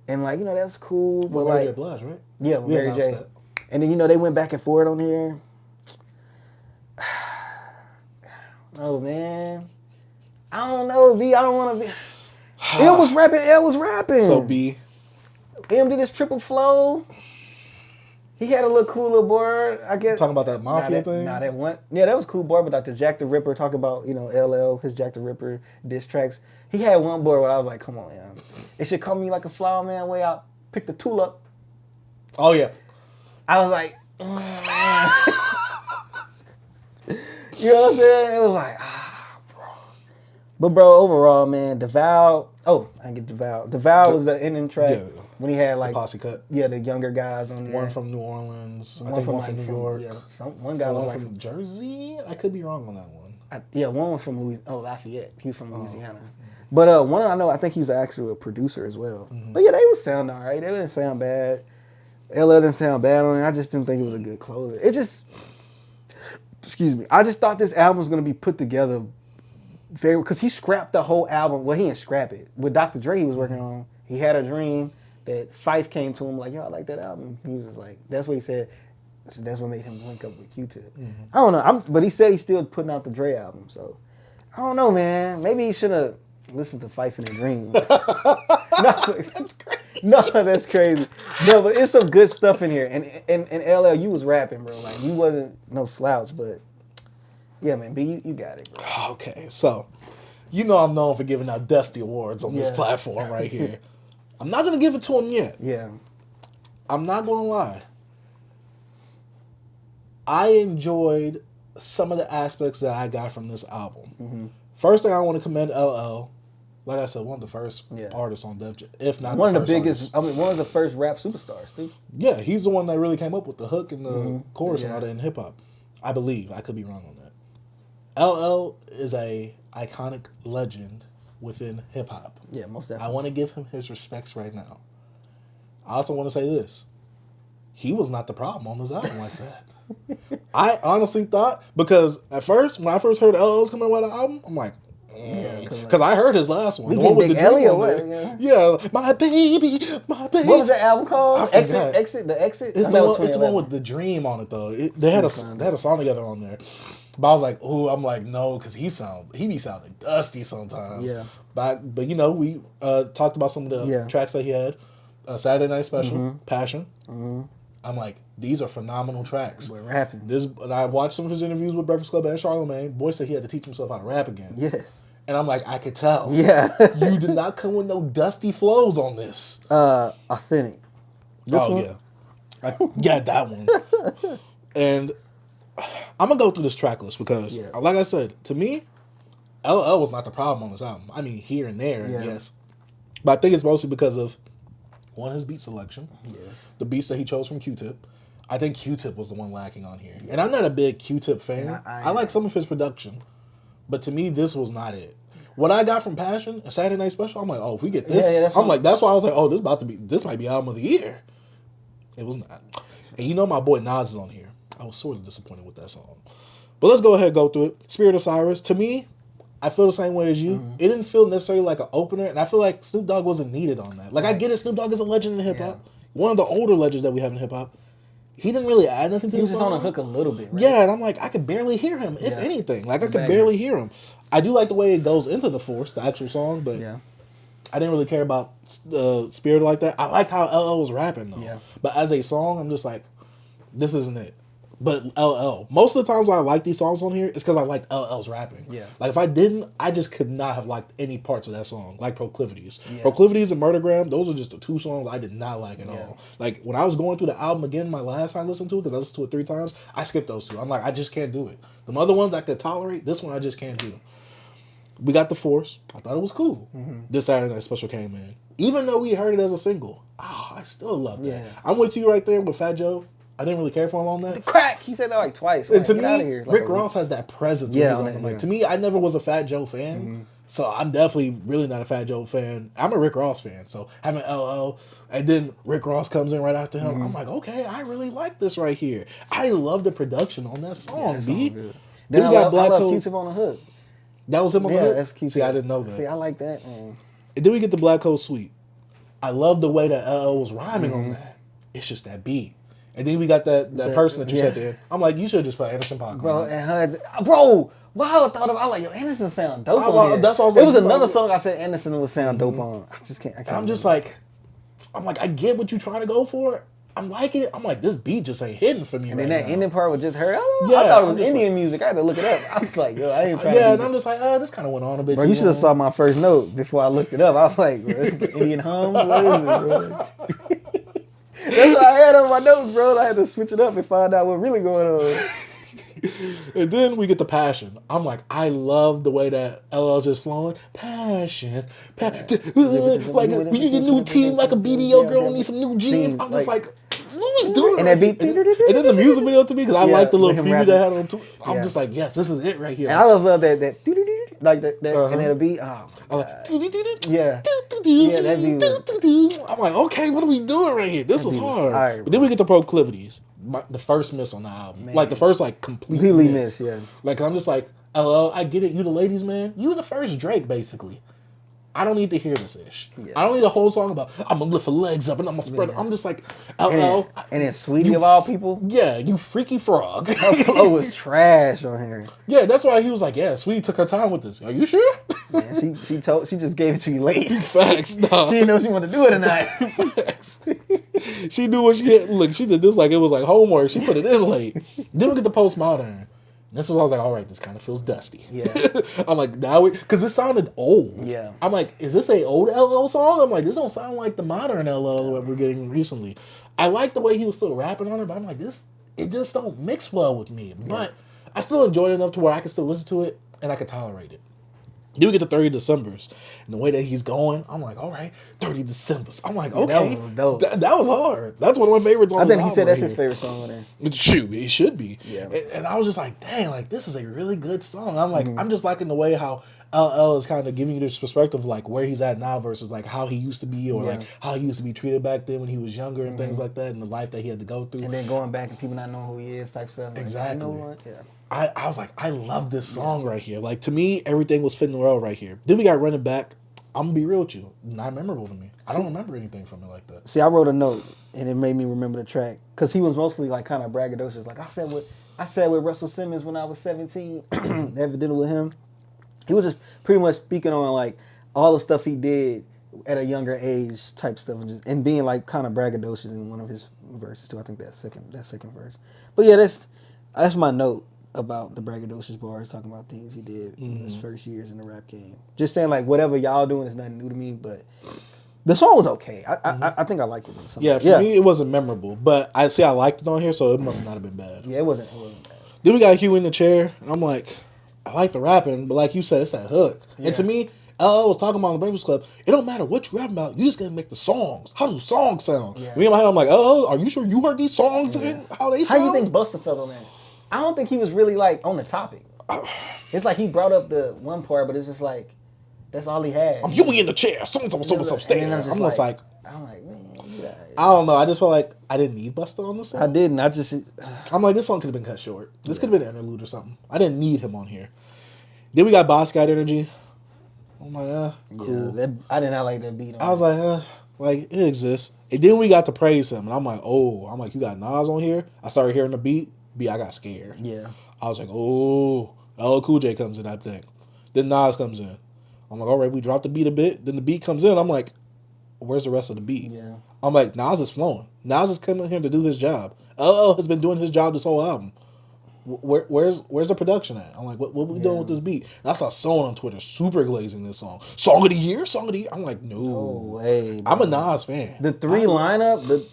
And like, that's cool. But Mary like, J. Blige, right? Yeah, with Mary J. That. And then, they went back and forth on here. Oh, man. I don't know, B. I don't want to be. L was rapping. So, B. M did his triple flow. He had a little cool little board, I guess. Talking about that mafia thing? That one. Yeah, that was cool board, but like the Jack the Ripper, talking about, LL, his Jack the Ripper diss tracks. He had one board where I was like, come on, man. It should come me like a flower, man, way out. Pick the tulip. Oh, yeah. I was like, you know what I'm saying? It was like, bro. But, bro, overall, man, DeVal. Oh, I didn't get DeVal. DeVal was the ending track when he had like the posse cut. Yeah, the younger guys on there. One from New Orleans. One from New York. Yeah, one guy was one like from Jersey. I could be wrong on that one. One was from Lafayette. He was from Louisiana. But one I know, I think he's actually a producer as well. Mm-hmm. But yeah, they would sound all right. They didn't sound bad. LL didn't sound bad on it. I just didn't think it was a good closer. It just, excuse me. I just thought this album was gonna be put together very, because he scrapped the whole album. Well, he didn't scrap it. With Dr. Dre, he was working on. He had a dream that Phife came to him like, yo, I like that album. He was like, that's what he said. So that's what made him link up with Q-Tip. Mm-hmm. I don't know. But he said he's still putting out the Dre album. So I don't know, man. Maybe he should have listened to Phife in a dream. That's crazy. No, that's crazy. No, but it's some good stuff in here. And LL, you was rapping, bro. Like, you wasn't no slouch, but yeah, man, B, you got it, bro. Okay, so I'm known for giving out Dusty Awards on this platform right here. I'm not gonna give it to him yet. Yeah. I'm not gonna lie. I enjoyed some of the aspects that I got from this album. Mm-hmm. First thing I want to commend LL. Like I said, one of the first artists on Def Jam, if not one of the biggest. Artist. One of the first rap superstars too. Yeah, he's the one that really came up with the hook and the chorus and all that in hip hop. I believe. I could be wrong on that. LL is a iconic legend within hip hop. Yeah, most definitely. I want to give him his respects right now. I also want to say this: he was not the problem on this album like that. I honestly thought, because at first, when I first heard LL was coming out with the album, I'm like, because I heard his last one. The one with the Ellie or what? Yeah, my baby. What was that album called? Exit. It's the one with the Dream on it though. They had a song together on there. But I was like, I'm like, no, because he be sounding dusty sometimes. Yeah. But we talked about some of the tracks that he had. Saturday Night Special, Passion. Mm-hmm. I'm like, these are phenomenal tracks. We're rapping. And I watched some of his interviews with Breakfast Club and Charlamagne. Boy said he had to teach himself how to rap again. Yes. And I'm like, I could tell. Yeah. You did not come with no dusty flows on this. Authentic. This one? Yeah. That one. And I'm going to go through this track list because, like I said, to me, LL was not the problem on this album. I mean, here and there, yes. But I think it's mostly because of, one, his beat selection. Yes. The beats that he chose from Q-Tip. I think Q-Tip was the one lacking on here. And I'm not a big Q-Tip fan. I like some of his production. But to me, this was not it. What I got from Passion, a Saturday Night Special, I'm like, if we get this, that's why I was like, this might be album of the year. It was not. And my boy Nas is on here. I was sort of disappointed with that song. But let's go ahead and go through it. Spirit of Cyrus, to me, I feel the same way as you. Mm-hmm. It didn't feel necessarily like an opener, and I feel like Snoop Dogg wasn't needed on that. Like, I get it, Snoop Dogg is a legend in hip-hop. Yeah. One of the older legends that we have in hip-hop. He didn't really add nothing to the song. He was just on a hook a little bit, right? Yeah, and I'm like, I could barely hear him, if anything. Like, I could barely hear him. I do like the way it goes into the Force, the actual song, but I didn't really care about the Spirit like that. I liked how LL was rapping, though. Yeah. But as a song, I'm just like, this isn't it. But LL, most of the times when I like these songs on here, it's because I liked LL's rapping. Yeah. Like, if I didn't, I just could not have liked any parts of that song, like Proclivities. Yeah. Proclivities and Murdergram, those are just the two songs I did not like at all. Like, when I was going through the album again my last time I listened to it, because I listened to it 3 times, I skipped those two. I'm like, I just can't do it. The other ones I could tolerate, this one I just can't do. We got The Force. I thought it was cool. Mm-hmm. This Saturday Night Special came in. Even though we heard it as a single, I still love that. Yeah. I'm with you right there with Fat Joe. I didn't really care for him on that. The crack. He said that like twice. And Like, to get me, out of here. It's Rick like, Ross has that presence. Yeah, when he's on on the that, mic. To me, I never was a Fat Joe fan. So I'm definitely really not a Fat Joe fan. I'm a Rick Ross fan. So having LL and then Rick Ross comes in right after him, I'm like, okay, I really like this right here. I love the production on that song, that B. song good. Then we got Black I love Coat. Q-Tip on the hook. That was him on the Yeah, hook? that's Q-Tip. See, I didn't know that. See, I like that. Man. And then we get the Black Coat Suite. I love the way that LL was rhyming on that. It's just that beat. And then we got that person that you said there. I'm like, you should just put Anderson .Paak Bro, on. and her, bro, wow, I thought of, I like, yo, Anderson sound dope on here. That's what I was It like, was you another like- song I said Anderson would sound dope on. I just can't. I can't And I'm just remember. like, I get what you're trying to go for. I'm liking it. I'm like, this beat just ain't hitting for me And right then that now. ending part was just her. I Yeah, thought it I'm was just Indian music. I had to look it up. I was like, yo, I ain't trying Yeah, to and do I'm this. just like, this kind of went on a bit Bro, too you should have long. saw my first note before I looked it up. I was like, bro, this is the Indian hums? What is it, bro? That's what I had on my notes, bro. I had to switch it up and find out what really going on. And then we get the passion. I'm like, I love the way that LL's just flowing. Passion. Like you need a new team, like a BBO girl needs some new jeans. I'm just like, what are we doing? And that beat. And then the music video to me, because I like the little with him preview rapping. they had on Twitter. I'm Yeah. just like, yes, this is it right here. And I love that like that and then the beat. Oh, I'm like, yeah. Yeah, that beat was. I'm like, okay, what are we doing right here? This was beat was hard. fire, But then we get the Proclivities. The first miss on the album. Man. Like the first like Completely miss, yeah. Like I'm just like, LL, I get it, you the ladies man. You the first Drake, basically. I don't need to hear this ish. Yeah. I don't need a whole song about I'm gonna lift her legs up and I'm gonna spread I'm just like, LL. And then Sweetie of all people. Yeah, you freaky frog. Her flow was trash on here. Yeah, that's why he was like, yeah, Sweetie took her time with this. Are you sure? Man, she just gave it to you late. Facts, no. She didn't know she wanted to do it tonight. Facts. She knew what she had. Look, she did this like it was like homework. She put it in late. Then we get the postmodern. This was I was like, all right, this kind of feels dusty. Yeah. I'm like, now because it sounded old. Yeah. I'm like, is this a old LL song? I'm like, this don't sound like the modern LL that we're getting recently. I like the way he was still rapping on it, but I'm like, it just don't mix well with me. But I still enjoyed it enough to where I can still listen to it and I can tolerate it. Then we get to 30 Decembers. And the way that he's going, I'm like, all right, 30 Decembers. I'm like, okay. That was dope. That was hard. That's one of my favorites on I this think he album said that's right his here. favorite song on there. Shoot, it should be. Yeah. And I was just like, dang, like this is a really good song. I'm like, I'm just liking the way how LL is kind of giving you this perspective of like where he's at now versus like how he used to be or like how he used to be treated back then when he was younger and things like that and the life that he had to go through. And then going back and people not knowing who he is type stuff. Like, Exactly. You know what? Yeah. I was like, I love this song right here. Like to me, everything was fitting well right here. Then we got Running Back. I'm gonna be real with you. Not memorable to me. I don't remember anything from it like that. See, I wrote a note and it made me remember the track because he was mostly like kind of braggadocious. Like I said with Russell Simmons when I was 17, never did it with him. He was just pretty much speaking on like all the stuff he did at a younger age type stuff and being like kind of braggadocious in one of his verses too. I think that second verse. But yeah, that's my note about the braggadocious bars, talking about things he did in his first years in the rap game. Just saying like whatever y'all doing is nothing new to me, but the song was okay. I think I liked it. Yeah, for me it wasn't memorable, but I liked it on here, so it must not have been bad. Yeah, it wasn't bad. Then we got Hugh in the chair, and I'm like, I like the rapping, but like you said, it's that hook. Yeah. And to me, LL was talking about on the Breakfast Club. It don't matter what you rapping about, you just gotta make the songs. How do songs sound? Yeah. Me in my head, I'm like, oh, are you sure you heard these songs and how they How sound? you think Busta felt on that? I don't think he was really like on the topic. It's like he brought up the one part, but it's just like that's all he had. I'm Huey in the chair. So stay. And I'm then just like, I'm like, man, you got it. I don't know. I just felt like I didn't need Busta on this song. I didn't. I just I'm like, this song could have been cut short. This could have been an interlude or something. I didn't need him on here. Then we got Boss Guide Energy. I'm like, cool. yeah, I did not like that beat. I was like it exists. And then we got to praise him, and I'm like, you got Nas on here. I started hearing the beat. I got scared. Yeah. I was like, oh, LL Cool J comes in, I think. Then Nas comes in. I'm like, all right, we dropped the beat a bit. Then the beat comes in. I'm like, where's the rest of the beat? Yeah. I'm like, Nas is flowing. Nas is coming here to do his job. LL has been doing his job this whole album. Where's the production at? I'm like, what we doing with this beat? And I saw someone on Twitter super glazing this song. Song of the year? I'm like, no. No way. I'm a Nas fan. The three lineup, the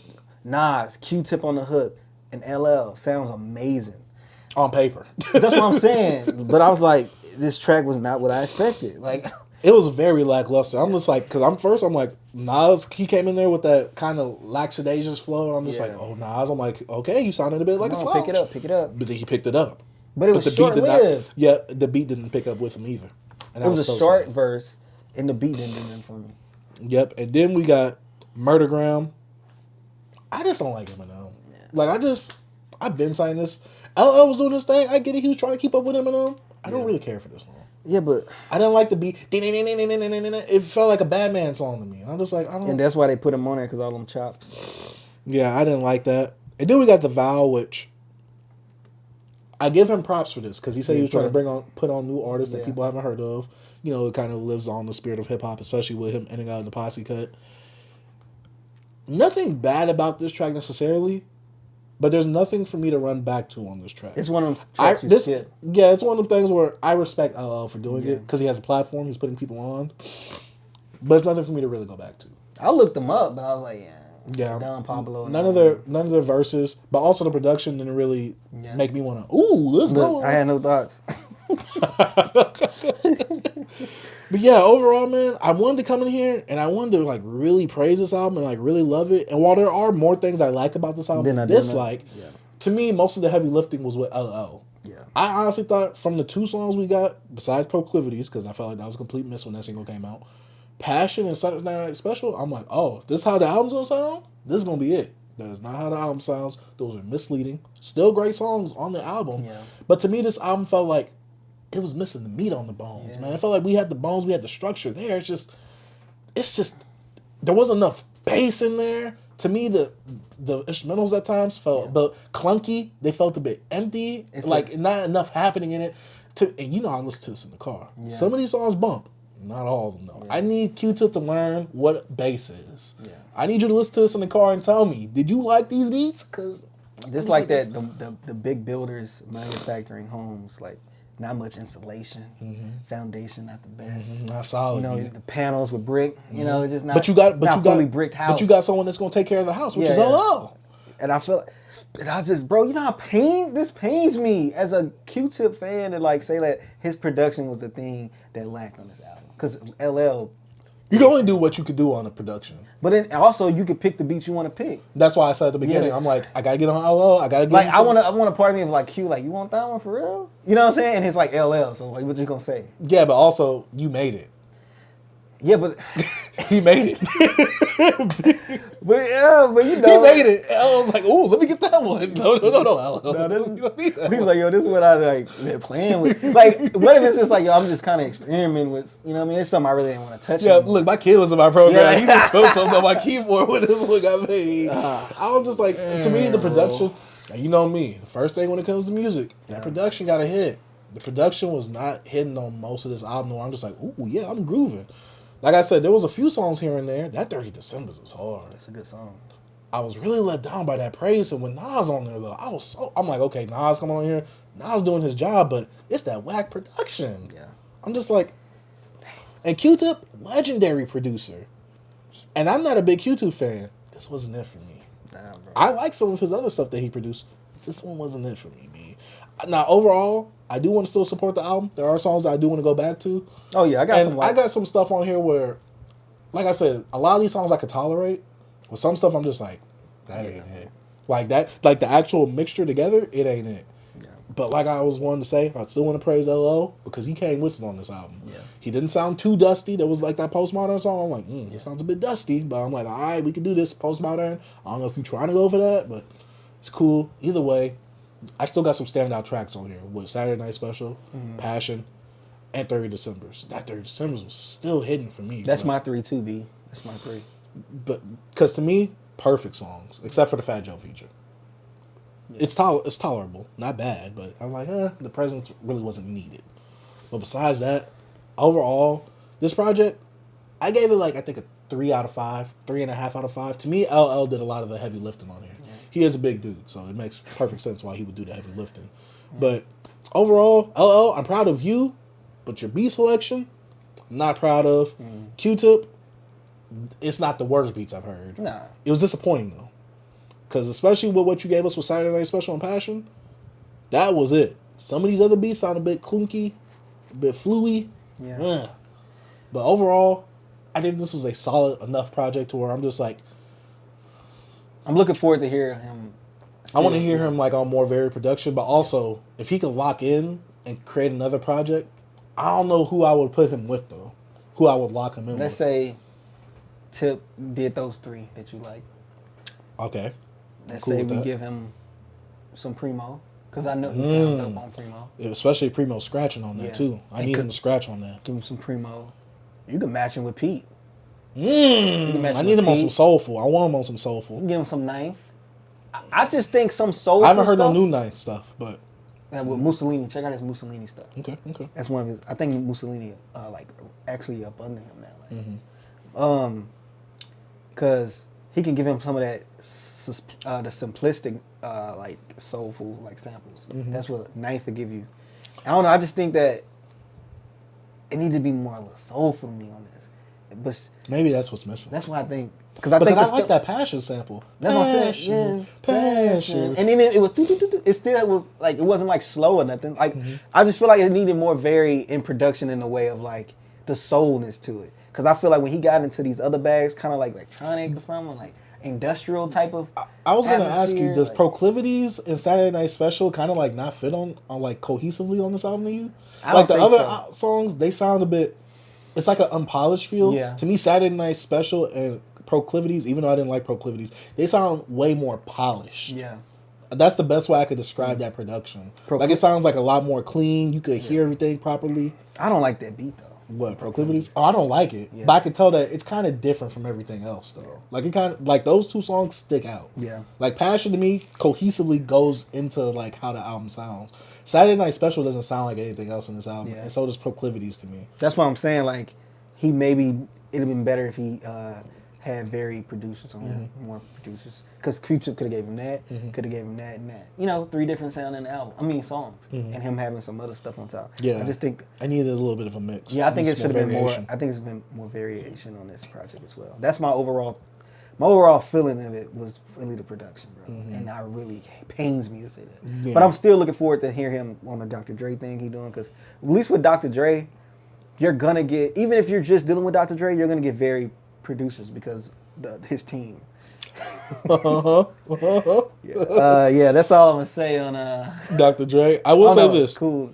Nas, Q-Tip on the hook, and LL sounds amazing. On paper. That's what I'm saying. But I was like, this track was not what I expected. Like, It was very lackluster. I'm just like, because I'm like, Nas, he came in there with that kind of lackadaisious flow, and I'm just like, oh, Nas. I'm like, okay, you sounded a bit like a slouch. Pick it up. But then he picked it up. But it was short-lived. Yeah, the beat didn't pick up with him either. And it was a short verse, and the beat didn't do nothing for me. Yep, and then we got Murdergram. I just don't like Eminem. Yeah. Like, I've been saying this. LL was doing this thing. I get it. He was trying to keep up with Eminem. I don't really care for this song. Yeah, but I didn't like the beat. It felt like a Batman song to me. And I'm just like, I don't. And that's why they put him on there, because all them chops. Yeah, I didn't like that. And then we got The Vow, which I give him props for this, because he said he was trying to put on new artists that people haven't heard of. You know, it kind of lives on the spirit of hip hop, especially with him ending out in the Posse cut. Nothing bad about this track necessarily, but there's nothing for me to run back to on this track. It's one of them tracks Yeah, it's one of them things where I respect LL for doing it, because he has a platform, he's putting people on. But it's nothing for me to really go back to. I looked them up, but I was like, Don Pablo. None of their verses, but also the production didn't really make me want to. Ooh, let's go. I had no thoughts. But yeah, overall, man, I wanted to come in here and I wanted to like really praise this album and like really love it. And while there are more things I like about this album than dislike, to me, most of the heavy lifting was with LL. Yeah, I honestly thought from the 2 songs we got, besides Proclivities, because I felt like that was a complete miss when that single came out, Passion and Saturday Night Special, I'm like, oh, this is how the album's gonna sound? This is gonna be it. That is not how the album sounds. Those are misleading. Still great songs on the album. Yeah. But to me, this album felt like it was missing the meat on the bones, man. It felt like we had the bones, we had the structure there. It's just, there wasn't enough bass in there. To me, the instrumentals at times felt but clunky. They felt a bit empty. It's like not enough happening in it. And you know I listen to this in the car. Yeah. Some of these songs bump. Not all of them, though. Yeah. I need Q-Tip to learn what bass is. Yeah. I need you to listen to this in the car and tell me, did you like these beats? Because just like that, the big builders manufacturing homes, like, not much insulation, foundation not the best, not solid. You know, the panels with brick. You know, it's just not. But you got fully bricked house. But you got someone that's gonna take care of the house, which is LL. And I feel, and I just, bro, you know how this pains me as a Q-Tip fan to like say that his production was the thing that lacked on this album, because LL. You can only do what you could do on a production. But then also you could pick the beats you want to pick. That's why I said at the beginning, I'm like, I gotta get on LL. I gotta get like I want a part of me of like Q, like, you want that one for real? You know what I'm saying? And it's like LL, so like, what you gonna say? Yeah, but also you made it. Yeah, but he made it. but you know, he made it. L was like, "Ooh, let me get that one." No, L. He was like, "Yo, this is what I like playing with." Like, what if it's just like, "Yo, I'm just kind of experimenting with," you know what I mean? It's something I really didn't want to touch. Yeah, look, my kid was in my program. Yeah. He just spelled something on my keyboard when this one got made. I was just like, to me, the production. You know me. The first thing when it comes to music, that production got a hit. The production was not hitting on most of this album. I'm just like, "Ooh, yeah, I'm grooving." Like I said, there was a few songs here and there. That 30 Decembers was hard. That's a good song. I was really let down by that praise. And when Nas on there, though, I'm like, okay, Nas coming on here. Nas doing his job, but it's that whack production. Yeah. I'm just like, dang. And Q-Tip, legendary producer. And I'm not a big Q-Tip fan. This wasn't it for me. Nah, bro. I like some of his other stuff that he produced. This one wasn't it for me, man. Now, overall, I do want to still support the album. There are songs that I do want to go back to. Oh, yeah. I got some stuff on here where, like I said, a lot of these songs I could tolerate. But some stuff I'm just like, that ain't it. Like that, like the actual mixture together, it ain't it. Yeah. But like I was wanting to say, I still want to praise LL because he came with it on this album. Yeah. He didn't sound too dusty. There was like that postmodern song. I'm like, it sounds a bit dusty. But I'm like, all right, we can do this postmodern. I don't know if you're trying to go for that, but it's cool. Either way. I still got some standout tracks on here with Saturday Night Special, Passion, and 30 Decembers. That 30 Decembers was still hidden for me. That's my 3 too, B. That's my 3. But because to me, perfect songs, except for the Fat Joe feature. Yeah. It's tolerable, not bad, but I'm like, the presence really wasn't needed. But besides that, overall, this project, I gave it like I think a 3 out of 5, 3.5 out of 5. To me, LL did a lot of the heavy lifting on here. He is a big dude, so it makes perfect sense why he would do the heavy lifting. But overall, LL, I'm proud of you, but your beat selection, I'm not proud of. Q-Tip, it's not the worst beats I've heard. Nah. It was disappointing, though. Because especially with what you gave us with Saturday Night Special and Passion, that was it. Some of these other beats sound a bit clunky, a bit fluey. Yeah. But overall, I think this was a solid enough project to where I'm just like, I'm looking forward to hear him. I want to hear him like on more varied production, but also if he could lock in and create another project, I don't know who I would put him with though. Who I would lock him in Let's with. say Tip did those 3 that you like. Okay. Let's Cool say with we that. give him some Primo. Because I know he sounds dope on Primo. Yeah, especially Primo scratching on that too. I need him to scratch on that. Give him some Primo. You can match him with Pete. I need him on some soulful. I want him on some soulful. You can give him some Ninth. I just think some soulful I haven't heard stuff, no new Ninth stuff, but with Mussolini. Check out his Mussolini stuff. okay. That's one of his. I think Mussolini like actually up under him now. Like, cause he can give him some of that the simplistic like soulful like samples. That's what Ninth will give you. I don't know. I just think that it needed to be more soulful to me on this. But maybe that's what's missing. that's what I think. Because I like that passion sample. That's what I'm saying. Yeah, passion. And then it was. It still was like it wasn't like slow or nothing. Like I just feel like it needed more varied in production in the way of like the soulness to it. Because I feel like when he got into these other bags, kind of like electronic or something, like industrial type of. I was gonna ask you, does like, Proclivities and Saturday Night Special kind of like not fit on like cohesively on this album to you? I Like don't the think other songs, they sound a bit. It's like an unpolished feel. Yeah. To me, Saturday Night Special and Proclivities, even though I didn't like Proclivities, they sound way more polished. Yeah. That's the best way I could describe that production. Like it sounds like a lot more clean. You could hear everything properly. I don't like that beat though. What, Proclivities? Oh, I don't like it. Yeah. But I can tell that it's kind of different from everything else though. Yeah. Like it kind of like those 2 songs stick out. Yeah. Like Passion to me cohesively goes into like how the album sounds. Saturday Night Special doesn't sound like anything else in this album, and so does Proclivities to me. That's what I'm saying. Like he maybe it'd have been better if he had varied producers on there, more producers. Because Q-Tip could have gave him that, could have gave him that and that. You know, 3 different sound in the album. I mean songs, and him having some other stuff on top. Yeah, I just think I needed a little bit of a mix. Yeah, I think it should have been more. I think it's been more variation on this project as well. That's my overall feeling of it was really the production, bro. And I really it pains me to say that. Yeah. But I'm still looking forward to hear him on the Dr. Dre thing he doing because at least with Dr. Dre, you're gonna get even if you're just dealing with Dr. Dre, you're gonna get varied producers because his team. Yeah, that's all I'm gonna say on Dr. Dre. I will say this. Cool.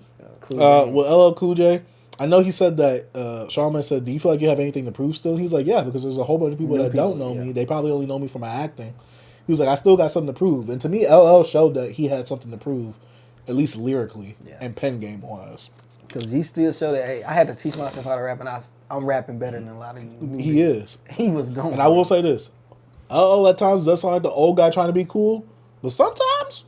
With LL Cool J, I know he said that Shaman said, "Do you feel like you have anything to prove still?" He's like, "Yeah, because there's a whole bunch of people that don't know me. They probably only know me from my acting." He was like, "I still got something to prove." And to me, LL showed that he had something to prove, at least lyrically and pen game wise. Because he still showed that, hey, I had to teach myself how to rap, and I'm rapping better than a lot of you. He is. He was going. And I will say this. LL at times does sound like the old guy trying to be cool, but sometimes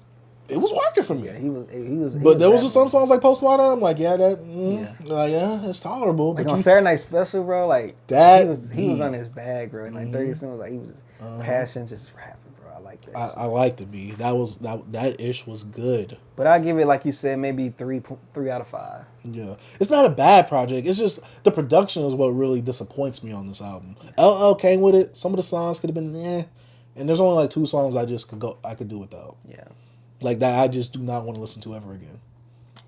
it was working for me. Yeah, he was. But there was some songs like Postmodern. I'm like, it's tolerable. Like but on Saturday Night Special, bro, like that he was on his bag, bro. And like 30 Cent was like he was passion, just rapping, bro. I like that. I like the beat. That ish was good. But I give it, like you said, maybe 3 out of 5. Yeah, it's not a bad project. It's just the production is what really disappoints me on this album. LL came with it. Some of the songs could have been and there's only like 2 songs I could do without. Yeah. Like that, I just do not want to listen to ever again.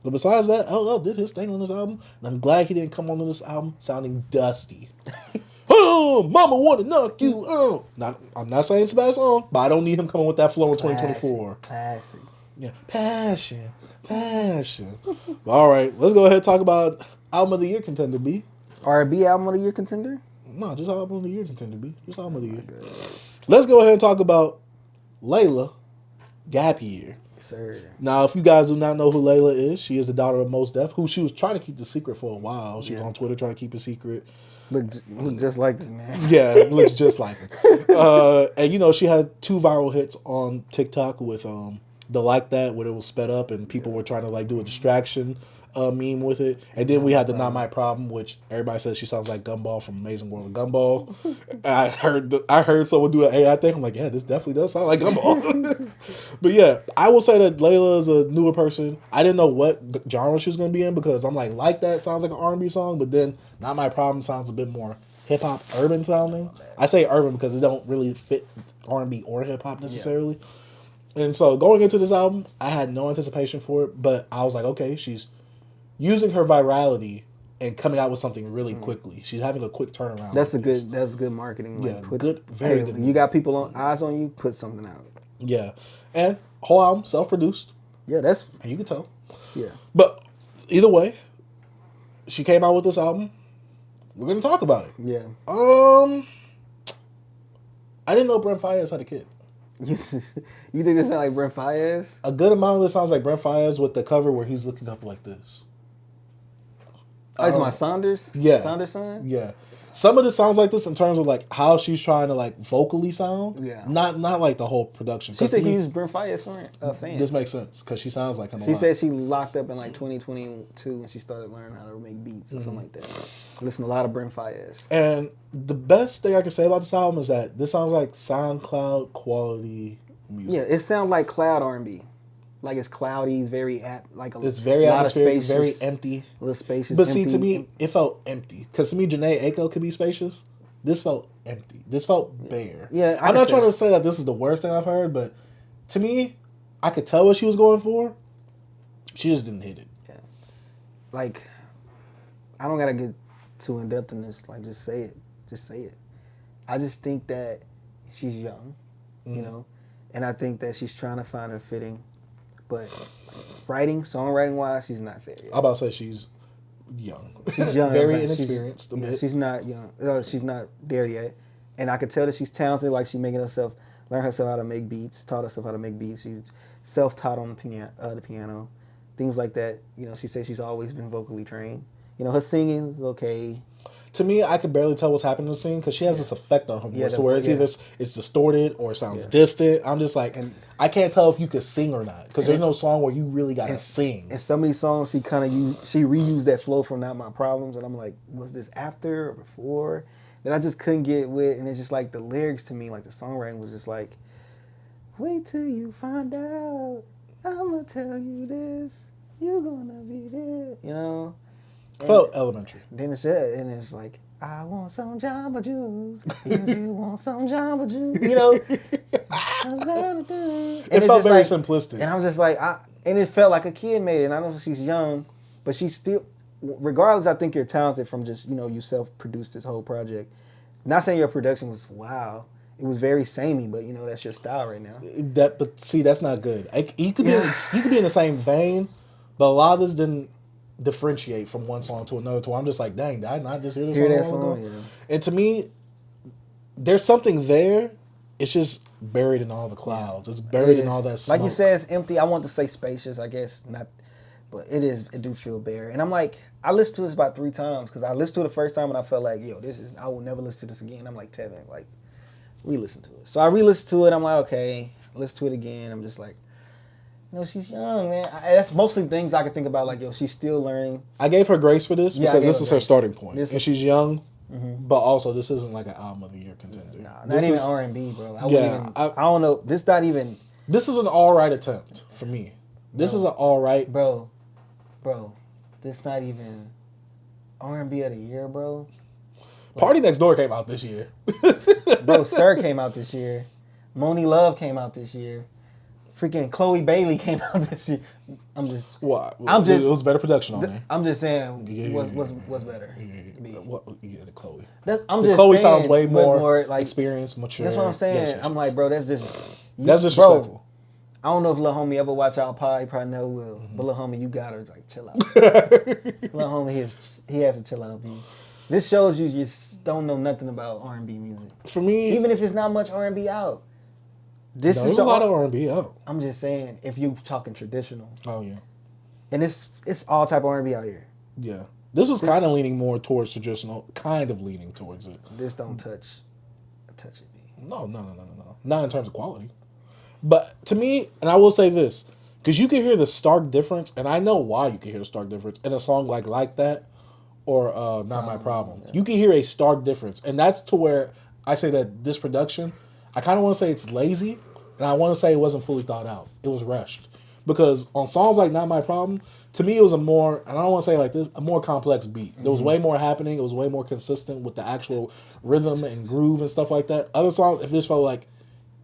But besides that, LL did his thing on this album, and I'm glad he didn't come onto this album sounding dusty. Oh, mama want to knock you out. I'm not saying it's a bad song, but I don't need him coming with that flow in 2024. Classic. Yeah, passion. All right, let's go ahead and talk about album of the year contender, B. R.I.P album of the year contender? No, just album of the year contender, B. Just album of the year. Let's go ahead and talk about Laila, Gap Year. Yes, sir. Now, if you guys do not know who Laila is, she is the daughter of Mos Def, who she was trying to keep the secret for a while. She was on Twitter trying to keep a secret. Look just like this man. Yeah, it looks just like her. And she had 2 viral hits on TikTok with the Like That, where it was sped up and people were trying to like do a distraction meme with it. And then we had the Not My Problem, which everybody says she sounds like Gumball from Amazing World of Gumball. I heard someone do an AI thing. I'm like, yeah, this definitely does sound like Gumball. But yeah, I will say that Laila is a newer person. I didn't know what genre she was going to be in because I'm like That sounds like an R&B song, but then Not My Problem sounds a bit more hip-hop urban sounding. I say urban because it don't really fit R&B or hip-hop necessarily. Yeah. And so going into this album, I had no anticipation for it, but I was like, okay, she's using her virality and coming out with something really quickly. She's having a quick turnaround. That's good marketing. Yeah, Like good, very good. You got people on eyes on you. Put something out. Yeah, and whole album self-produced. Yeah, and you can tell. Yeah, but either way, she came out with this album. We're gonna talk about it. Yeah. I didn't know Brent Faiyaz had a kid. You think this sound like Brent Faiyaz? A good amount of this sounds like Brent Faiyaz with the cover where he's looking up like this. Oh, it's my Saunders? Yeah. Saunders son? Yeah. Some of this sounds like this in terms of like how she's trying to like vocally sound. Yeah. Not like the whole production. She said he was Brent Faiyaz fan. This makes sense because she sounds like him. She said she locked up in like 2022 and she started learning how to make beats or something like that. I listen to a lot of Brent Faiyaz. And the best thing I can say about this album is that this sounds like SoundCloud quality music. Yeah, it sounds like cloud R&B. Like it's cloudy, it's very it's very lot of spacious, very empty. A little spacious. But empty. see, to me, it felt empty. Because to me, Janae Aiko could be spacious. This felt empty. This felt bare. Yeah, I'm not trying to say that this is the worst thing I've heard, but to me, I could tell what she was going for. She just didn't hit it. Yeah. Like, I don't gotta get too in depth in this. Like, just say it. Just say it. I just think that she's young, you know, and I think that she's trying to find her fitting. But songwriting wise, she's not there yet. I'm about to say she's young. She's young. Very inexperienced. She's not young. She's not there yet. And I could tell that she's talented. Like she's making herself, learn herself how to make beats, taught herself how to make beats. She's self-taught on the piano, things like that. You know, she says she's always been vocally trained. You know, her singing is okay. To me, I can barely tell what's happening to sing because she has this effect on her voice, where it's either it's distorted or it sounds distant. I'm just like, I can't tell if you could sing or not because there's no song where you really gotta sing. And some of these songs, she reused that flow from "Not My Problems," and I'm like, was this after or before? That I just couldn't get with, and it's just like the lyrics to me, like the songwriting was just like, wait till you find out, I'ma tell you this, you're gonna be there, you know. Felt elementary. Then it's like, I want some Jamba Juice. You want some Jamba Juice. You know? It felt very simplistic. And I was just like, and it felt like a kid made it. And I know she's young, but she's still, regardless, I think you're talented from just, you know, you self-produced this whole project. Not saying your production was wow. It was very samey, but, you know, that's your style right now. But see, that's not good. You could be in the same vein, but a lot of this didn't differentiate from one song to another. I'm just like, dang, did I not just hear this song? Yeah. And to me, there's something there. It's just buried in all the clouds. It's buried in all that smoke. Like you said, it's empty. I want to say spacious, I guess. Not, but it do feel bare. And I'm like, I listened to this about 3 times because I listened to it the first time and I felt like, I will never listen to this again. I'm like, Tevin, like, re-listen to it. So I re-listened to it. I'm like, okay, listen to it again. I'm just like, you know, she's young, man. That's mostly things I can think about. Like, she's still learning. I gave her grace for this because this is her starting point. And she's young, but also this isn't like an album of the year contender. Nah, not even R&B, bro. I don't know. This not even. This is an all right attempt for me. This is an all right. Bro, this not even R&B of the year, bro. Party Next Door came out this year. Bro, Sir came out this year. Moni Love came out this year. Freaking Chloe Bailey came out this year. It was better production on there. I'm just saying, what's better? The Chloe. Chloe sounds way more like experienced, mature. That's what I'm saying. Yes. I'm like, bro, that's disrespectful. Bro, I don't know if Lil Homie ever watch our pod. He probably never will. But Lil Homie, you gotta like chill out. Lil Homie, he has to chill out, man. This shows you just don't know nothing about R&B music. For me, even if it's not much R&B out. There's a lot of R&B out. I'm just saying, if you talking traditional. Oh yeah. And it's all type of R&B out here. Yeah. This was kind of leaning more towards traditional, kind of leaning towards it. This don't touch it, B. No. Not in terms of quality. But to me, and I will say this, because you can hear the stark difference, and I know why you can hear the stark difference in a song like that, or Not My Problem. Yeah. You can hear a stark difference. And that's to where I say that this production, I kind of want to say it's lazy, and I want to say it wasn't fully thought out. It was rushed. Because on songs like Not My Problem, to me it was a more, and I don't want to say like this, a more complex beat. There was way more happening. It was way more consistent with the actual rhythm and groove and stuff like that. Other songs, it just felt like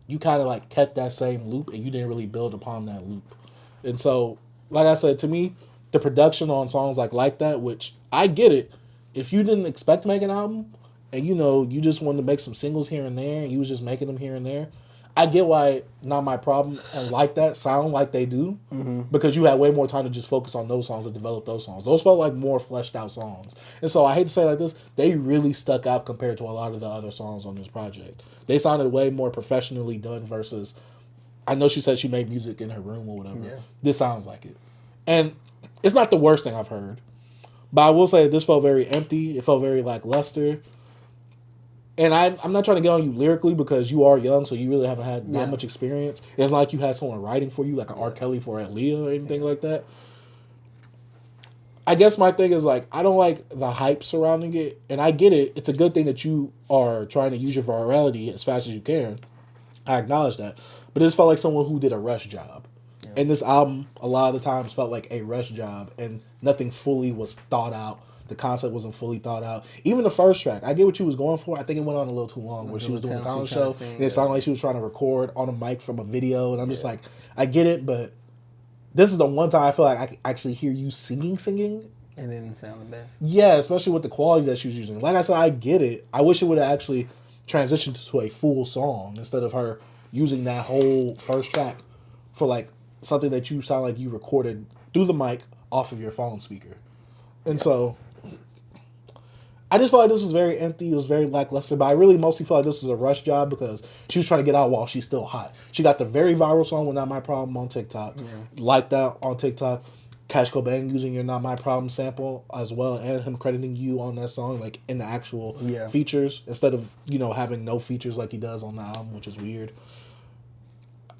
you kind of like kept that same loop and you didn't really build upon that loop. And so, like I said, to me, the production on songs like that, which I get it. If you didn't expect to make an album, and you just wanted to make some singles here and there, and you was just making them here and there, I get why Not My Problem and Like That sound like they do, because you had way more time to just focus on those songs and develop those songs. Those felt like more fleshed out songs. And so I hate to say it like this, they really stuck out compared to a lot of the other songs on this project. They sounded way more professionally done versus, I know she said she made music in her room or whatever. Yeah. This sounds like it. And it's not the worst thing I've heard. But I will say this felt very empty. It felt very lackluster. And I'm not trying to get on you lyrically because you are young, so you really haven't had that much experience. It's not like you had someone writing for you, like an R. Kelly for Aaliyah or anything like that. I guess my thing is I don't like the hype surrounding it. And I get it. It's a good thing that you are trying to use your virality as fast as you can. I acknowledge that. But this felt like someone who did a rush job. Yeah. And this album, a lot of the times, felt like a rush job. And nothing fully was thought out. The concept wasn't fully thought out. Even the first track, I get what she was going for. I think it went on a little too long where she was doing a talent show. And it sounded like she was trying to record on a mic from a video. And I'm just like, I get it, but this is the one time I feel like I can actually hear you singing. And it didn't sound the best. Yeah, especially with the quality that she was using. Like I said, I get it. I wish it would have actually transitioned to a full song instead of her using that whole first track for something that you sound like you recorded through the mic off of your phone speaker. And so I just felt like this was very empty. It was very lackluster. But I really mostly felt like this was a rush job because she was trying to get out while she's still hot. She got the very viral song with Not My Problem on TikTok. Yeah. Like that on TikTok. Cash Cobain using your Not My Problem sample as well, and him crediting you on that song in the actual features instead of having no features like he does on the album, which is weird.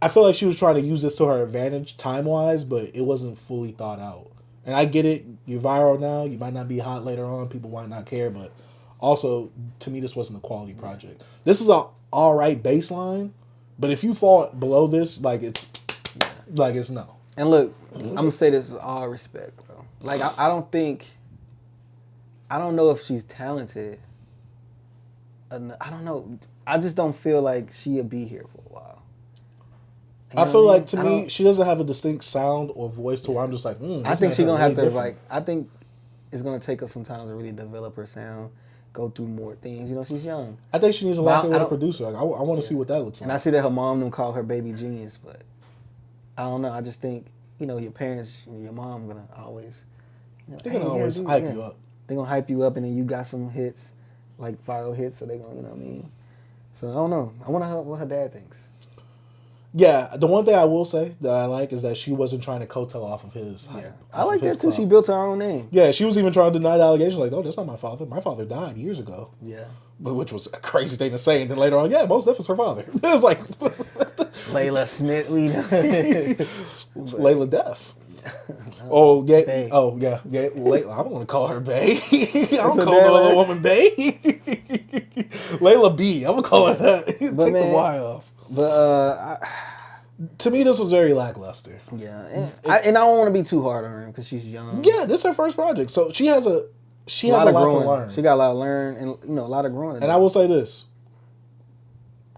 I feel like she was trying to use this to her advantage time-wise, but it wasn't fully thought out. And I get it. You're viral now. You might not be hot later on. People might not care. But also, to me, this wasn't a quality project. This is a all right baseline. But if you fall below this, it's no. And look, I'm going to say this with all respect, bro. I don't know if she's talented. I don't know. I just don't feel like she'll be here for a while. I feel like, to me, she doesn't have a distinct sound or voice to where I'm just like, I think she's going to have to, I think it's going to take her some time to really develop her sound, go through more things. She's young. I think she needs to lock in with a producer. I want to see what that looks like. And I see that her mom them call her baby genius, but I don't know. I just think, your parents, your mom going to always, they're going to always hype you up. They're going to hype you up, and then you got some hits, viral hits, so they're going to, you know what I mean? So I don't know. I wonder what her dad thinks. Yeah, the one thing I will say that I like is that she wasn't trying to coattail off of his hype. Yeah. I like that too. She built her own name. Yeah, she was even trying to deny the allegation. No, that's not my father. My father died years ago. Yeah. But which was a crazy thing to say. And then later on, most definitely her father. It was like... Layla Smith, we know. Layla Deaf. Oh, yeah. Bae. Oh, yeah. Layla. I don't want to call her Bae. I don't call no other woman Bae. Layla B. I'm going to call her that. Take the Y off. But to me, this was very lackluster. Yeah, and I don't want to be too hard on her because she's young. Yeah, this is her first project, so she has a lot to learn. She got a lot to learn, and a lot of growing. And I will say this: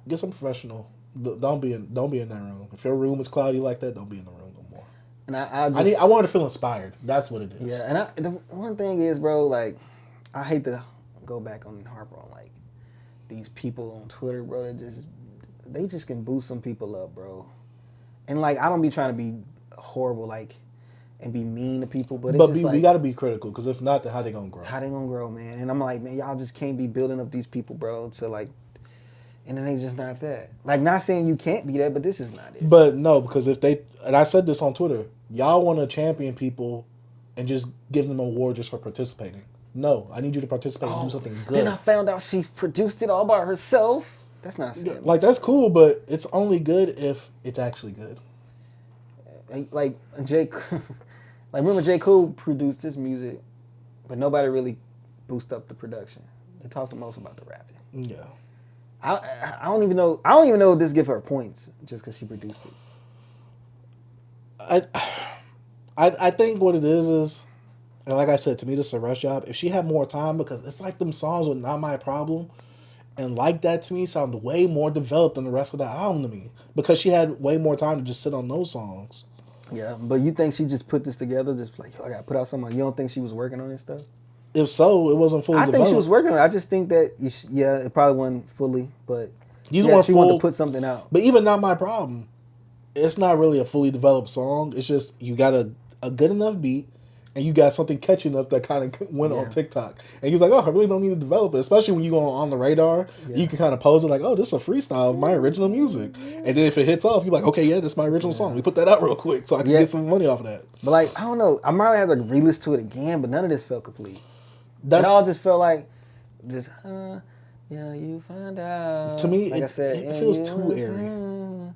get some professional. Don't be in that room. If your room is cloudy like that, don't be in the room no more. And I want her to feel inspired. That's what it is. Yeah, and the one thing is, bro, I hate to go back on Harper on these people on Twitter, bro. They just can boost some people up, bro. And I don't be trying to be horrible, and be mean to people, but we gotta be critical, because if not, then how they gonna grow? How they gonna grow, man? And I'm like, man, y'all just can't be building up these people, bro. To and then they just not that. Not saying you can't be that, but this is not it. But no, because and I said this on Twitter, y'all want to champion people and just give them an award just for participating. No, I need you to participate and do something good. Then I found out she produced it all by herself. That's not sad. That's cool, but it's only good if it's actually good. Remember J. Cole produced this music, but nobody really boosted up the production. They talked the most about the rapping. Yeah. I don't even know. I don't even know if this give her points just because she produced it. I think what it is, and like I said, to me this is a rush job. If she had more time, because it's like them songs with Not My Problem. And Like That, to me, sounded way more developed than the rest of the album to me. Because she had way more time to just sit on those songs. Yeah, but you think she just put this together, just like, yo, I gotta put out something? You don't think she was working on this stuff? If so, it wasn't fully developed. I think she was working on it. I just think that, yeah, it probably wasn't fully, but You yeah, want she wanted to put something out. But even not my problem. It's not really a fully developed song. It's just you got a good enough beat, and you got something catchy enough that kind of went on TikTok. And he's like, oh, I really don't need to develop it. Especially when you go on the radar, you can kind of pose it like, oh, this is a freestyle of my original music. And then if it hits off, you're like, okay, yeah, this is my original song. We put that out real quick so I can get some money off of that. But like, I don't know. I might have to re-listen to it again, but none of this felt complete. It all just felt like, just, yeah, you find out. To me, like I said, it feels too airy.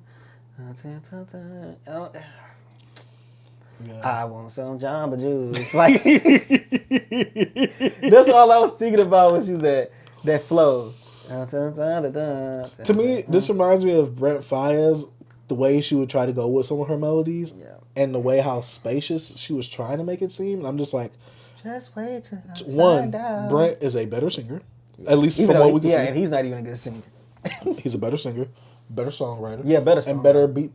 Yeah. I want some Jamba Juice. Like, that's all I was thinking about when she was that flow. To me, this reminds me of Brent Faiyaz, the way she would try to go with some of her melodies, and the way how spacious she was trying to make it seem. And I'm just like, just wait till one, Brent is a better singer, at least from what we can see. Yeah, and he's not even a good singer. He's a better singer, better songwriter. Yeah, better songwriter. And better beat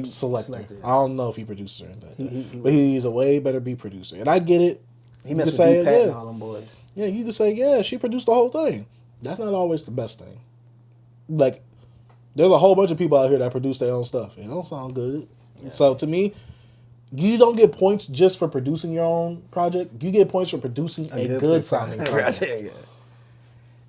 selector. I don't know if he produces or anything, but he's a way better beat producer. And I get it. He messed with D-Pat and all them boys. Yeah, you could say, yeah, she produced the whole thing. That's not always the best thing. Like, there's a whole bunch of people out here that produce their own stuff. It don't sound good. Yeah. So to me, you don't get points just for producing your own project. You get points for producing a good sounding project.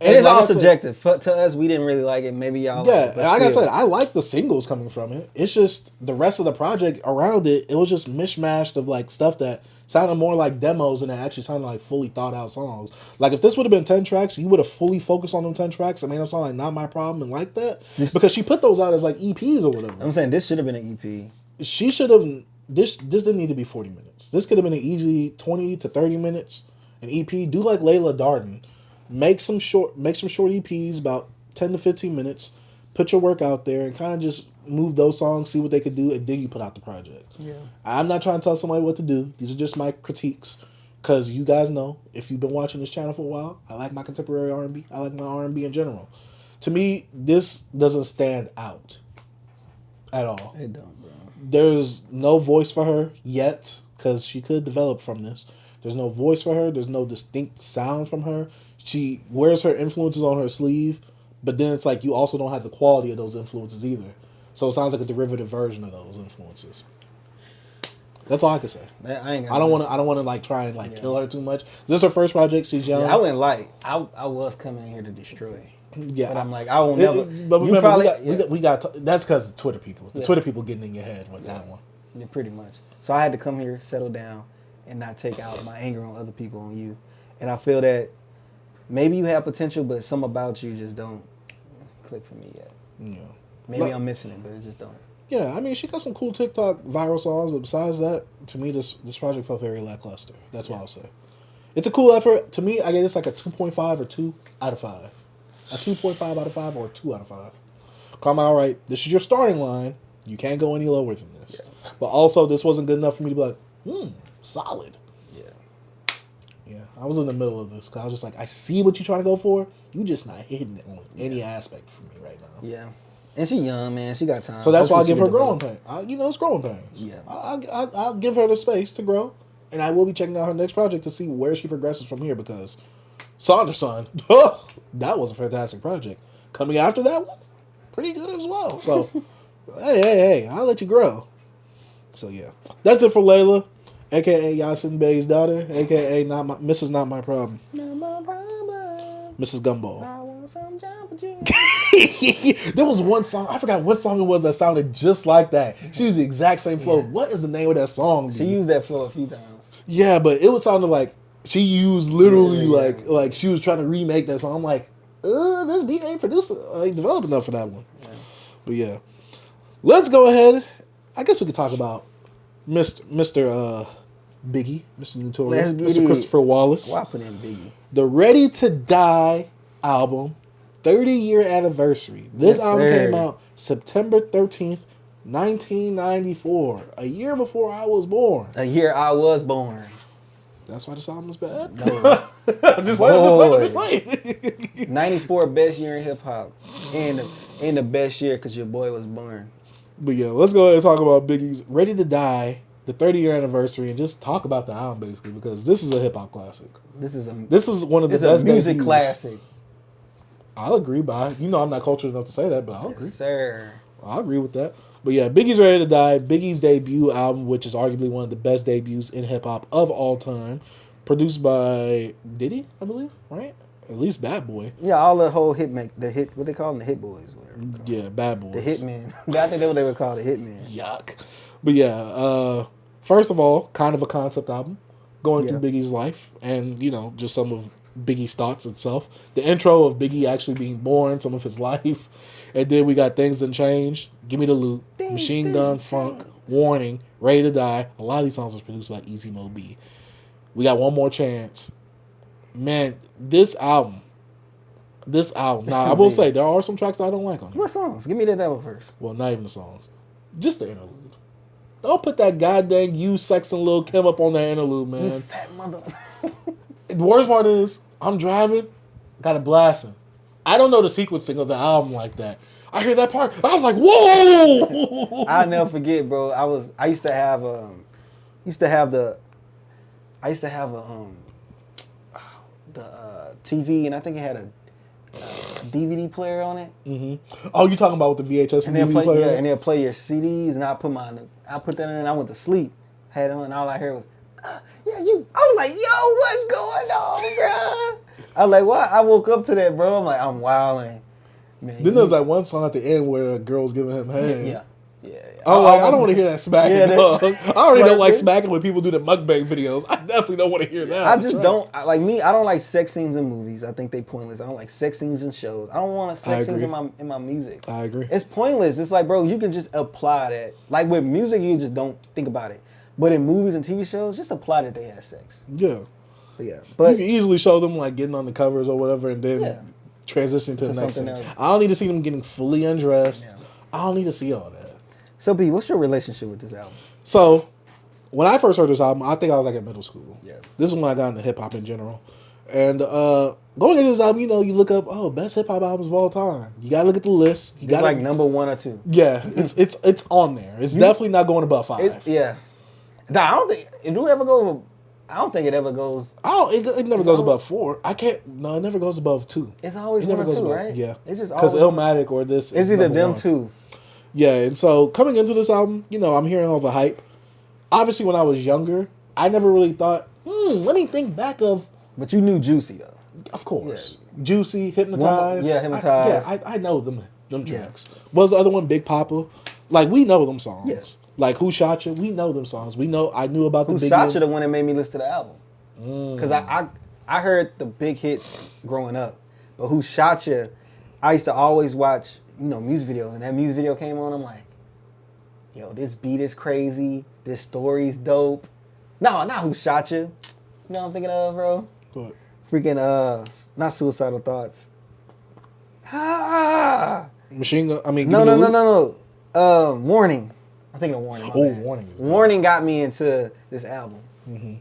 And it's all subjective. To us, we didn't really like it. Maybe y'all like it. Like I said, I like the singles coming from it. It's just the rest of the project around it, it was just mishmashed of like stuff that sounded more like demos and it actually sounded like fully thought out songs. Like if this would have been 10 tracks, you would have fully focused on them 10 tracks and made them sound like Not My Problem and like that. Because she put those out as like EPs or whatever. I'm saying this should have been an EP. She should have, this didn't need to be 40 minutes. This could have been an easy 20 to 30 minutes. An EP. Do like Laila Darden. Make some short EPs, about 10 to 15 minutes. Put your work out there and kind of just move those songs, see what they could do, and then you put out the project. Yeah. I'm not trying to tell somebody what to do. These are just my critiques. Because you guys know, if you've been watching this channel for a while, I like my contemporary R&B. I like my R&B in general. To me, this doesn't stand out at all. It don't, bro. There's no voice for her yet, because she could develop from this. There's no voice for her. There's no distinct sound from her. She wears her influences on her sleeve, but then it's like you also don't have the quality of those influences either. So it sounds like a derivative version of those influences. That's all I can say. I don't want to like try and like kill her too much. This is her first project. She's young. Yeah, I wouldn't like. I was coming in here to destroy. Yeah, but I'm like, I won't never. But remember, we got. That's because the Twitter people. The Twitter people getting in your head with that one. Yeah, pretty much. So I had to come here, settle down, and not take out my anger on other people, on you. And I feel that maybe you have potential, but some about you just don't click for me yet. Yeah. Maybe I'm missing it, but it just don't. Yeah, I mean, she got some cool TikTok viral songs, but besides that, to me, this project felt very lackluster. That's what I'll say. It's a cool effort. To me, I get it's like a 2.5 or 2 out of 5. A 2.5 out of 5 or a 2 out of 5. Come all right, this is your starting line. You can't go any lower than this. Yeah. But also, this wasn't good enough for me to be like, solid. Yeah, I was in the middle of this because I was just like, I see what you're trying to go for. You just not hitting it on any aspect for me right now. Yeah, and she young, man. She got time. So that's why I give her growing pains. It's growing pains. Yeah, I'll give her the space to grow, and I will be checking out her next project to see where she progresses from here because Saunderson, that was a fantastic project. Coming after that one, pretty good as well. So, hey, I'll let you grow. So yeah, that's it for Laila. A.K.A. Yasin Bey's daughter, A.K.A. Mrs. Not My Problem. Not my problem. Mrs. Gumball. I want some Jamba Juice. There was one song, I forgot what song it was that sounded just like that. She used the exact same flow. Yeah. What is the name of that song? She used that flow a few times. Yeah, but it was sounding like she used literally like she was trying to remake that song. I'm like, this beat ain't developed enough for that one. Yeah. But yeah. Let's go ahead. I guess we could talk about Mr. Biggie, Mr. Notorious, Mr. Christopher Wallace. Why put in Biggie? The Ready to Die album, 30-year anniversary. This album came out September 13th, 1994. A year before I was born. A year I was born. That's why this album is bad? No. just wait. 94, best year in hip-hop. And the best year because your boy was born. But yeah, let's go ahead and talk about Biggie's Ready to Die, the 30-year anniversary, and just talk about the album basically because this is a hip hop classic. This is one of the best music debuts. classic. I'll agree I'm not cultured enough to say that, but I'll agree. Sir. I'll agree with that. But yeah, Biggie's Ready to Die, Biggie's debut album, which is arguably one of the best debuts in hip hop of all time, produced by Diddy, I believe, right? At least Bad Boy. Yeah, all the whole what they call them, the hit boys, whatever. Yeah, Bad Boys. The hitmen. I think that's what they would call the hitmen. Yuck. But yeah, first of all, kind of a concept album going through Biggie's life and, just some of Biggie's thoughts itself. The intro of Biggie actually being born, some of his life. And then we got Things Done Change, Give Me the Loot, Machine Gun Funk, Warning, Ready to Die. A lot of these songs was produced by Easy Mo B. We got One More Chance. Man, this album. Now, I will say, there are some tracks that I don't like on it. What songs? Give me that album first. Well, not even the songs. Just the interlude. Don't put that goddamn you sexing Lil Kim up on that interlude, man. You fat mother. The worst part is, I'm driving, got it blasting. I don't know the sequencing of the album like that. I hear that part, I was like, whoa! I'll never forget, bro. I used to have the TV, and I think it had a DVD player on it. Mm-hmm. Oh, you talking about with the VHS and DVD player? Yeah, and they'll play your CDs, and I put that in, and I went to sleep. Had it on, and all I heard was, I was like, yo, what's going on, bro? I was like, what? I woke up to that, bro. I'm like, I'm wilding. Man, then there's like one song at the end where a girl's giving him head. Yeah. I don't want to hear that smacking. I already don't like smacking when people do the mukbang videos. I definitely don't want to hear that. I just don't I don't like sex scenes in movies. I think they pointless. I don't like sex scenes in shows. I don't want sex scenes in my music. I agree. It's pointless. It's like, bro, you can just apply that. Like with music, you just don't think about it. But in movies and TV shows, just apply that they had sex. Yeah. But you can easily show them like getting on the covers or whatever, and then transition to the next thing. Else. I don't need to see them getting fully undressed. Yeah. I don't need to see all that. So, B, what's your relationship with this album? So, when I first heard this album, I think I was like in middle school. Yeah. This is when I got into hip hop in general. And going into this album, you look up, best hip hop albums of all time. You gotta look at the list. It's like number 1 or 2. Yeah, it's on there. It's definitely not going above 5. Nah, I don't think it do ever go. I don't think it ever goes. It never goes above 4. It never goes above 2. It's always 1 or 2, right? Yeah. It's just because Illmatic or this. It's either them 1. 2. Yeah, and so coming into this album, I'm hearing all the hype. Obviously, when I was younger, I never really thought, let me think back of. But you knew Juicy though. Of course, Juicy, Hypnotize. Hypnotize. I know them tracks. Was the other one Big Papa? Like we know them songs. Yes. Like Who Shot Ya? We know them songs. I knew about Who the Big Shot Ya, the one that made me listen to the album. Because I heard the big hits growing up, but Who Shot Ya, I used to always watch. Music videos, and that music video came on, I'm like, yo, this beat is crazy, this story's dope. No, not Who Shot You. You know what I'm thinking of, bro? What? Freaking, not Suicidal Thoughts. Machine Gun, No. Warning. I'm thinking of Warning. Warning. Warning got me into this album. Mm-hmm.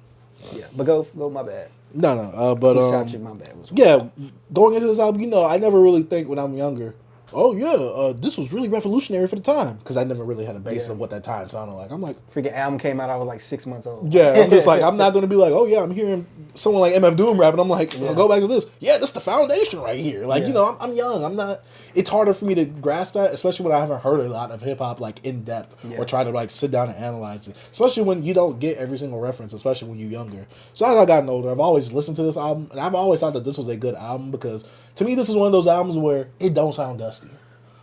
Yeah, but go, my bad. No, but Who Shot You, my bad. Going into this album, I never really think when I'm younger, this was really revolutionary for the time. Because I never really had a basis of what that time sounded like. I'm like... Freaking album came out, I was like 6 months old. Yeah, I'm just like, I'm not going to be like, I'm hearing someone like MF Doom rapping. I'm like, I'll go back to this. Yeah, that's the foundation right here. Like, I'm young. I'm not... It's harder for me to grasp that, especially when I haven't heard a lot of hip-hop, like, in depth. Or try to, like, sit down and analyze it. Especially when you don't get every single reference, especially when you're younger. So as I gotten older, I've always listened to this album. And I've always thought that this was a good album because, to me, this is one of those albums where it don't sound dusty.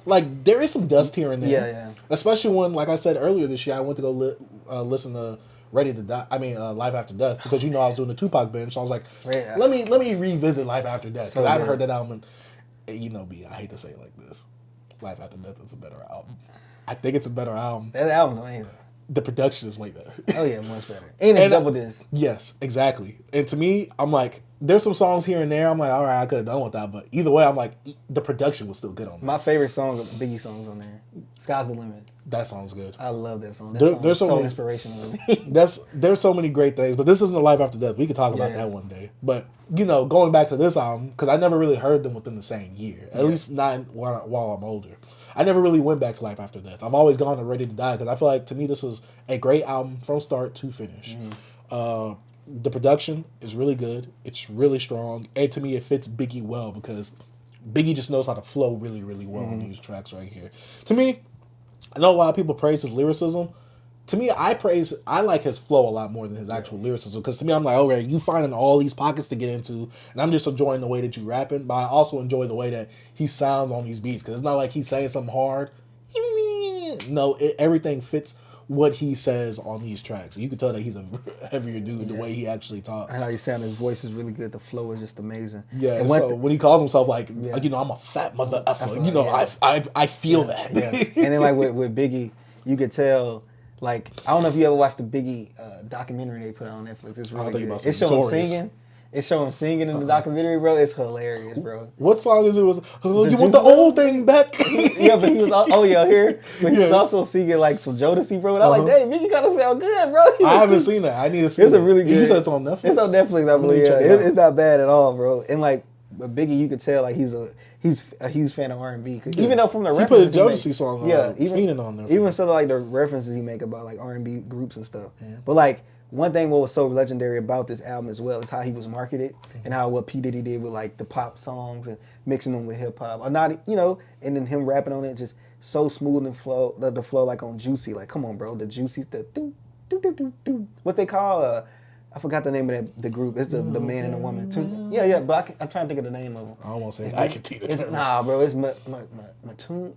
Like, there is some dust here and there. Yeah. Especially when, like I said earlier this year, I went to go listen to Ready to Die. Life After Death, because I was doing the Tupac binge. So I was like, let me revisit Life After Death, because I haven't heard that album. And, B, I hate to say it like this, Life After Death is a better album. I think it's a better album. That album's amazing. The production is way better. Oh yeah, much better. And it's double disc. Yes, exactly. And to me, I'm like, there's some songs here and there. I'm like, all right, I could have done with that, but either way, I'm like, the production was still good on that. My favorite song, Biggie songs on there, "Sky's the Limit." That song's good. I love that song. That song is so inspirational to me. There's so many great things, but this isn't a life after death. We could talk about that one day. But going back to this album, because I never really heard them within the same year. At least not while I'm older. I never really went back to Life After Death. I've always gone to Ready to Die because I feel like to me this is a great album from start to finish. The production is really good. It's really strong, and to me it fits Biggie well because Biggie just knows how to flow really, really well on these tracks right here. To me, I know a lot of people praise his lyricism. To me, I like his flow a lot more than his actual lyricism. Because to me, I'm like, okay, you finding all these pockets to get into, and I'm just enjoying the way that you rapping, but I also enjoy the way that he sounds on these beats. Because it's not like he's saying something hard. No, everything fits what he says on these tracks. You can tell that he's a heavier dude the way he actually talks. And how he sounds, his voice is really good. The flow is just amazing. Yeah, and so when he calls himself like, I'm a fat mother effer, I feel that. Yeah. And then like with Biggie, you could tell, like, I don't know if you ever watched the Biggie documentary they put on Netflix. It's really good. It's showing him singing. It's showing singing in the documentary, bro. It's hilarious, bro. What song is it? You want the old thing back? Yeah, but he was here. But he was also singing like some Jodeci, bro. And I'm like, dang, Biggie gotta sound good, bro. I haven't seen that. I need to see it. It's a really good. You said it's on Netflix? It's on Netflix, I believe. Yeah. It's not bad at all, bro. And like, but Biggie, you could tell like he's a huge fan of R&B. Cause even though from the references he put a Jodeci song on, Fiendin' on there. Even some of like the references he make about like R&B groups and stuff. Yeah. But like, one thing what was so legendary about this album as well is how he was marketed and how what P. Diddy did with like the pop songs and mixing them with hip hop. Or not, and then him rapping on it just so smooth and the flow like on Juicy. Like, come on, bro. The Juicy, the do, do, do, do, do. What they call, I forgot the name of the group. It's the man and the woman too. Yeah, but I'm trying to think of the name of them. I almost say I can teach it. Nah, bro, it's Matune.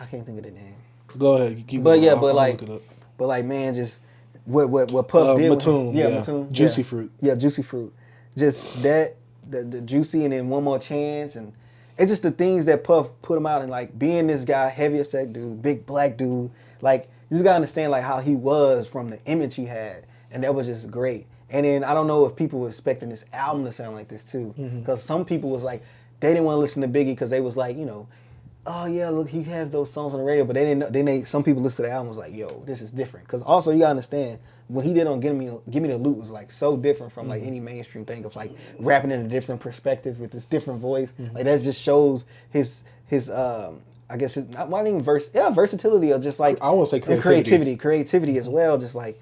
I can't think of the name. Go ahead, keep going. But like, man, just what Puff did. Matune, Matune. Juicy Fruit. Yeah, Juicy Fruit. Just that, the Juicy, and then One More Chance, and it's just the things that Puff put him out, and like being this guy, heavier set dude, big black dude, like you just gotta understand like how he was from the image he had, and that was just great. And then I don't know if people were expecting this album to sound like this too, because some people was like they didn't want to listen to Biggie because they was like, oh yeah, look, he has those songs on the radio, but they didn't know. Then some people listened to the album was like, yo, this is different. Because also you gotta understand when he did on Give Me the Loot was like so different from like any mainstream thing of like rapping in a different perspective with this different voice. Like that just shows his I guess not even versatility or just like I won't say creativity as well. Just like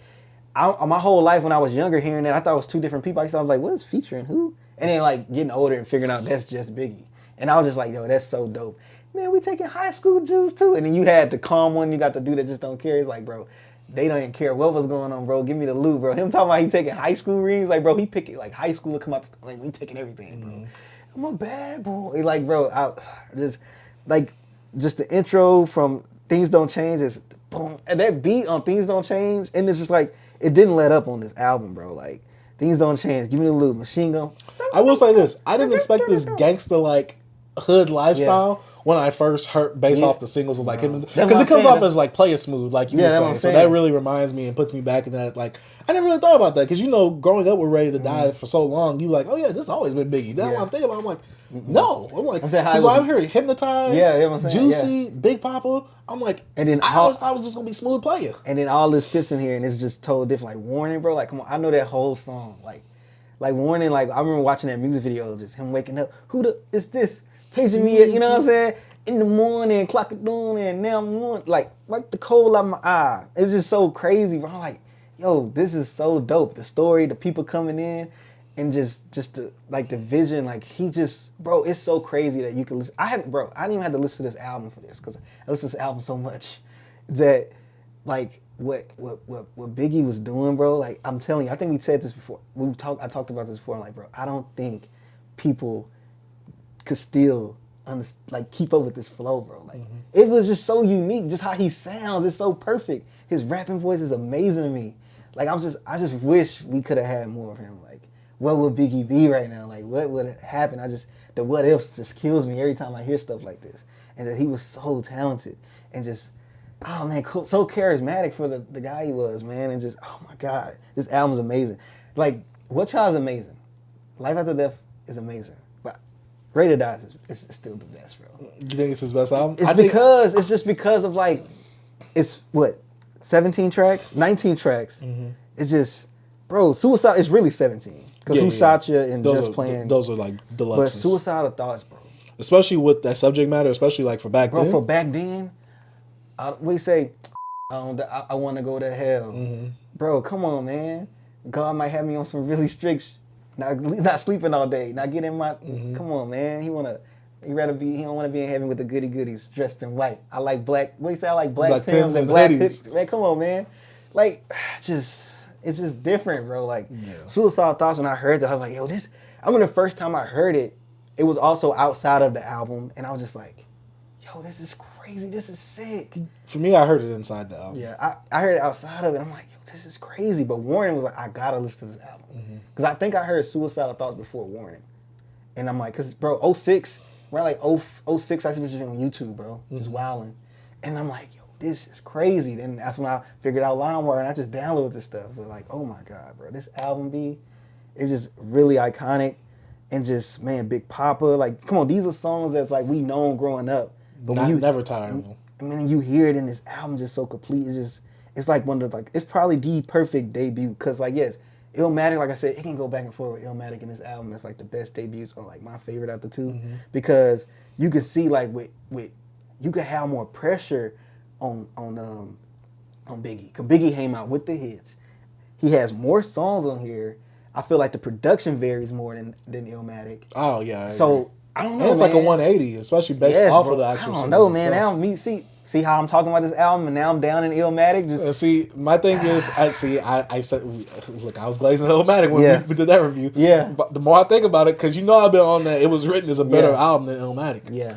my whole life when I was younger hearing that I thought it was two different people. I was like, what is featuring who? And then like getting older and figuring out that's just Biggie. And I was just like, yo, that's so dope. Man, we taking high school Jews too. And then you had the calm one, you got the dude that just don't care. It's like, bro, they don't even care what was going on, bro. Give me the loot, bro. Him talking about he taking high school rings, like, bro, he picking like high school to come out, like, we taking everything, bro. I'm a bad boy. Like, bro, just the intro from Things Don't Change is boom. And that beat on Things Don't Change, and it's just like, it didn't let up on this album, bro. Like, Things Don't Change, Give Me the Loot, Machine Gun. I will say this, I didn't expect this gangster, like, hood lifestyle when I first heard based off the singles of like him, because it comes off as like Play It Smooth, like you were saying. So that really reminds me and puts me back in that. Like I never really thought about that because growing up with Ready to Die for so long, you were like, oh yeah, this has always been Biggie. That's what I'm thinking about. I'm like, no, I'm like, because I've heard Hypnotized, Juicy, Big Papa. I'm like, and then I always thought it was just gonna be Smooth Player. And then all this fits in here, and it's just totally different. Like Warning, bro. Like come on, I know that whole song. Like Warning. Like I remember watching that music video, just him waking up. Who is this? Paging me, you know what I'm saying? In the morning, clock it down, and now I'm on, like the cold out of my eye. It's just so crazy, bro. I'm like, yo, this is so dope. The story, the people coming in, and just the the vision, like he just, bro, it's so crazy that you can listen. I didn't even have to listen to this album for this because I listen to this album so much that like what Biggie was doing, bro. Like I'm telling you, I think we said this before. I talked about this before. I'm like, bro, I don't think people could still keep up with this flow, bro. Like it was just so unique, just how he sounds. It's so perfect. His rapping voice is amazing to me. Like I just wish we could have had more of him. Like what would Biggie be right now? Like what would happen? The what ifs just kills me every time I hear stuff like this. And that he was so talented and just, oh man, cool, so charismatic for the guy he was, man. And just, oh my God, this album's amazing. Like What Child's amazing. Life After Death is amazing, but Greater Dies is still the best, bro. You think it's his best album? It's just because of like, it's what, 17 tracks, 19 tracks. Mm-hmm. It's just, bro, Suicide is really 17 because Who Shot Ya and those Just are, Playing. Those are like deluxe. But Suicidal Thoughts, bro. Especially with that subject matter, especially like for back then. Bro, for back then, we say, I want to go to hell. Mm-hmm. Bro, come on, man. God might have me on some really strict, not sleeping all day, not getting my. Mm-hmm. Come on, man. He don't want to be in heaven with the goody goodies dressed in white. I like black. What do you say? I like black Timbs and black hoodies. Man, come on, man. Like, it's just different, bro. Like, Suicidal Thoughts. When I heard that, I was like, yo, this. I remember the first time I heard it. It was also outside of the album, and I was just like, yo, this is crazy. This is sick. For me, I heard it inside the album. Yeah, I heard it outside of it. I'm like, yo, this is crazy. But Warning was like, I gotta listen to this album. Because I think I heard Suicidal Thoughts before Warning. And I'm like, because, bro, 06, around like 06, I was just on YouTube, bro, just wilding. And I'm like, yo, this is crazy. Then that's when I figured out LimeWire, and I just downloaded this stuff. But like, oh my God, bro, this album, is just really iconic. And just, man, Big Papa, like, come on, these are songs that's like we known growing up. But never tired of them. I mean, you hear it in this album just so complete. It's like one of the, like, it's probably the perfect debut. Because, like, yes, Illmatic, like I said, it can go back and forth with Illmatic in this album. That's like the best debuts or like my favorite out the two. Mm-hmm. Because you can see, like, with you can have more pressure on Biggie. Because Biggie came out with the hits. He has more songs on here. I feel like the production varies more than Illmatic. Oh yeah. So I don't know. And it's like a 180, especially based off of the actual. I don't know, man. Now see how I'm talking about this album, and now I'm down in Illmatic. And see, my thing is, I said, look, I was glazing Illmatic when we did that review. Yeah. But the more I think about it, because I've been on that, it was written as a better album than Illmatic. Yeah.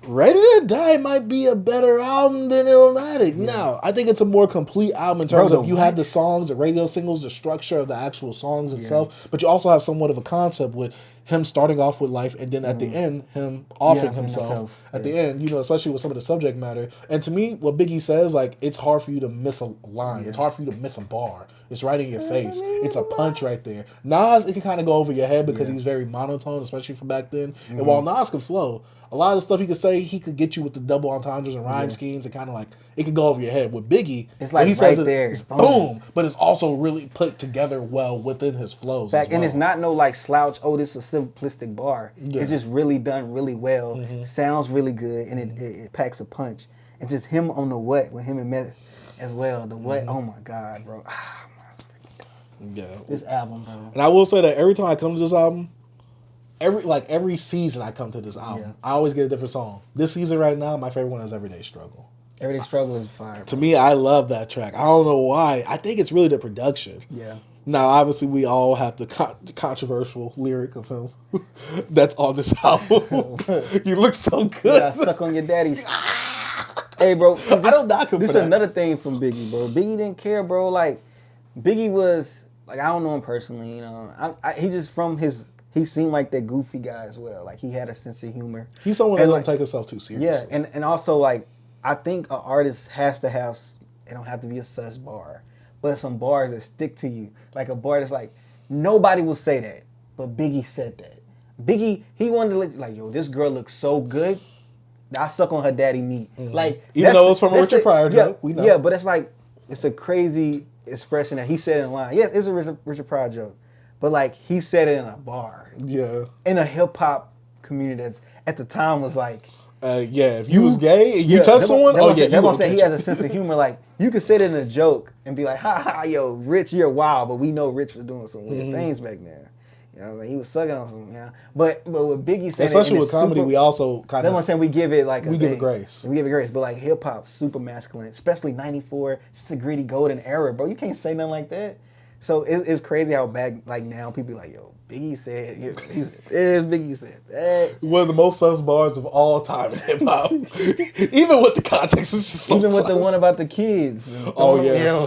Ready to Die might be a better album than Illmatic. Yeah. No, I think it's a more complete album in terms of you have the songs, the radio singles, the structure of the actual songs itself, but you also have somewhat of a concept with him starting off with life and then at the end, him offing himself at the end, especially with some of the subject matter. And to me, what Biggie says, like, it's hard for you to miss a line. It's hard for you to miss a bar. It's right in your face. It's a punch right there. Nas, it can kind of go over your head because he's very monotone, especially from back then. Mm-hmm. And while Nas could flow, a lot of the stuff he could say, he could get you with the double entendres and rhyme schemes and kind of like, it could go over your head. With Biggie, it's like he right says there. It's boom, but it's also really put together well within his flows. And it's not no like slouch, this is a simplistic bar. Yeah. It's just really done really well. Mm-hmm. Sounds really good, and it packs a punch. And just him on the What with him and Meth as well. The What, oh my God, bro. Yeah. This album, bro. And I will say that every time I come to this album, every season I come to this album, I always get a different song. This season right now, my favorite one is Everyday Struggle. Everyday Struggle is fire. To me, I love that track. I don't know why. I think it's really the production. Yeah. Now, obviously, we all have the controversial lyric of him that's on this album. You look so good. Yeah, suck on your daddy. Hey, bro. See, I don't knock him This for is that. another thing from Biggie, bro. Biggie didn't care, bro. Like, Biggie was, like, I don't know him personally, he just he seemed like that goofy guy as well. Like, he had a sense of humor. He's someone that don't take himself too seriously. Yeah, and also, like, I think an artist has to have, it don't have to be a sus bar, but some bars that stick to you. Like a bar that's like, nobody will say that, but Biggie said that. Biggie, he wanted to look like, yo, this girl looks so good, I suck on her daddy meat. Mm-hmm. Like, even though it's from a Richard Pryor joke, we know. Yeah, but it's like, it's a crazy expression that he said in line. Yeah, it's a Richard Pryor joke, but like, he said it in a bar. Yeah. In a hip-hop community that's, at the time was like, if you was gay and you touch someone, that's what I'm saying. He has a sense of humor. Like, you could say it in a joke and be like, ha ha, yo, Rich, you're wild, but we know Rich was doing some weird things back then. You know, like, he was sucking on some, But with Biggie saying, especially with comedy, we also kind of. That's what I'm saying. We give it like we give it grace. We give it grace, but like hip hop, super masculine, especially '94. It's a gritty golden era, bro. You can't say nothing like that. So it's crazy how back like now people be like, yo, Biggie said, Biggie said that. One of the most sus bars of all time in hip hop. Even with the context, it's just so even with sus. the one about the kids. Oh yeah.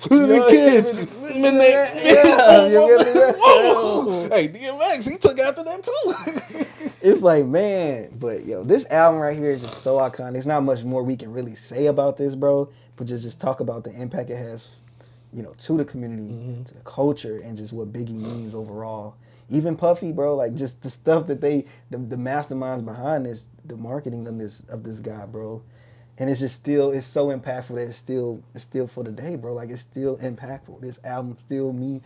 The kids. Hey, DMX, he took after them too. It's like, man, but yo, this album right here is just so iconic. There's not much more we can really say about this, bro. But just talk about the impact it has, to the community, to the culture, and just what Biggie means overall. Even Puffy, bro, like just the stuff that the masterminds behind this, the marketing of this guy, bro. And it's just it's so impactful that it's still for the day, bro. Like it's still impactful. This album still me.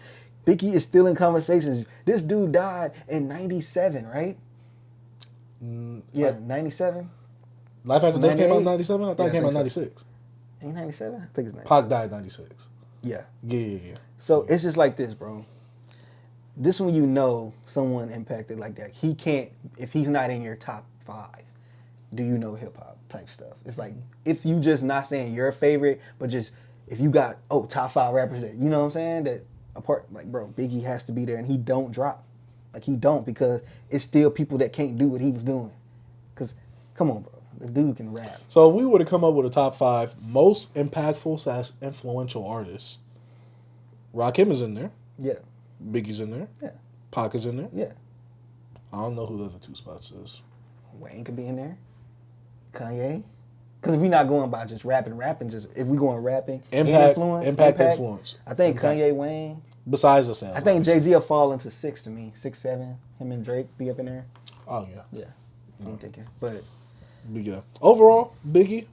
Biggie is still in conversations. This dude died in 97, right? Yeah, 97. Life After Death came out in 97? I thought it came out in 96. Ain't 97? I think it's 97. Pac died in 96. Yeah. Yeah. So it's just like this, bro. This when you know someone impacted like that. He can't, if he's not in your top 5, do you know hip hop type stuff? It's like, if you just not saying your favorite, but just, if you got, top 5 rappers that, you know what I'm saying? That apart, like, bro, Biggie has to be there and he don't drop. Like, he don't, because it's still people that can't do what he was doing. Because, come on, bro. The dude can rap. So if we were to come up with a top 5 most impactful / influential artists, Rakim is in there. Yeah. Biggie's in there. Yeah. Pac is in there. Yeah. I don't know who the other 2 spots is. Wayne could be in there. Kanye. Because if we're not going by just rapping, just if we going rapping, impact, influence. I think Kanye, Wayne. Besides the sales. I think Jay-Z will fall into 6 to me. 6, 7. Him and Drake be up in there. Oh, yeah. Yeah. I'm thinking. But yeah. Overall, Biggie,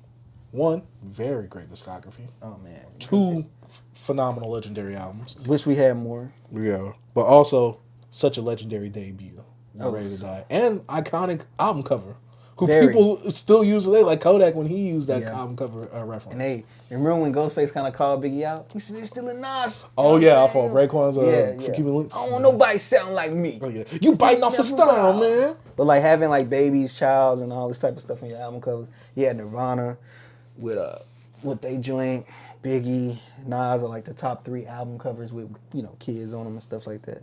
1, very great discography. Oh, man. 2 phenomenal legendary albums. Wish we had more. Yeah. But also, such a legendary debut. Ready to so Die. And iconic album cover. Who very. People still use today, like Kodak when he used that album cover reference. And hey, remember when Ghostface kind of called Biggie out? He said, "You're still in Nas." Oh yeah, off of Raekwon's for keeping links. I don't want nobody sound like me. Oh yeah, you biting off the style, man. But like having like Babies, Childs, and all this type of stuff on your album covers. You had Nirvana with what they joint, Biggie, Nas are like the top 3 album covers with kids on them and stuff like that.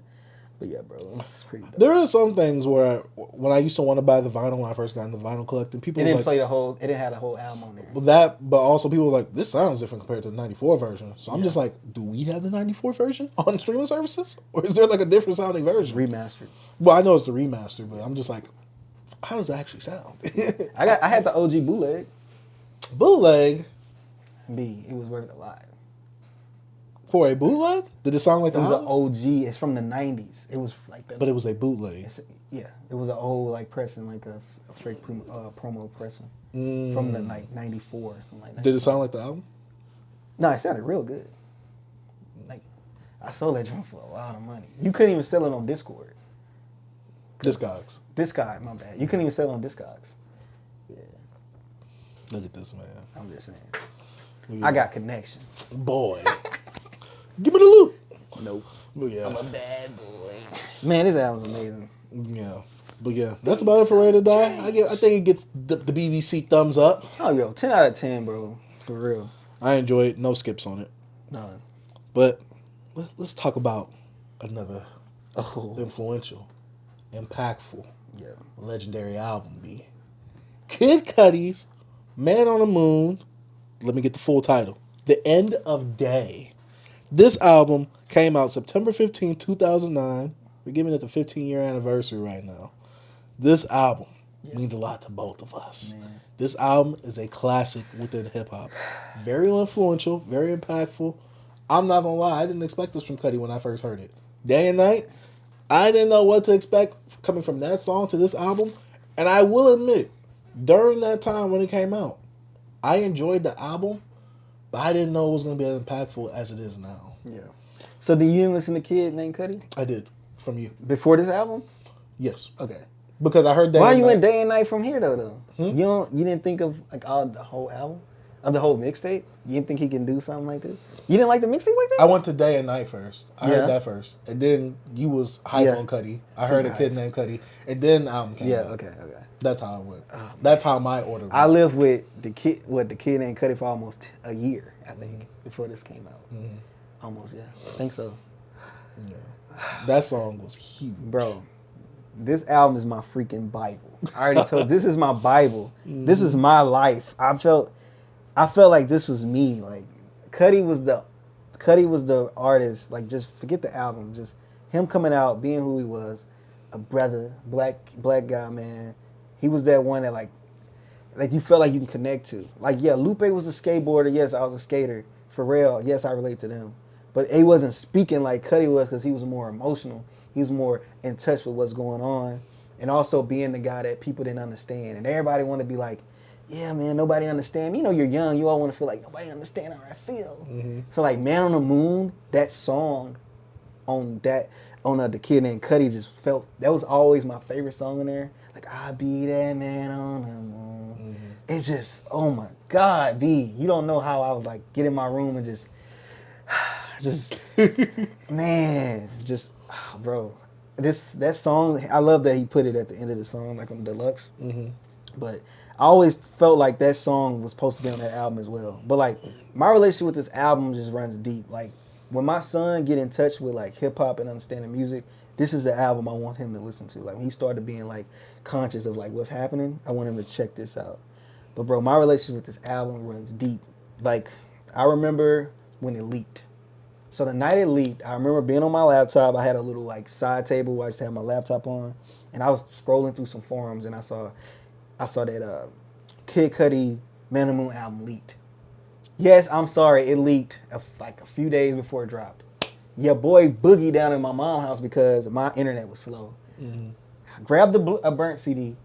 But yeah, bro, it's pretty dope. There are some things where when I used to want to buy the vinyl when I first got into vinyl collecting, people it didn't have the whole album on there. But also people were like, this sounds different compared to the 94 version. So I'm just like, do we have the 94 version on streaming services? Or is there like a different sounding version? Remastered. Well, I know it's the remaster, but I'm just like, how does it actually sound? I had the OG bootleg. Bootleg? It was worth a lot. For a bootleg? Did it sound like it was an OG? It's from the 90s. It was like that. But it was a bootleg. It was an old like pressing, like a fake promo pressing from the like 94 or something like that. Did it sound like the album? No, it sounded real good. Like I sold that drum for a lot of money. You couldn't even sell it on Discord. Discogs. Discog, my bad. You couldn't even sell it on Discogs. Yeah. Look at this, man. I'm just saying. I got connections. Boy. Give me the loot. Nope. But yeah. I'm a bad boy. Man, this album's amazing. Yeah. But yeah, that's about it for Ready to Die. I think it gets the BBC thumbs up. Oh, yo, 10 out of 10, bro. For real. I enjoy it. No skips on it. None. But let's talk about another influential, impactful, legendary album, B. Kid Cudi's Man on the Moon. Let me get the full title. The End of Day. This album came out September 15, 2009. We're giving it the 15-year anniversary right now. This album means a lot to both of us. Man. This album is a classic within hip-hop. Very influential, very impactful. I'm not going to lie, I didn't expect this from Cudi when I first heard it. Day and night, I didn't know what to expect coming from that song to this album. And I will admit, during that time when it came out, I enjoyed the album, but I didn't know it was going to be as impactful as it is now. Yeah. So did you listen to Kid named Cudi? I did. From you. Before this album? Yes. Okay. Because I heard Day Why and you Night. went Day and Night from here though? You didn't think of like the whole album? Of the whole mixtape? You didn't think he can do something like this? You didn't like the mixtape like that? I went to Day and Night first. I heard that first. And then you was hype on Cudi. I heard a kid named Cudi. And then the album came out. Okay. That's how it went. That's how my order went. I lived with the kid named Cudi for almost a year, I think, before this came out. Mm-hmm. Almost, yeah. I think so. Yeah. That song was huge. Bro, this album is my freaking Bible. I already told this is my Bible. Mm-hmm. This is my life. I felt like this was me. Like Cudi was the artist. Like just forget the album. Just him coming out, being who he was, a brother, black guy, man. He was that one that like you felt like you can connect to. Like, yeah, Lupe was a skateboarder. Yes, I was a skater. Pharrell, yes, I relate to them. but he wasn't speaking like Cudi was because he was more emotional. He was more in touch with what's going on, and also being the guy that people didn't understand. And everybody want to be like, yeah, man, nobody understand me. You know, you're young. You all want to feel like nobody understand how I feel. Mm-hmm. So like, Man on the Moon, that song on the Kid named Cudi just felt, that was always my favorite song in there. Like, I'll be that man on the moon. Mm-hmm. It's just, oh my God, B, you don't know how I was like, get in my room and just man, just, oh, bro. That song, I love that he put it at the end of the song, like on Deluxe. Mm-hmm. But I always felt like that song was supposed to be on that album as well. But like, my relationship with this album just runs deep. Like, when my son get in touch with like hip hop and understanding music, this is the album I want him to listen to. Like, when he started being like conscious of like what's happening, I want him to check this out. But bro, my relationship with this album runs deep. Like, I remember when it leaked. So the night it leaked, I remember being on my laptop. I had a little like side table where I used to have my laptop on, and I was scrolling through some forums, and I saw that Kid Cudi Man on the Moon album leaked. Yes, I'm sorry, it leaked like a few days before it dropped. Your boy boogie down in my mom's house because my internet was slow. Mm-hmm. I grabbed a burnt CD,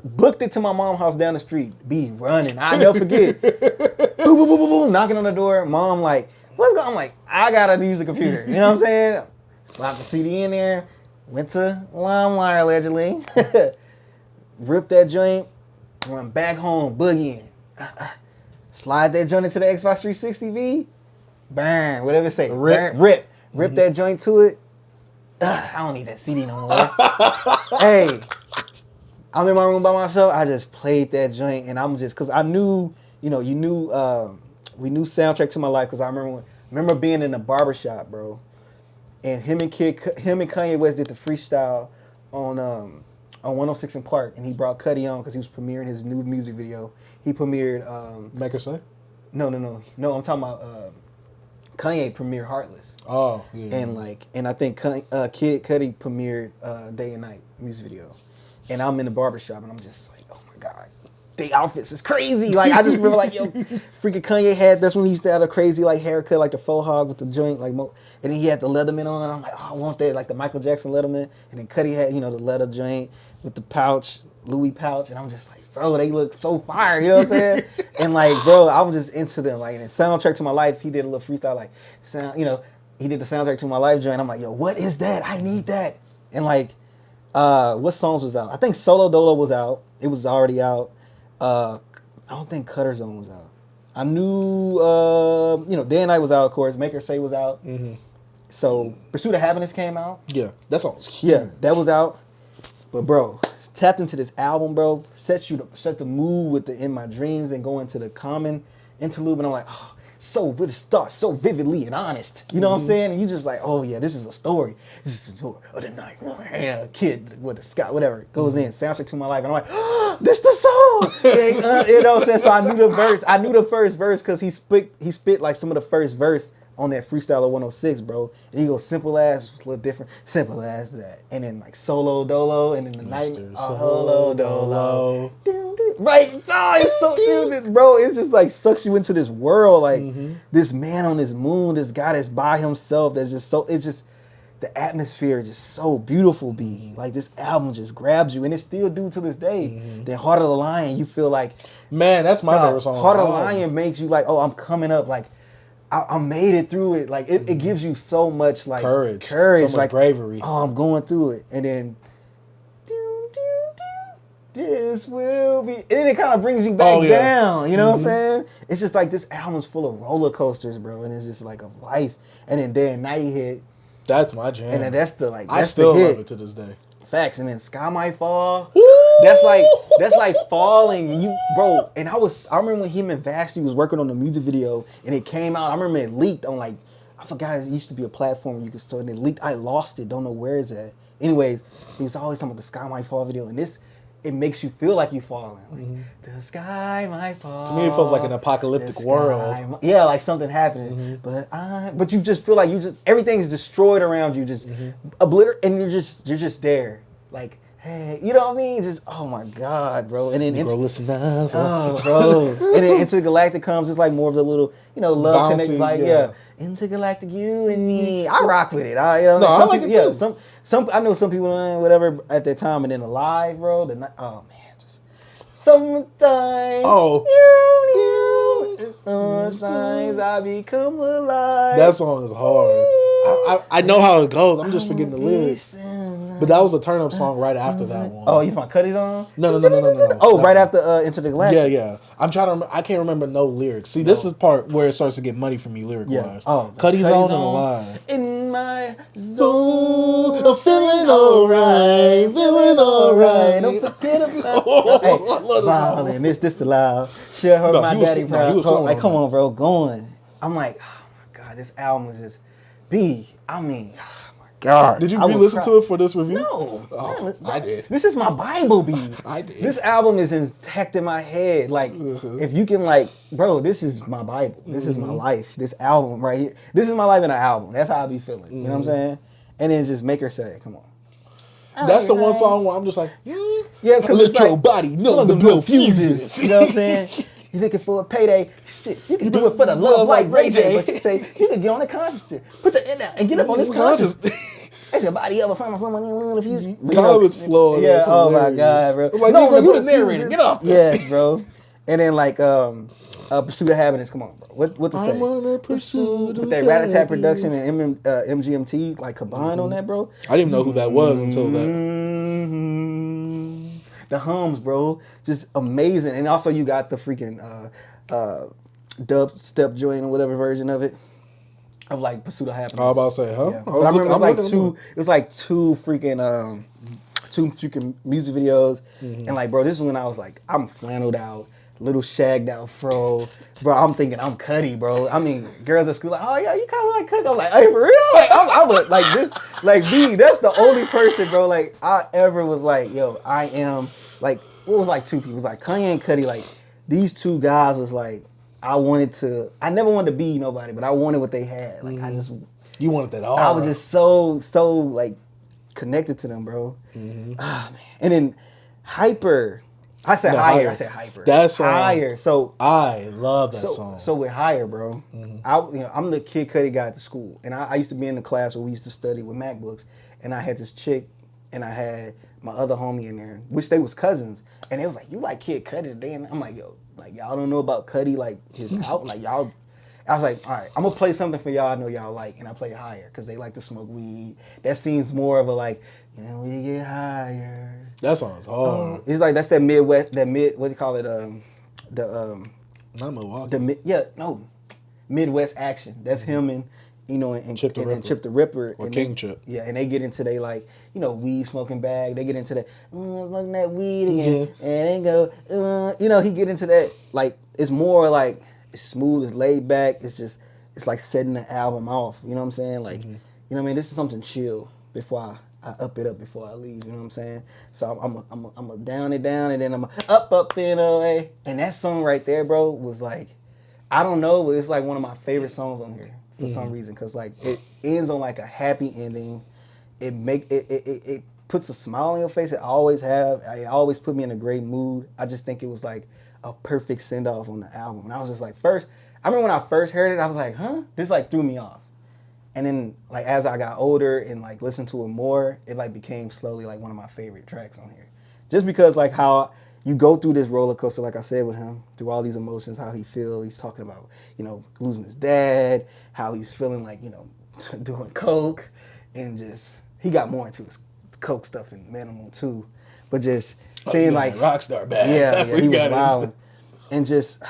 booked it to my mom's house down the street. Be running, I never forget. Boom, boom, boom, boom, boom, knocking on the door. Mom like, what's going on? I'm like, I gotta use the computer. You know what I'm saying? Slapped the CD in there, went to LimeWire allegedly, ripped that joint, went back home, boogieing. Slide that joint into the Xbox 360 V, burn, whatever it say, rip mm-hmm. that joint to it. I don't need that CD no more. Hey, I'm in my room by myself. I just played that joint, and I'm just, cause I knew, we knew Soundtrack to My Life, cause I remember being in the barbershop, bro, and him and Kanye West did the freestyle on 106 in Park, and he brought Cudi on because he was premiering his new music video. He premiered Make Her Say? No, I'm talking about Kanye premiered Heartless. Oh, yeah. And I think Kid Cudi premiered Day and Night music video. And I'm in the barbershop and I'm just like, oh my God, the outfits is crazy. Like, I just remember like, yo, freaking Kanye that's when he used to have a crazy like haircut, like the faux hog with the joint, like, and then he had the Leatherman on. And I'm like, oh, I want that, like the Michael Jackson Leatherman. And then Cudi had, the leather joint with the pouch, Louis pouch. And I'm just like, bro, they look so fire, you know what I'm saying? And like, bro, I was just into them. Like, in Soundtrack to My Life, he did a little freestyle, like, he did the Soundtrack to My Life joint. I'm like, yo, what is that? I need that. And like, what songs was out? I think Solo Dolo was out. It was already out. I don't think Cutter Zone was out. I knew, Day and Night was out, of course. Make Her Say was out. Mm-hmm. So Pursuit of Happiness came out. Yeah, that song was huge. Yeah, that was out. But bro, tapped into this album, bro. Set the mood with the In My Dreams and go into the Common interlude, and I'm like, oh, it starts so vividly and honest. You know what I'm saying? And you just like, oh yeah, this is a story. This is the story of the night. Yeah, kid with the sky, whatever. Goes in, Soundtrack to My Life. And I'm like, oh, this the song. You know what I'm saying? So I knew the verse. I knew the first verse because he spit like some of the first verse on that freestyle of 106, bro. And he goes, simple as, just a little different. Simple as that. And then like Solo Dolo. And then the night. Solo Dolo. Right, oh, it's so cute, bro. It just like sucks you into this world, like this man on this moon, this guy that's by himself. That's just so. It's just the atmosphere is just so beautiful. Like this album just grabs you, and it still do to this day. Then Heart of the Lion, you feel like, man, that's my favorite song. Heart of the Lion makes you like, oh, I'm coming up, like I made it through it. Like it gives you so much like courage, so much like bravery. Oh, I'm going through it, and then. This will be, and then it kind of brings you back down. You know what I'm saying? It's just like this album's full of roller coasters, bro, and it's just like of life. And then Day and Night hit. That's my jam. And then that's the like. I still love it to this day. Facts. And then Sky Might Fall. Woo! That's like falling, and you, bro. And I remember when him and Vashti was working on the music video, and it came out. I remember it leaked on like, I forgot, it used to be a platform where you could store it. And it leaked. I lost it. Don't know where it's at. Anyways, he was always talking about the Sky Might Fall video, and this. It makes you feel like you're falling. Like, the sky might fall. To me, it feels like an apocalyptic world. Yeah, like something happening. But you just feel like everything is destroyed around you, just obliterate, and you're just there. Like, hey, you know what I mean? Just oh my god, bro. And then Girl, listen up. oh, bro. And then Intergalactic comes, it's like more of the little, love Bouncy, connect, like Intergalactic, you and me. I rock with it. No, I like it too. Some I know some people whatever at that time, and then Alive, bro. Oh man, just sometimes. Oh. Sometimes I become alive. That song is hard. I know how it goes. I'm just forgetting the lyrics. But that was a turn up song right after that one. Oh, you talking about Cudi's on? No. Oh, right after Into the Galactic. Yeah. I'm trying to remember. I can't remember no lyrics. See, this is part where it starts to get money for me lyric wise. Oh, Cudi's on and Alive. In my zone, I'm feeling alright, Don't forget about violin, it's just allowed. Share her my daddy proud. Like, come on, bro, going. I'm like, oh my god, this album is just God. Did you re-listen to it for this review? No. Oh, I did. This is my Bible, B. I did. This album is intact in my head. Like, if you can, bro, this is my Bible. This is my life. This album right here. This is my life in an album. That's how I be feeling. You know what I'm saying? And then just make her say, come on. That's the one song where I'm just like, yeah, because let your body know the blow fuses. You know what I'm saying? You looking for a payday? Shit, you can do it for the love like Ray J. But you say you can get on the conscious, put the end out, and get up on this conscious. That's your body ever someone in the future. God was flawed. Yeah. Oh my god, bro. Like, no, you the narrator. Get off this. Yes, bro. And then Pursuit of Happiness. Come on, bro. What to say? I'm on a pursuit with that Rat-a-tat production and MGMT combined on that, bro. I didn't even know who that was until that. The hums, bro, just amazing. And also you got the freaking dub step joint or whatever version of it. Of Pursuit of Happiness. I was about to say, huh? Yeah. I remember it was like two freaking music videos. And bro, this is when I was like, I'm flanneled out, little shagged out fro. Bro, I'm thinking I'm Cudi, bro. I mean, girls at school oh yeah, you kinda like Cudi. I'm like, hey, for real? I was like this, B, that's the only person, bro, I ever was like, yo, I am what was two people? It was Kanye and Cudi, these two guys was I never wanted to be nobody, but I wanted what they had. You wanted that all. I was just so connected to them, bro. Ah, man. And then Hyper. I said Higher. That song. Higher. So I love that song. So we're Higher, bro. I'm the Kid Cudi guy at the school, and I used to be in the class where we used to study with MacBooks, and I had this chick, and I had my other homie in there, which they was cousins, and it was like, you like Kid Cudi today? And I'm like, yo, y'all don't know about Cudi, his album, y'all. I was like, all right, I'm gonna play something for y'all I know y'all like, and I play Higher because they like to smoke weed. That seems more of a we get higher. That song's hard. It's that's that Midwest, what do you call it? Not Milwaukee. Midwest action. That's him and Chip the Ripper. Or King Chip. Yeah, and they get into weed smoking bag. They get into that, smoking that weed again. And they go, he get into that, it's more it's smooth, it's laid back. It's setting the album off. You know what I'm saying? You know what I mean? This is something chill before I up it up before I leave. You know what I'm saying? So I'm a down it down, and then I'm a up in away. And that song right there, bro, was I don't know, but it's one of my favorite songs on here for some reason, because it ends on a happy ending. It puts a smile on your face. It always always put me in a great mood. I just think it was a perfect send off on the album. And I was just first, I remember when I first heard it, I was like, huh? This threw me off. And then as I got older and listened to it more, it became slowly one of my favorite tracks on here. Just because how you go through this roller coaster, like I said with him, through all these emotions, how he feels. He's talking about, losing his dad, how he's feeling doing coke, and just, he got more into his coke stuff in Man on the Moon too. But just seeing Rockstar bag. Yeah, he was wild. And just,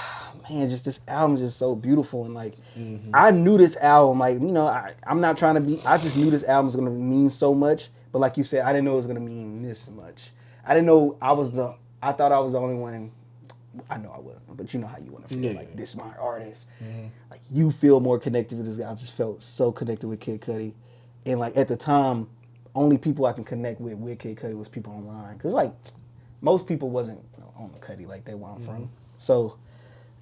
man, just this album is just so beautiful. And I knew this album, I'm not trying to be, I just knew this album was going to mean so much. But like you said, I didn't know it was going to mean this much. I didn't know I thought I was the only one. I know I wasn't, but you know how you want to feel this is my artist. You feel more connected with this guy. I just felt so connected with Kid Cudi. And at the time, only people I can connect with Kid Cudi was people online. Because most people wasn't on the Cudi they where I'm from. So,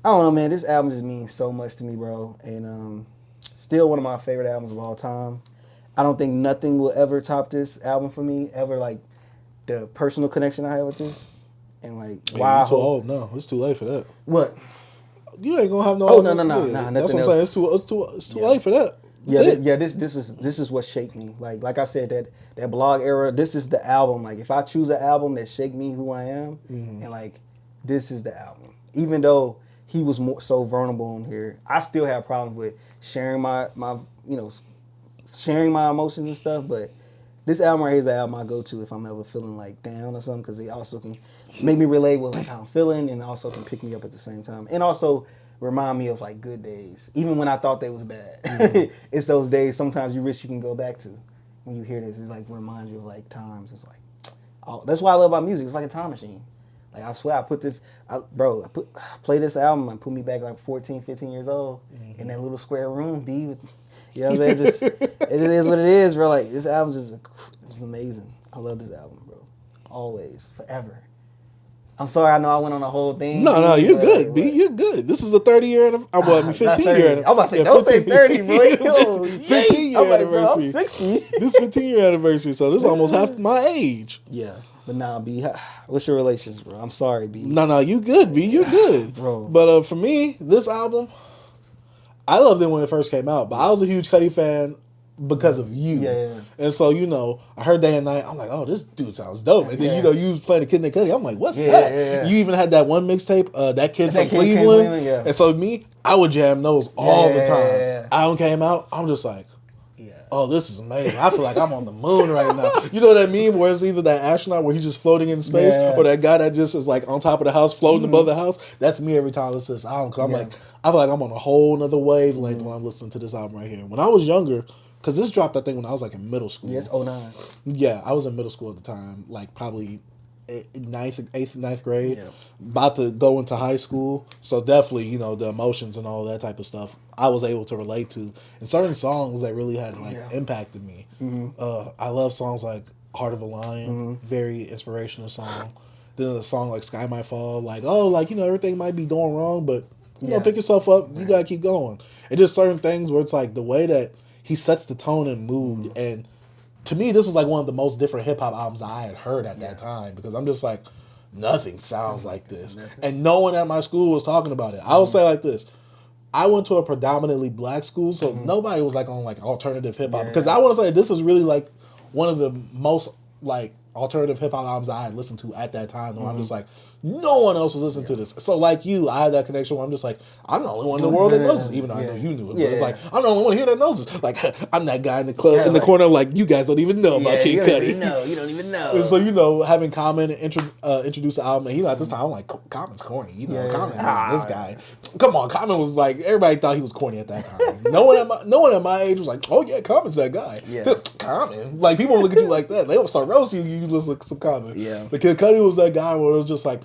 I don't know, man. This album just means so much to me, bro. And still one of my favorite albums of all time. I don't think nothing will ever top this album for me. Ever the personal connection I have with this, and like Hey, why you too old. No, it's too late for that. what? You ain't gonna have no. Oh no, That's nothing what I'm else. saying. It's too late for that. This is what shaped me. Like I said, that blog era. This is the album. Like if I choose an album that shaped me who I am, and like this is the album. Even though he was so vulnerable on here, I still have problems with sharing my sharing my emotions and stuff. But this album right here is the album I go to if I'm ever feeling like down or something, because it also can make me relate with like how I'm feeling, and also can pick me up at the same time, and also remind me of like good days, even when I thought they was bad. It's those days sometimes you wish you can go back to. When you hear this, it like reminds you of like times. It's like, oh, that's what I love about music. It's like a time machine. Like I swear, I play this album and put me back like 14, 15 years old in that little square room. You know what I'm saying? Just it is what it is, bro. Like this album is amazing. I love this album, bro. Always, forever. I'm sorry, I know I went on a whole thing. No, you're good, B. You're good. This is a 30-year anniversary. 15-year. I'm about to say, don't say 30, bro. 15-year anniversary. I'm 60. This 15-year anniversary, so this is almost half my age. Yeah, but nah, B, what's your relationship, bro? I'm sorry, B. No, you good, B. You're good, bro. But for me, this album, I loved it when it first came out, but I was a huge Cudi fan because of you. Yeah. And so, I heard Day and Night. I'm like, oh, this dude sounds dope. And then, you was playing the Kid Named Cudi. I'm like, what's that? Yeah. You even had that one mixtape, That Kid from Cleveland. Yeah. And so I would jam those all the time. Yeah. Album came out. I'm just like, oh, this is amazing. I feel like I'm on the moon right now. You know that meme where it's either that astronaut where he's just floating in space or that guy that just is like on top of the house floating above the house? That's me every time I listen to this album. Cause I'm like, I feel like I'm on a whole nother wavelength when I'm listening to this album right here. When I was younger, because this dropped, I think, when I was like in middle school. Yes, 09. Yeah, I was in middle school at the time, like probably 8th, grade. Yeah. About to go into high school. So definitely, the emotions and all that type of stuff I was able to relate to. And certain songs that really had impacted me. I love songs like Heart of a Lion, very inspirational song. Then a song like Sky Might Fall, like, everything might be going wrong, but pick yourself up, you gotta keep going. And just certain things where it's like the way that he sets the tone and mood. And to me, this was like one of the most different hip hop albums I had heard at that time, because I'm just like, nothing sounds like this. And no one at my school was talking about it. I would say like this. I went to a predominantly black school, so nobody was like on like alternative hip hop. Because I want to say this is really like one of the most like alternative hip hop albums I had listened to at that time. Where I'm just like, no one else was listening to this. So like you, I had that connection where I'm just like, I'm the only one in the world that knows this, even though I know you knew it. But it's like, I'm the only one here that knows this. Like, I'm that guy in the club in the corner, like, you guys don't even know about Kid Cudi. You don't even know. And so, having Common introduce the album, and at this time, I'm like, Common's corny. Common is this guy. Come on, Common was like, everybody thought he was corny at that time. No one at my age was like, oh yeah, Common's that guy. Yeah. Common. Like, people look at you like that. They will start roasting you listen to some Common. Yeah. But Kid Cudi was that guy where it was just like,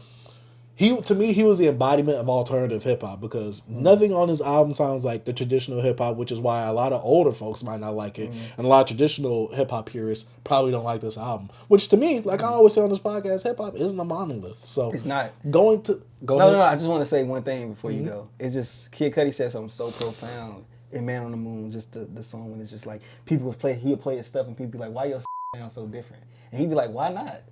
to me, he was the embodiment of alternative hip hop, because nothing on his album sounds like the traditional hip hop, which is why a lot of older folks might not like it, and a lot of traditional hip hop purists probably don't like this album. Which to me, like I always say on this podcast, hip hop isn't a monolith. So it's not. No, I just want to say one thing before you go. It's just Kid Cudi said something so profound in Man on the Moon, just the song when it's just like people would play, he'll play his stuff and people be like, why your sound so different? And he'd be like, why not?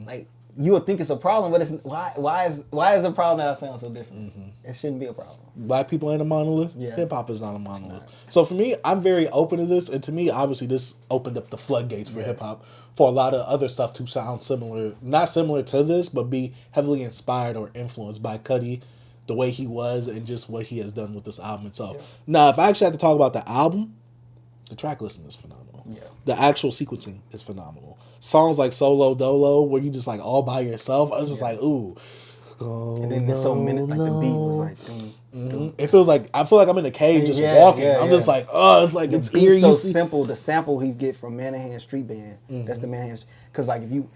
Like, you would think it's a problem, but it's why is it a problem that I sound so different? It shouldn't be a problem. Black people ain't a monolith. Yeah. Hip hop is not a monolith. So for me, I'm very open to this, and to me, obviously, this opened up the floodgates for hip hop for a lot of other stuff to sound similar, not similar to this, but be heavily inspired or influenced by Cudi, the way he was, and just what he has done with this album itself. Yeah. Now, if I actually had to talk about the album, the track listing is phenomenal. Yeah. The actual sequencing is phenomenal. Songs like Solo Dolo, where you just like all by yourself, I was just like, ooh. Oh, and then there's so many, like the beat was like, It feels like, I feel like I'm in a cave just walking. I'm just like, oh, it's like the it's beat's here. So simple. The sample he get from Manahan Street Band, that's the Manahan, because like if you,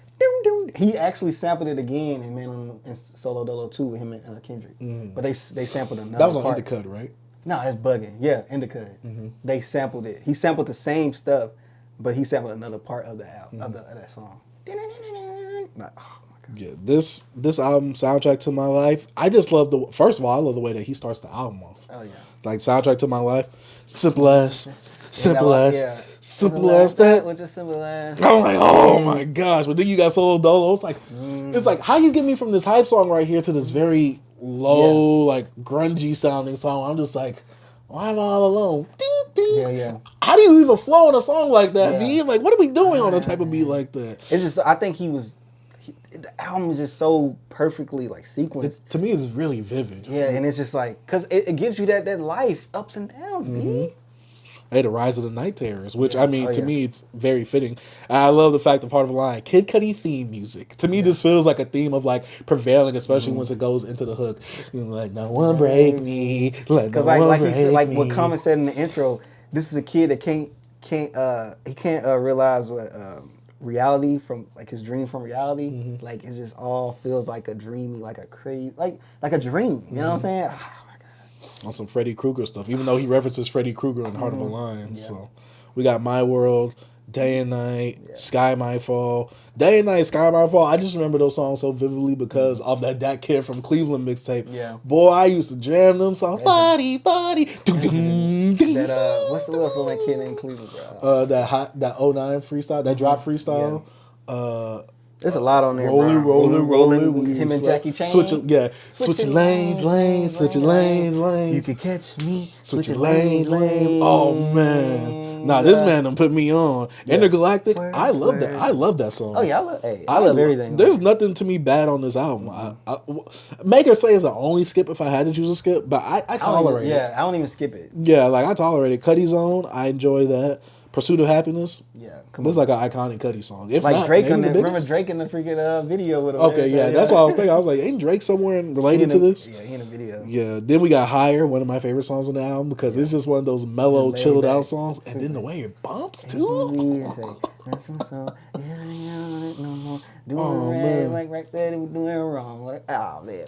he actually sampled it again in Solo Dolo 2 with him and Kendrick. But they sampled another That was on part. Indica, right? No, that's bugging. Yeah, Indica. They sampled it. He sampled the same stuff, but he sampled another part of the album, of that song. Like, oh my God. Yeah, this album, Soundtrack to My Life, I just love first of all, I love the way that he starts the album off. Oh yeah. Like Soundtrack to My Life, simple as, Simple as that. With just simple as. I'm like, oh my gosh. But then you got Solo Dolo. It's like, how you get me from this hype song right here to this very low, like grungy sounding song? I'm just like, why am I all alone? Ding, ding. Yeah. How do you even flow on a song like that, B? Like, what are we doing on a type of beat like that? It's just, I think the album is just so perfectly like sequenced. To me, it's really vivid. Yeah, and it's just like, because it gives you that life, ups and downs, B. Hey, the Rise of the Night Terrors, which to me, it's very fitting. And I love the fact of part of the line, Kid Cudi theme music. To me, this feels like a theme of like prevailing, especially once it goes into the hook. Like, no one break me, because like he said, like what Common said in the intro, this is a kid that can't realize what reality from like his dream from reality. Like it just all feels like a dreamy, like a crazy, like a dream. You know what I'm saying? On some Freddy Krueger stuff, even though he references Freddy Krueger in Heart of a Lion. So we got My World, Day and Night, Sky Might Fall. Day and Night, Sky Might Fall. I just remember those songs so vividly because of that Kid from Cleveland mixtape. Yeah. Boy, I used to jam them songs. Body. That what's the little that kid named Cleveland, bro? That 09 freestyle, that drop freestyle. There's a lot on there. Rolling. Him and Jackie Chan. Switching lanes. You could catch me. Switching lanes. Oh man, this man done put me on. Intergalactic. I love that. I love that song. Oh yeah, I love everything. There's nothing to me bad on this album. Make her say it's the only skip if I had to choose a skip, but I tolerate it. Yeah, I don't even skip it. Yeah, like I tolerate it. Cudi Zone, I enjoy that. Pursuit of Happiness. Yeah, this is like an iconic Cudi song. If like not, Drake remember Drake in the freaking video with him. Okay, yeah, that's what I was thinking. I was like, ain't Drake somewhere related to this? Yeah, he in a video. Yeah, then we got Higher, one of my favorite songs on the album because it's just one of those mellow, chilled out songs, and then the way it bumps too. Oh man, like right there, they were doing it wrong. Like, oh man,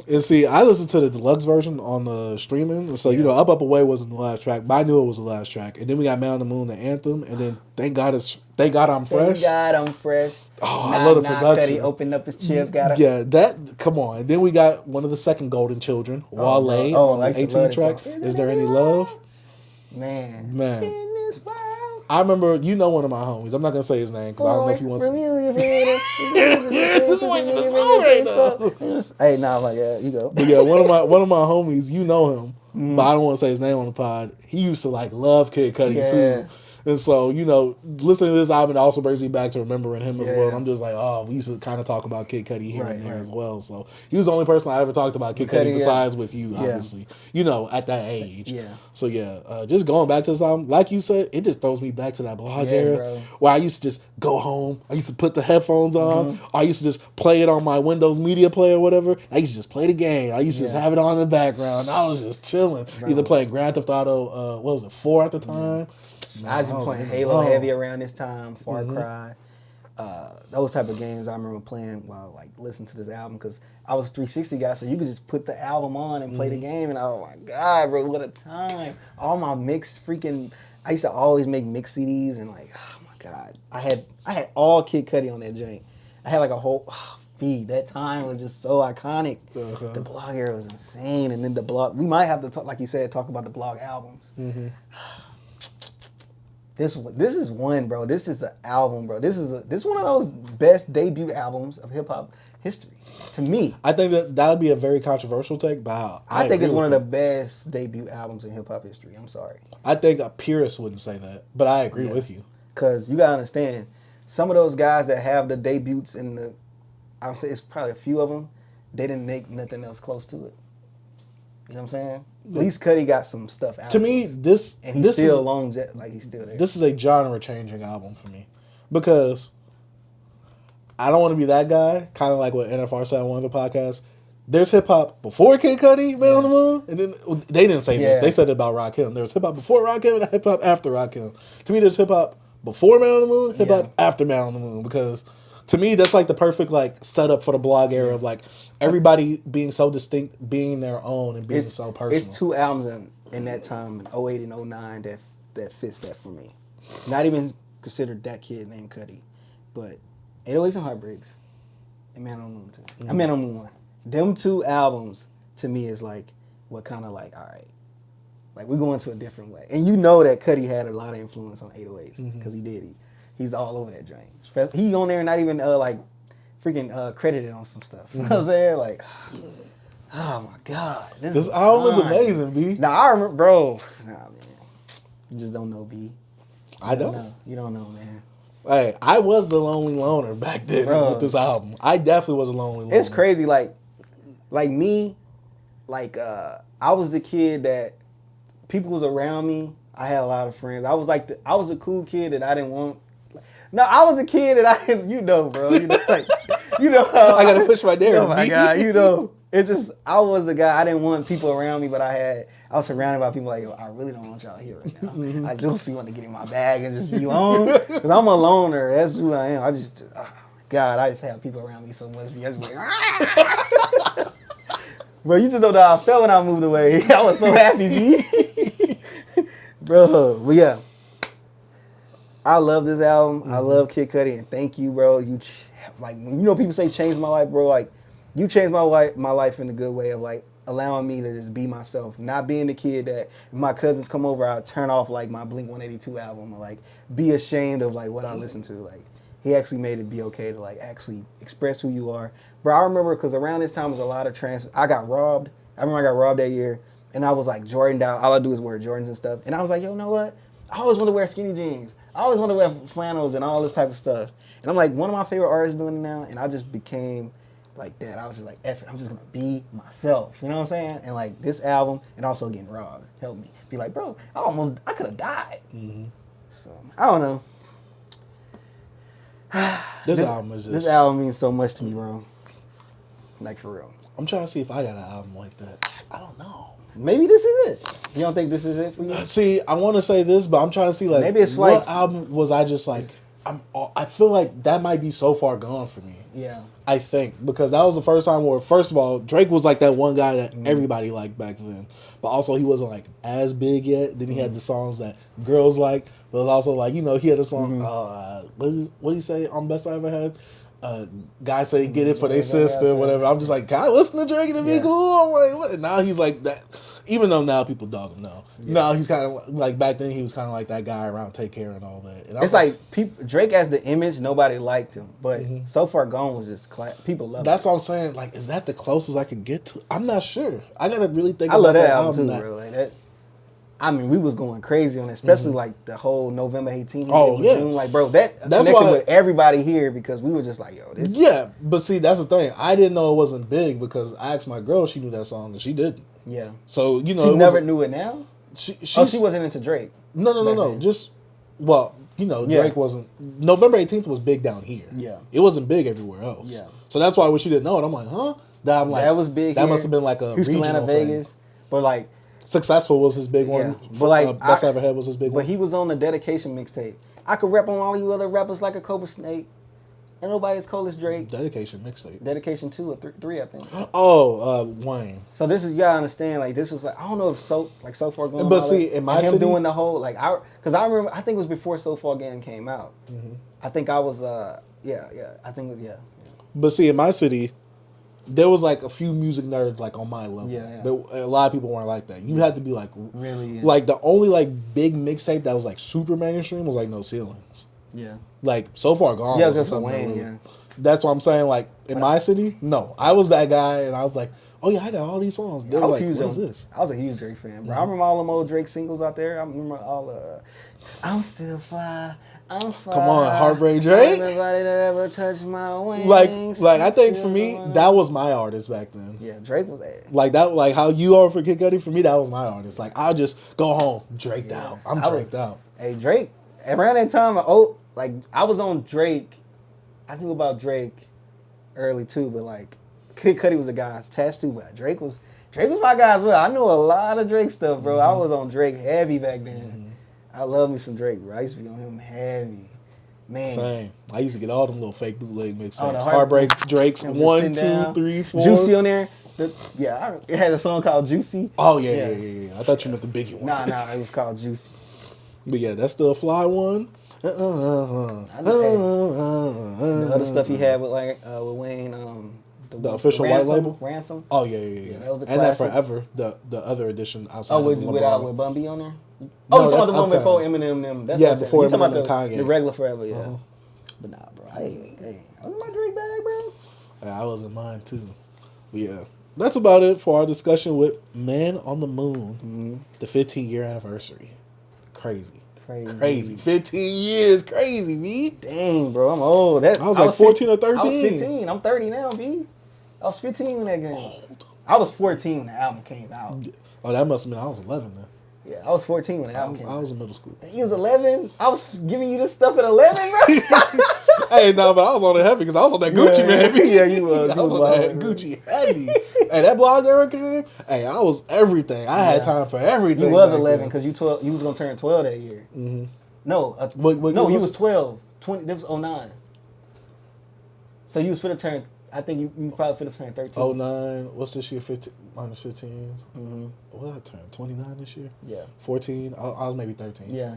and see, I listened to the deluxe version on the streaming, so you know, Up Away wasn't the last track, but I knew it was the last track. And then we got Man on the Moon, the anthem, and then Thank God I'm Fresh. Thank God I'm fresh. Oh, I love the production. Cudi opened up his chip, got it. Yeah, come on. And then we got one of the second Golden Children, Wale, on the 18 track. Is There Any Love? Man. I remember, you know, one of my homies. I'm not gonna say his name because I don't know if he wants to. This is waiting for the song right now. Hey, nah, like you go. But yeah, one of my homies, you know him, but I don't want to say his name on the pod. He used to like love Kid Cudi too. And so, you know, listening to this album, it also brings me back to remembering him as well. And I'm just like, oh, we used to kind of talk about Kid Cudi here and there as well. So he was the only person I ever talked about Kid Cudi besides with you, obviously. You know, at that age. Yeah. So yeah, just going back to this album, like you said, it just throws me back to that blog era where I used to just go home. I used to put the headphones on. I used to just play it on my Windows Media Player or whatever. I used to just play the game. I used to just have it on in the background. I was just chilling. Either playing Grand Theft Auto, 4 at the time. I was playing Halo heavy around this time, Far Cry, those type of games I remember playing while like listening to this album because I was a 360 guy, so you could just put the album on and play the game, and oh my god, bro, what a time! All my I used to always make mix CDs, and like, oh my god, I had all Kid Cudi on that joint. I had like a whole feed. That time was just so iconic. The blog era was insane, and then the blog. We might have to talk, like you said, talk about the blog albums. This is one, bro. This is an album, bro. This is one of those best debut albums of hip hop history, to me. I think that would be a very controversial take, but I think it's one of the best debut albums in hip hop history. I'm sorry. I think a purist wouldn't say that, but I agree with you. Because you gotta understand, some of those guys that have the debuts I would say it's probably a few of them, they didn't make nothing else close to it. You know what I'm saying? At least Cudi got some stuff out. To me, he's still he's still there. This is a genre-changing album for me because I don't want to be that guy. Kind of like what NFR said on one of the podcasts. There's hip hop before Kid Cudi, Man on the Moon, and then they didn't say this. They said it about Rakim. There's hip hop before Rakim and hip hop after Rakim. To me, there's hip hop before Man on the Moon, hip hop after Man on the Moon because. To me, that's like the perfect like setup for the blog era of like everybody being so distinct, being their own, and being so personal. It's two albums in that time, in 08 and 09, that fits that for me. Not even considered that kid named Cudi, but 808s and Heartbreaks, and Man on the Moon 2. I Man on the Moon 1. Them two albums to me is like what kind of like, all right, Like we going to a different way. And you know that Cudi had a lot of influence on 808s because he did. He's all over that joint. He on there not even like freaking credited on some stuff. You know what I'm saying? Like, oh my God. This album is amazing, B. Nah, I remember, bro. Nah, man. You just don't know, B. I don't. You don't know, man. Hey, I was the lonely loner back then with this album. I definitely was a lonely loner. It's crazy, like me, like I was the kid that people was around me. I had a lot of friends. I was a cool kid that I didn't want. No, I was a kid that I didn't, bro. I gotta push my dare. Oh my God, it just I was the guy I didn't want people around me, but I was surrounded by people like, yo, I really don't want y'all here right now. I just want to get in my bag and just be alone, because I'm a loner. That's who I am. I just, God, I just have people around me so much. I just like, bro, you just don't know how I felt when I moved away. I was so happy, B. Bro, but yeah. I love this album. I love Kid Cudi, and thank you, bro. When people say change my life, bro, like you changed my life in a good way of like allowing me to just be myself, not being the kid that if my cousins come over, I'll turn off like my Blink-182 album or like be ashamed of like what I listen to. Like he actually made it be okay to like actually express who you are, bro. I remember because around this time was a lot of I got robbed. I remember I got robbed that year, and I was like Jordaned out. All I do is wear Jordans and stuff, and I was like, yo, you know what? I always want to wear skinny jeans. I always want to wear flannels and all this type of stuff. And I'm like, one of my favorite artists doing it now, and I just became like that. I was just like, F it, I'm just going to be myself. You know what I'm saying? And like this album, and also getting robbed, helped me be like, bro, I could have died. So, I don't know. This album is just... This album means so much to me, bro. Like, for real. I'm trying to see if I got an album like that. I don't know. Maybe this is it. You don't think this is it for you? See, I want to say this, but I'm trying to see like maybe it's what like album was I just like I feel like that might be So Far Gone for me. Yeah. I think because that was the first time where first of all Drake was like that one guy that everybody liked back then, but also he wasn't like as big yet. Then he had the songs that girls liked, but it was also like he had a song what did he say on Best I Ever Had? Guys say get it for their sister, whatever. I'm just like, can I listen to Drake and be cool? I'm like, what? Now he's like that. Even though now people dog him, now he's kind of like back then he was kind of like that guy around Take Care and all that. And it's like Drake as the image, nobody liked him, but So Far Gone was just people love. That's what I'm saying. Like, is that the closest I could get to? I'm not sure. I gotta really think. I love that album too, bro. Like that. I mean, we was going crazy on it, especially like the whole November 18th. Oh yeah, June. Like bro, that's connected why with everybody here because we were just like, yo, this. Yeah, but see, that's the thing. I didn't know it wasn't big because I asked my girl, she knew that song and she didn't. Yeah. So she never knew it now. She wasn't into Drake. No. Just Drake wasn't. November 18th was big down here. Yeah. It wasn't big everywhere else. Yeah. So that's why when she didn't know it, I'm like, huh? That was big. That here. must have been like a Houston, regional Atlanta, Vegas, thing. But like. Successful was his big one. But like Best I Ever Had was his big one. But he was on the Dedication mixtape. I could rap on all you other rappers like a Cobra Snake. And nobody as cold as Drake. Dedication mixtape. Dedication 2 or 3, I think. Oh, Wayne. So this is, you gotta understand, like this was like, I don't know if So Far Gone. But see, in my city, doing the whole, like, because I remember, I think it was before So Far Gone came out. I think I was, I think it was, But see, in my city, there was like a few music nerds like on my level. Yeah. But a lot of people weren't like that. You had to be like really, like the only like big mixtape that was like super mainstream was like No Ceilings. Yeah. Like So Far Gone. Yeah, because of Wayne. Really, that's what I'm saying. Like in my city, no, I was that guy, and I was like, oh yeah, I got all these songs. I was like, huge. What is this? I was a huge Drake fan, bro. I remember all them old Drake singles out there. I remember all I'm still fly. I'm fly. Come on, Heartbreak Drake. Everybody that ever touched my wings. Like I think for me, that was my artist back then. Yeah, Drake was like that. Like how you are for Kid Cudi. For me, that was my artist. Like I'll just go home, Draked out. I'm Draked out. Hey, Drake. Around that time, I was on Drake. I knew about Drake early too, but like Kid Cudi was a guy's attached to, but Drake was my guy as well. I knew a lot of Drake stuff, bro. I was on Drake heavy back then. I love me some Drake, bro. I used to be on him heavy. Man. Same. I used to get all them little fake bootleg mixtapes. Oh, Heartbreak Drake's 1, 2, 3, 4. Juicy on there. It had a song called Juicy. Oh, yeah. I thought you meant the biggie one. Nah, it was called Juicy. But yeah, that's the fly one. The other stuff he had with with Wayne, the The official white label? Ransom. Oh, yeah. That was a and that classic. Forever, the other edition outside Oh, of with Bun B on there? No, Oh, you talking about the one Uptown. before Eminem them. That's Yeah, what before you talking Eminem about and Kanye. the regular Forever, yeah. Uh-huh. But nah, bro. Hey, I was in my drink bag, bro. Yeah, I was in mine, too. But yeah. That's about it for our discussion with Man on the Moon, the 15-year anniversary. Crazy. 15 years, crazy, B. Dang, bro, I'm old. I was like 14 or 13. I was 15. I'm 30 now, B. I was 15 when that game. Old. I was 14 when the album came out. Oh, that must have been I was 11 then. Yeah, I was 14 when the album came out. I was in middle school. You was 11? I was giving you this stuff at 11, bro? Hey, no, but I was on it heavy because I was on that Gucci, man. Yeah, you was. I was on that Gucci heavy. Hey, that blog era came. Hey, I was everything. I had time for everything. You was 11 because you was going to turn 12 that year. Mm-hmm. No, no, you was 12. 20. This was 09. So you was finna turn. I think you probably finna turn 13. 09. What's this year? 15 minus 15. Mm-hmm. What did I turn? 29 this year. Yeah. 14. I was maybe 13. Yeah,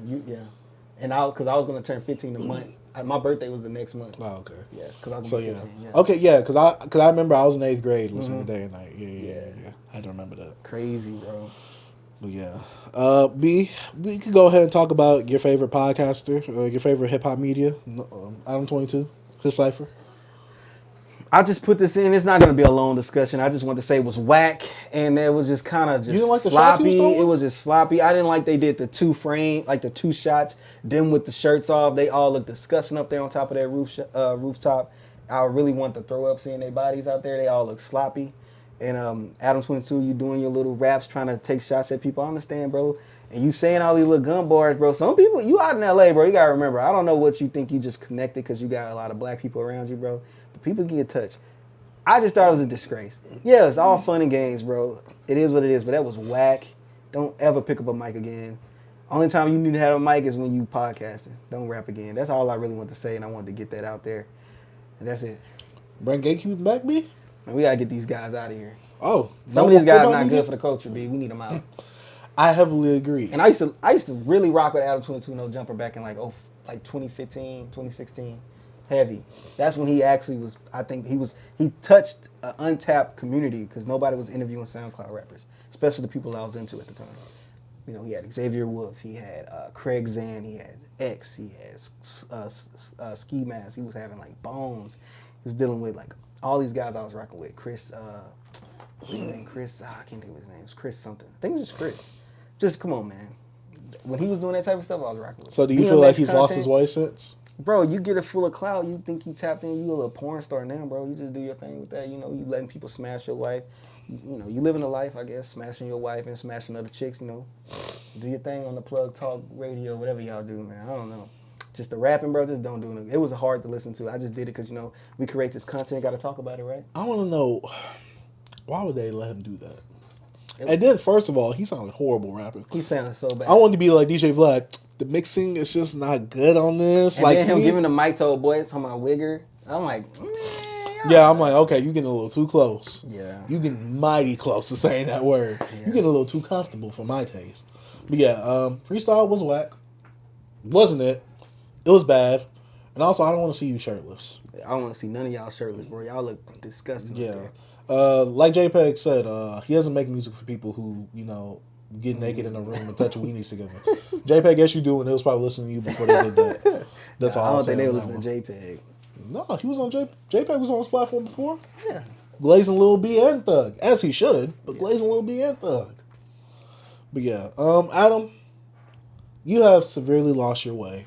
and because I was gonna turn 15 the month. My birthday was the next month. Oh, okay. Yeah, because I was gonna be 15. Yeah. Okay, yeah, because I remember I was in 8th grade listening to Day and Night. Yeah. I had to remember that. Crazy, bro. But yeah, B, we could go ahead and talk about your favorite podcaster, your favorite hip hop media, Adam 22, his cipher. I just put this in. It's not going to be a long discussion. I just want to say it was whack, and it was just kind of just you didn't like sloppy. The it was just sloppy. I didn't like they did the 2 frame, like the 2 shots, them with the shirts off. They all look disgusting up there on top of that rooftop. I really want to throw up seeing their bodies out there. They all look sloppy. And Adam 22, you doing your little raps, trying to take shots at people. I understand, bro. And you saying all these little gun bars, bro. Some people, you out in LA, bro. You got to remember, I don't know what you think you just connected because you got a lot of black people around you, bro. People can get touched. I just thought it was a disgrace. Yeah, it's all fun and games, bro. It is what it is, but that was whack. Don't ever pick up a mic again. Only time you need to have a mic is when you podcasting. Don't rap again. That's all I really want to say, and I wanted to get that out there. And that's it. Bring Gatekeeping back, B? Man, we got to get these guys out of here. Oh. Some of these guys not good for the culture, B. We need them out. I heavily agree. And I used to really rock with Adam 22 No Jumper back in like 2015, 2016. Heavy. That's when he actually was, I think he touched an untapped community because nobody was interviewing SoundCloud rappers, especially the people I was into at the time. You know, he had Xavier Wolf, he had Craig Zan, he had X, he had Ski Mask, he was having like Bones. He was dealing with like all these guys I was rocking with. Chris, I can't think of his name. It's Chris something. I think it was just Chris. Just come on, man. When he was doing that type of stuff, I was rocking with. So do you feel like he's lost his voice since? Bro, you get it full of clout. You think you tapped in. You a little porn star now, bro. You just do your thing with that. You know, you letting people smash your wife. You know, you living a life, I guess, smashing your wife and smashing other chicks, you know. Do your thing on the Plug Talk radio, whatever y'all do, man. I don't know. Just the rapping, bro, just don't do it. It was hard to listen to. I just did it because, you know, we create this content, got to talk about it, right? I want to know, why would they let him do that? And then, first of all, he sounded horrible rapping. He sounded so bad. I wanted to be like DJ Vlad. The mixing is just not good on this. And like then him giving the mic to old boy, talking about Wigger. I'm like, yeah, I'm like, okay, you getting a little too close. Yeah. You getting mighty close to saying that word. Yeah. You getting a little too comfortable for my taste. But yeah, freestyle was whack. Wasn't it? It was bad. And also, I don't want to see you shirtless. I don't want to see none of y'all shirtless, bro. Y'all look disgusting. Yeah. Like JPEG said, he doesn't make music for people who, you know, get naked in a room and touch weenies together. JPEG, yes, you do, and they was probably listening to you before they did that. That's all. I don't think they were listening to JPEG. No, he was on JPEG was on his platform before. Yeah. Glazing Lil B and Thug, as he should, but Glazing Lil B and Thug. But yeah, Adam, you have severely lost your way,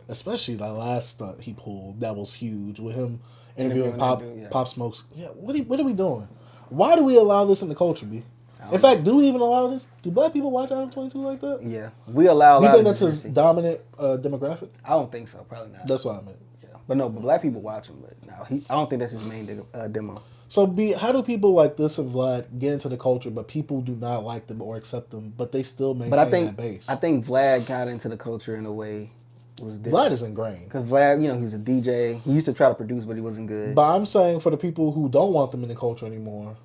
especially that last stunt he pulled. That was huge with him interviewing Pop Smokes. Yeah, what are we doing? Why do we allow this in the culture, B? In fact, do we even allow this? Do black people watch Adam 22 like that? Yeah, we allow. Do you think that's his dominant demographic? I don't think so. Probably not. That's what I meant. Yeah, but no, but black people watch him. But no, I don't think that's his main demo. So, B, how do people like this and Vlad get into the culture, but people do not like them or accept them, but they still maintain that base? I think Vlad got into the culture in a way was different. Vlad is ingrained. Because Vlad, you know, he's a DJ. He used to try to produce, but he wasn't good. But I'm saying for the people who don't want them in the culture anymore,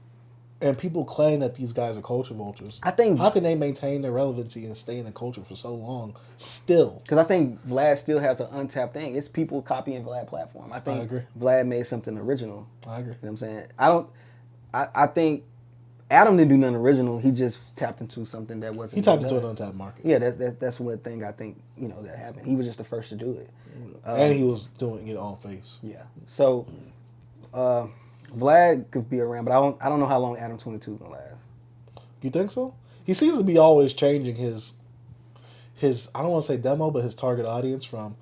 And people claim that these guys are culture vultures. I think how can they maintain their relevancy and stay in the culture for so long still? Because I think Vlad still has an untapped thing. It's people copying Vlad platform. I think agree. Vlad made something original. I agree. You know what I'm saying? I think Adam didn't do nothing original. He just tapped into something that wasn't. He tapped into an untapped market. Yeah, that's one thing I think that happened. He was just the first to do it, and he was doing it on face. Yeah. So, Vlad could be around, but I don't know how long Adam 22 gonna last. You think so? He seems to be always changing his I don't want to say demo, but his target audience from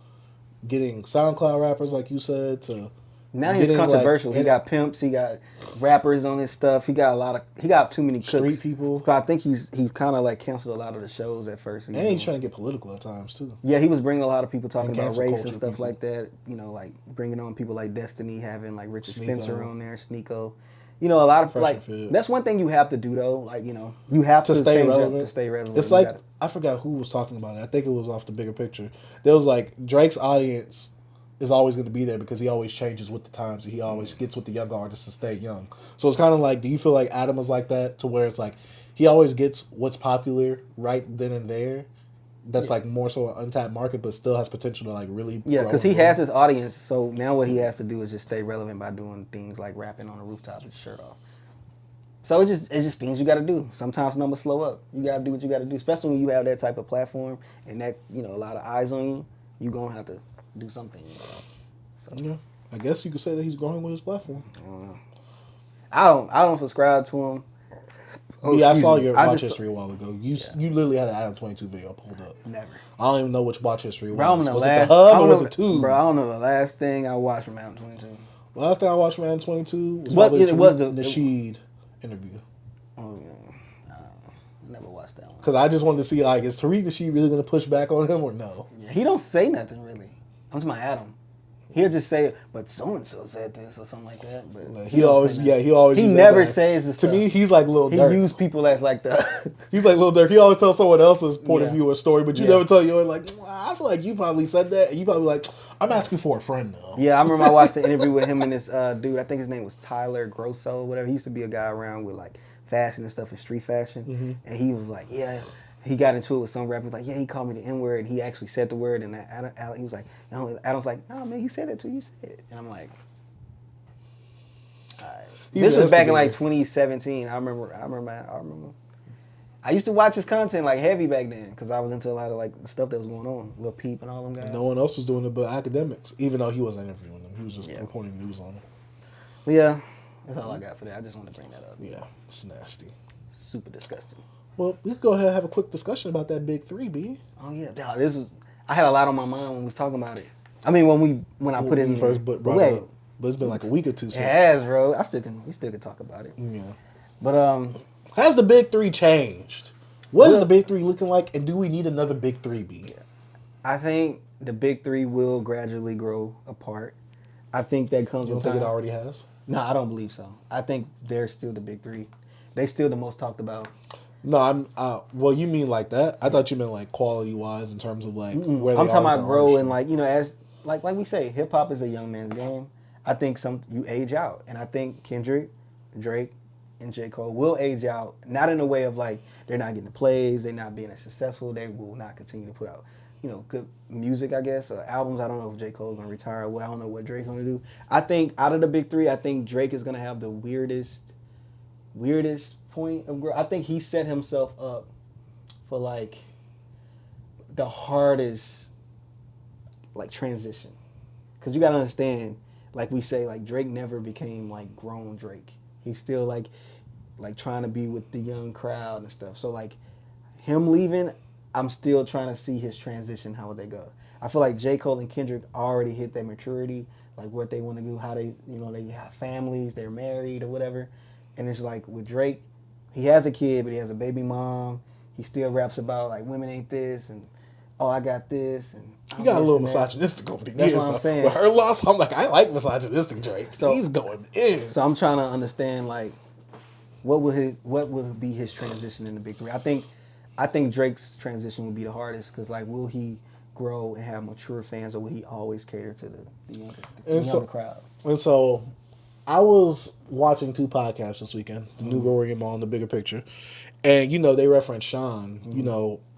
getting SoundCloud rappers like you said to now he's controversial. He got pimps, he got rappers on his stuff. He got too many cooks. Street people. So I think he kind of like canceled a lot of the shows at first. And he's trying to get political at times too. Yeah, he was bringing a lot of people talking about race and stuff people. like that. Like bringing on people like Destiny, having like Richard Spencer on there, Sneeko. A lot of Fresh and that's one thing you have to do though. Like you have to stay change relevant. Up, to stay relevant. It's like I forgot who was talking about it. I think it was off the bigger picture. There was like Drake's audience is always going to be there because he always changes with the times. He always gets with the young artists to stay young. So it's kind of like, do you feel like Adam is like that to where it's like he always gets what's popular right then and there? That's like more so an untapped market, but still has potential to like really. Yeah, because he has his audience. So now what he has to do is just stay relevant by doing things like rapping on the rooftop with his shirt off. So it's just things you got to do. Sometimes numbers slow up. You got to do what you got to do, especially when you have that type of platform and that a lot of eyes on you. You gonna have to do something. So yeah, I guess you could say that he's growing with his platform. I don't subscribe to him. I saw your watch history a while ago. You literally had an Adam 22 video pulled up. Never. I don't even know which watch history Bro, was. Was it the Hub or was it Tube? Bro, I don't know the last thing I watched from Adam 22. The last thing I watched from Adam 22 was probably the Nasheed interview. Oh yeah, I never watched that one. Because I just wanted to see like, is Tariq Nasheed really going to push back on him or no? Yeah, he don't say nothing really. I'm to my Adam. He'll just say, but so and so said this or something like that. But like, he always. He never says this. To me, he's like Lil Durk. He used people as like the. He's like Lil Durk. He always tells someone else's point of view or story, but you never tell your like. I feel like you probably said that, and you probably like, I'm asking for a friend now. Yeah, I remember I watched the interview with him and this dude. I think his name was Tyler Grosso, whatever. He used to be a guy around with like fashion and stuff and street fashion, and he was like, yeah. He got into it with some rapper. He was like, yeah, he called me the N-word. He actually said the word. And he was like, no. Adam's like, no, man, he said that too. You said it. And I'm like, all right. This was back in like 2017. I remember. I used to watch his content like heavy back then because I was into a lot of like the stuff that was going on. Lil Peep and all them guys. And no one else was doing it but academics, even though he wasn't interviewing them. He was just reporting news on them. Well, yeah, that's all I got for that. I just wanted to bring that up. Yeah, it's nasty. Super disgusting. Well, we can go ahead and have a quick discussion about that big three, B. Oh yeah, I had a lot on my mind when we was talking about it. I mean, when I put it in first brought it up, but it's been like a week or two since. It has, bro. We still can talk about it. Yeah. But has the big three changed? What is the big three looking like, and do we need another big three, B? Yeah. I think the big three will gradually grow apart. I think that comes with time. You don't think it already has? No, I don't believe so. I think they're still the big three. They still the most talked about. No, well, you mean like that? I thought you meant like quality wise in terms of like where they I'm talking about grow and like as like we say, hip hop is a young man's game. I think you age out, and I think Kendrick, Drake, and J. Cole will age out. Not in a way of like they're not getting the plays, they're not being as successful. They will not continue to put out good music, I guess, albums. I don't know if J. Cole's gonna retire. I don't know what Drake's gonna do. I think out of the big three, I think Drake is gonna have the weirdest point of growth. I think he set himself up for like the hardest like transition, because you gotta understand, like we say, like Drake never became like grown Drake. He's still like trying to be with the young crowd and stuff. So like him leaving, I'm still trying to see his transition, how would they go. I feel like J. Cole and Kendrick already hit their maturity, like what they want to do, how they they have families, they're married or whatever. And it's like with Drake, he has a kid, but he has a baby mom. He still raps about like women ain't this and I got this and he got a little misogynistic over the years. That's what I'm saying. With her loss, I'm like, I like misogynistic Drake. So he's going in. So I'm trying to understand like what would be his transition in the big three. I think Drake's transition would be the hardest because like will he grow and have mature fans, or will he always cater to the younger crowd? And so I was watching 2 podcasts this weekend, the New Rory and Mall and The Bigger Picture. And, they reference Sean,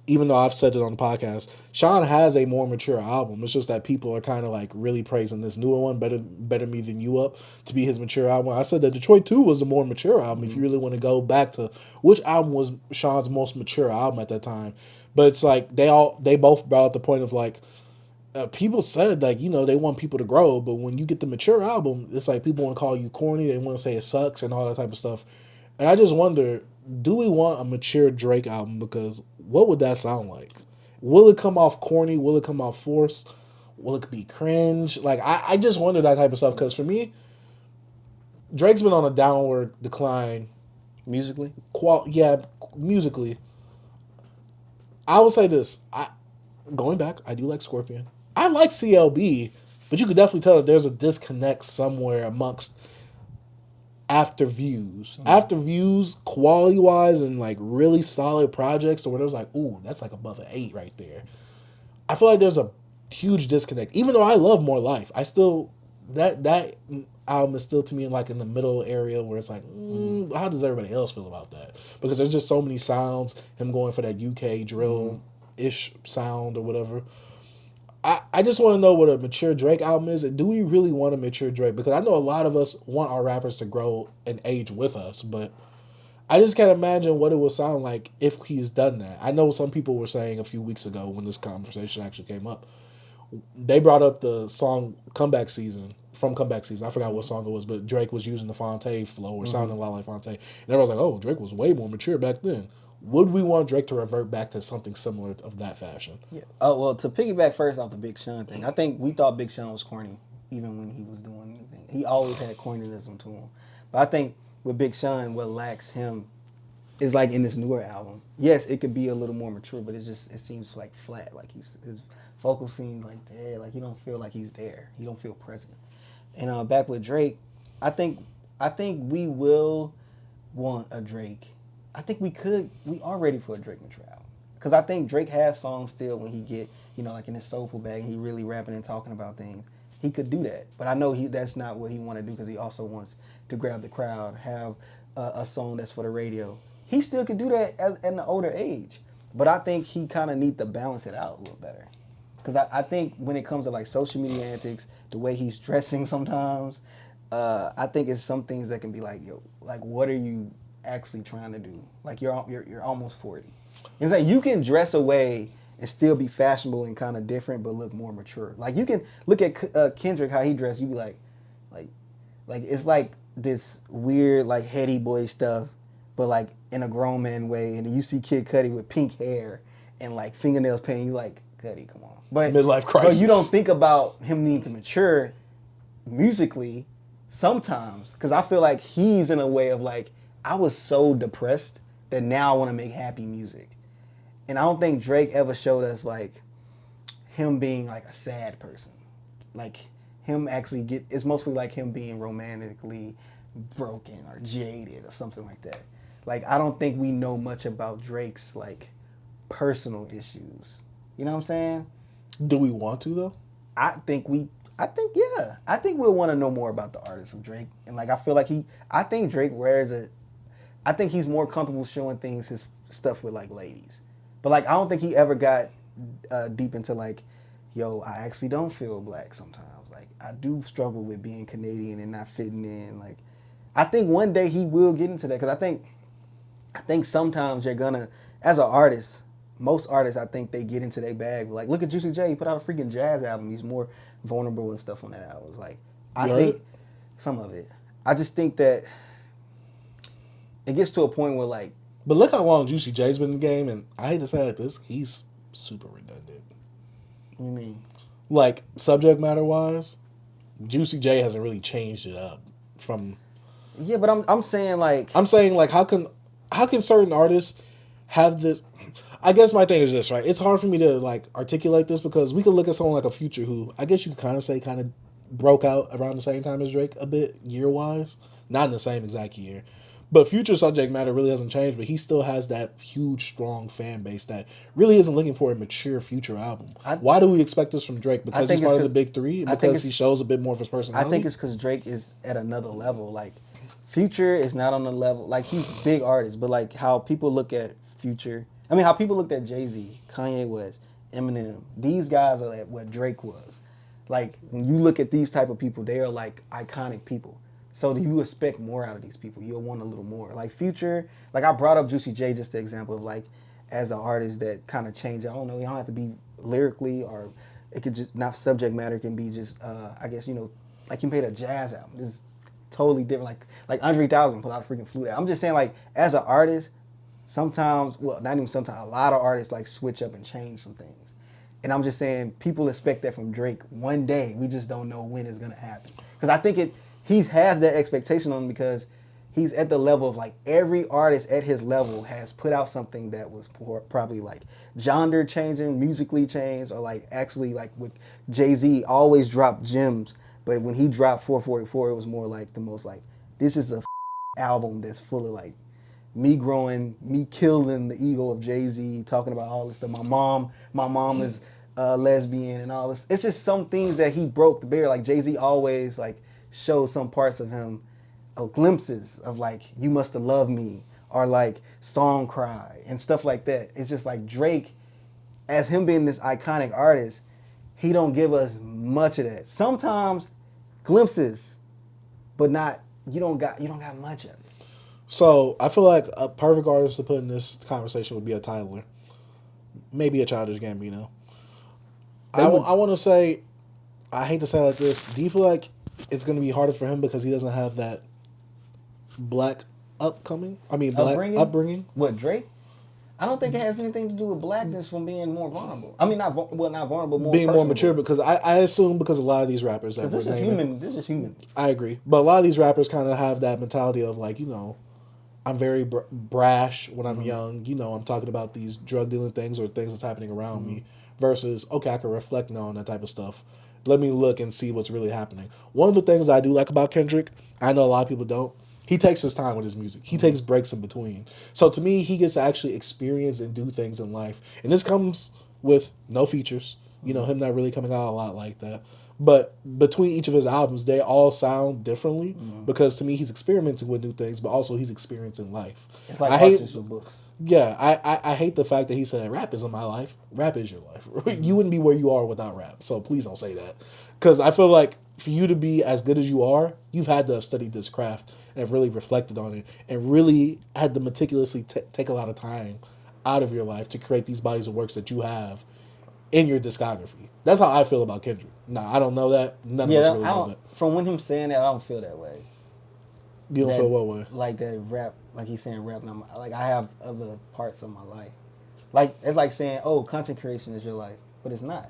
even though I've said it on the podcast, Sean has a more mature album. It's just that people are kind of like really praising this newer one, Better Me Than You Up, to be his mature album. I said that Detroit 2 was the more mature album, if you really want to go back to which album was Sean's most mature album at that time. But it's like they both brought up the point of like, people said like, they want people to grow, but when you get the mature album, it's like people want to call you corny, they want to say it sucks and all that type of stuff. And I just wonder, do we want a mature Drake album? Because what would that sound like? Will it come off corny? Will it come off forced? Will it be cringe? Like, I just wonder that type of stuff, because for me, Drake's been on a downward decline. Musically? Musically. I will say this. Going back, I do like Scorpion. I like CLB, but you could definitely tell that there's a disconnect somewhere amongst After Views. After Views, quality-wise, and like really solid projects, or whatever, it's like, ooh, that's like above an 8 right there. I feel like there's a huge disconnect. Even though I love More Life, I still, that album is still to me like in the middle area where it's like, how does everybody else feel about that? Because there's just so many sounds, him going for that UK drill-ish sound or whatever. I just want to know what a mature Drake album is, and do we really want a mature Drake? Because I know a lot of us want our rappers to grow and age with us, but I just can't imagine what it would sound like if he's done that. I know some people were saying a few weeks ago when this conversation actually came up, they brought up the song Comeback Season. I forgot what song it was, but Drake was using the Fonte flow or sounding a lot like Fonte. And everyone was like, oh, Drake was way more mature back then. Would we want Drake to revert back to something similar of that fashion? Yeah. Oh, well, to piggyback first off the Big Sean thing, I think we thought Big Sean was corny even when he was doing anything. He always had corniness to him. But I think with Big Sean, what lacks him is like in this newer album. Yes, it could be a little more mature, but it seems like flat. Like his vocals seem like dead. Like he don't feel like he's there. He don't feel present. And back with Drake, I think we will want a Drake. I think we are ready for a Drake mature album. Because I think Drake has songs still when he get, like in his soulful bag, and he really rapping and talking about things. He could do that. But I know that's not what he want to do, because he also wants to grab the crowd, have a song that's for the radio. He still could do that at an older age. But I think he kind of need to balance it out a little better. Because I think when it comes to like social media antics, the way he's dressing sometimes, I think it's some things that can be like, yo, like what are you actually trying to do? Like you're almost 40. It's like you can dress away and still be fashionable and kind of different, but look more mature. Like you can look at Kendrick, how he dressed. You be like it's like this weird like heady boy stuff, but like in a grown man way. And then you see Kid Cudi with pink hair and like fingernails painted. You like, Cudi, come on. But midlife crisis. But you don't think about him needing to mature musically sometimes, because I feel like he's in a way of like, I was so depressed that now I want to make happy music. And I don't think Drake ever showed us like him being like a sad person. Like him actually it's mostly like him being romantically broken or jaded or something like that. Like I don't think we know much about Drake's like personal issues. You know what I'm saying? Do we want to though? I think yeah. I think we'll want to know more about the artist of Drake. And like I feel like I think Drake I think he's more comfortable showing his stuff with like ladies. But like I don't think he ever got deep into like, yo, I actually don't feel black sometimes. Like I do struggle with being Canadian and not fitting in. Like I think one day he will get into that, because I think sometimes you're gonna, as an artist, most artists, I think they get into their bag. Like, look at Juicy J. He put out a freaking jazz album. He's more vulnerable and stuff on that album. Like, I think some of it. I just think that it gets to a point where, like... But look how long Juicy J's been in the game, and I hate to say this, he's super redundant. What do you mean? Like, subject matter-wise, Juicy J hasn't really changed it up from... Yeah, but I'm saying, like... I'm saying, like, how can certain artists have this... I guess my thing is this, right? It's hard for me to like articulate this, because we could look at someone like a Future who I guess you could kind of broke out around the same time as Drake a bit year-wise. Not in the same exact year. But Future subject matter really hasn't changed, but he still has that huge, strong fan base that really isn't looking for a mature Future album. Why do we expect this from Drake? Because he's part of the big three? Because he shows a bit more of his personality? I think it's because Drake is at another level. Like, Future is not on the level. Like, he's a big artist, but like how people look at Future, I mean, how people looked at Jay-Z, Kanye West, Eminem, these guys are at what Drake was. Like, when you look at these type of people, they are like iconic people. So you expect more out of these people. You'll want a little more. Like Future, like I brought up Juicy J, just the example of like, as an artist that kind of changed. I don't know, you don't have to be lyrically, or it could just, not subject matter, can be just, I guess, you know, like you made a jazz album. It's totally different. Like Andre 3000 put out a freaking flute album. I'm just saying, like, as an artist, sometimes, well, not even sometimes, a lot of artists like switch up and change some things. And I'm just saying, people expect that from Drake one day. We just don't know when it's gonna happen. Because I think he has that expectation on him because he's at the level of like every artist at his level has put out something that was probably like genre changing, musically changed, or like actually like with Jay-Z always dropped gems. But when he dropped 444, it was more like the most like, this is a album that's full of like me growing, me killing the ego of Jay-Z, talking about all this stuff. My mom is lesbian and all this. It's just some things that he broke the barrier. Like Jay-Z always like showed some parts of him, glimpses of like, you must have loved me, or like Song Cry and stuff like that. It's just like Drake, as him being this iconic artist, he don't give us much of that. Sometimes glimpses, but not, you don't got much of it. So I feel like a perfect artist to put in this conversation would be a Tyler, maybe a Childish Gambino. I want to say, I hate to say it like this. Do you feel like it's going to be harder for him because he doesn't have that black upbringing? What, Drake? I don't think it has anything to do with blackness from being more vulnerable. I mean, not vulnerable, more being personable. More mature. Because I assume because a lot of these rappers, because this is human. I agree, but a lot of these rappers kind of have that mentality of like, you know, I'm very brash when I'm young. You know, I'm talking about these drug dealing things or things that's happening around me. Versus, okay, I can reflect now on that type of stuff. Let me look and see what's really happening. One of the things I do like about Kendrick, I know a lot of people don't, he takes his time with his music. He takes breaks in between. So to me, he gets to actually experience and do things in life. And this comes with no features. You know, him not really coming out a lot like that. But between each of his albums, they all sound differently because to me, he's experimenting with new things, but also he's experiencing life. It's like artists with books. Yeah, I hate the fact that he said rap isn't my life. Rap is your life. You wouldn't be where you are without rap. So please don't say that. Because I feel like for you to be as good as you are, you've had to have studied this craft and have really reflected on it and really had to meticulously take a lot of time out of your life to create these bodies of works that you have in your discography. That's how I feel about Kendrick. Nah, I don't know that. None of us really know that. From when him saying that, I don't feel that way. You don't feel what way? Like that rap, like he's saying rap. And like I have other parts of my life. Like it's like saying, oh, content creation is your life, but it's not.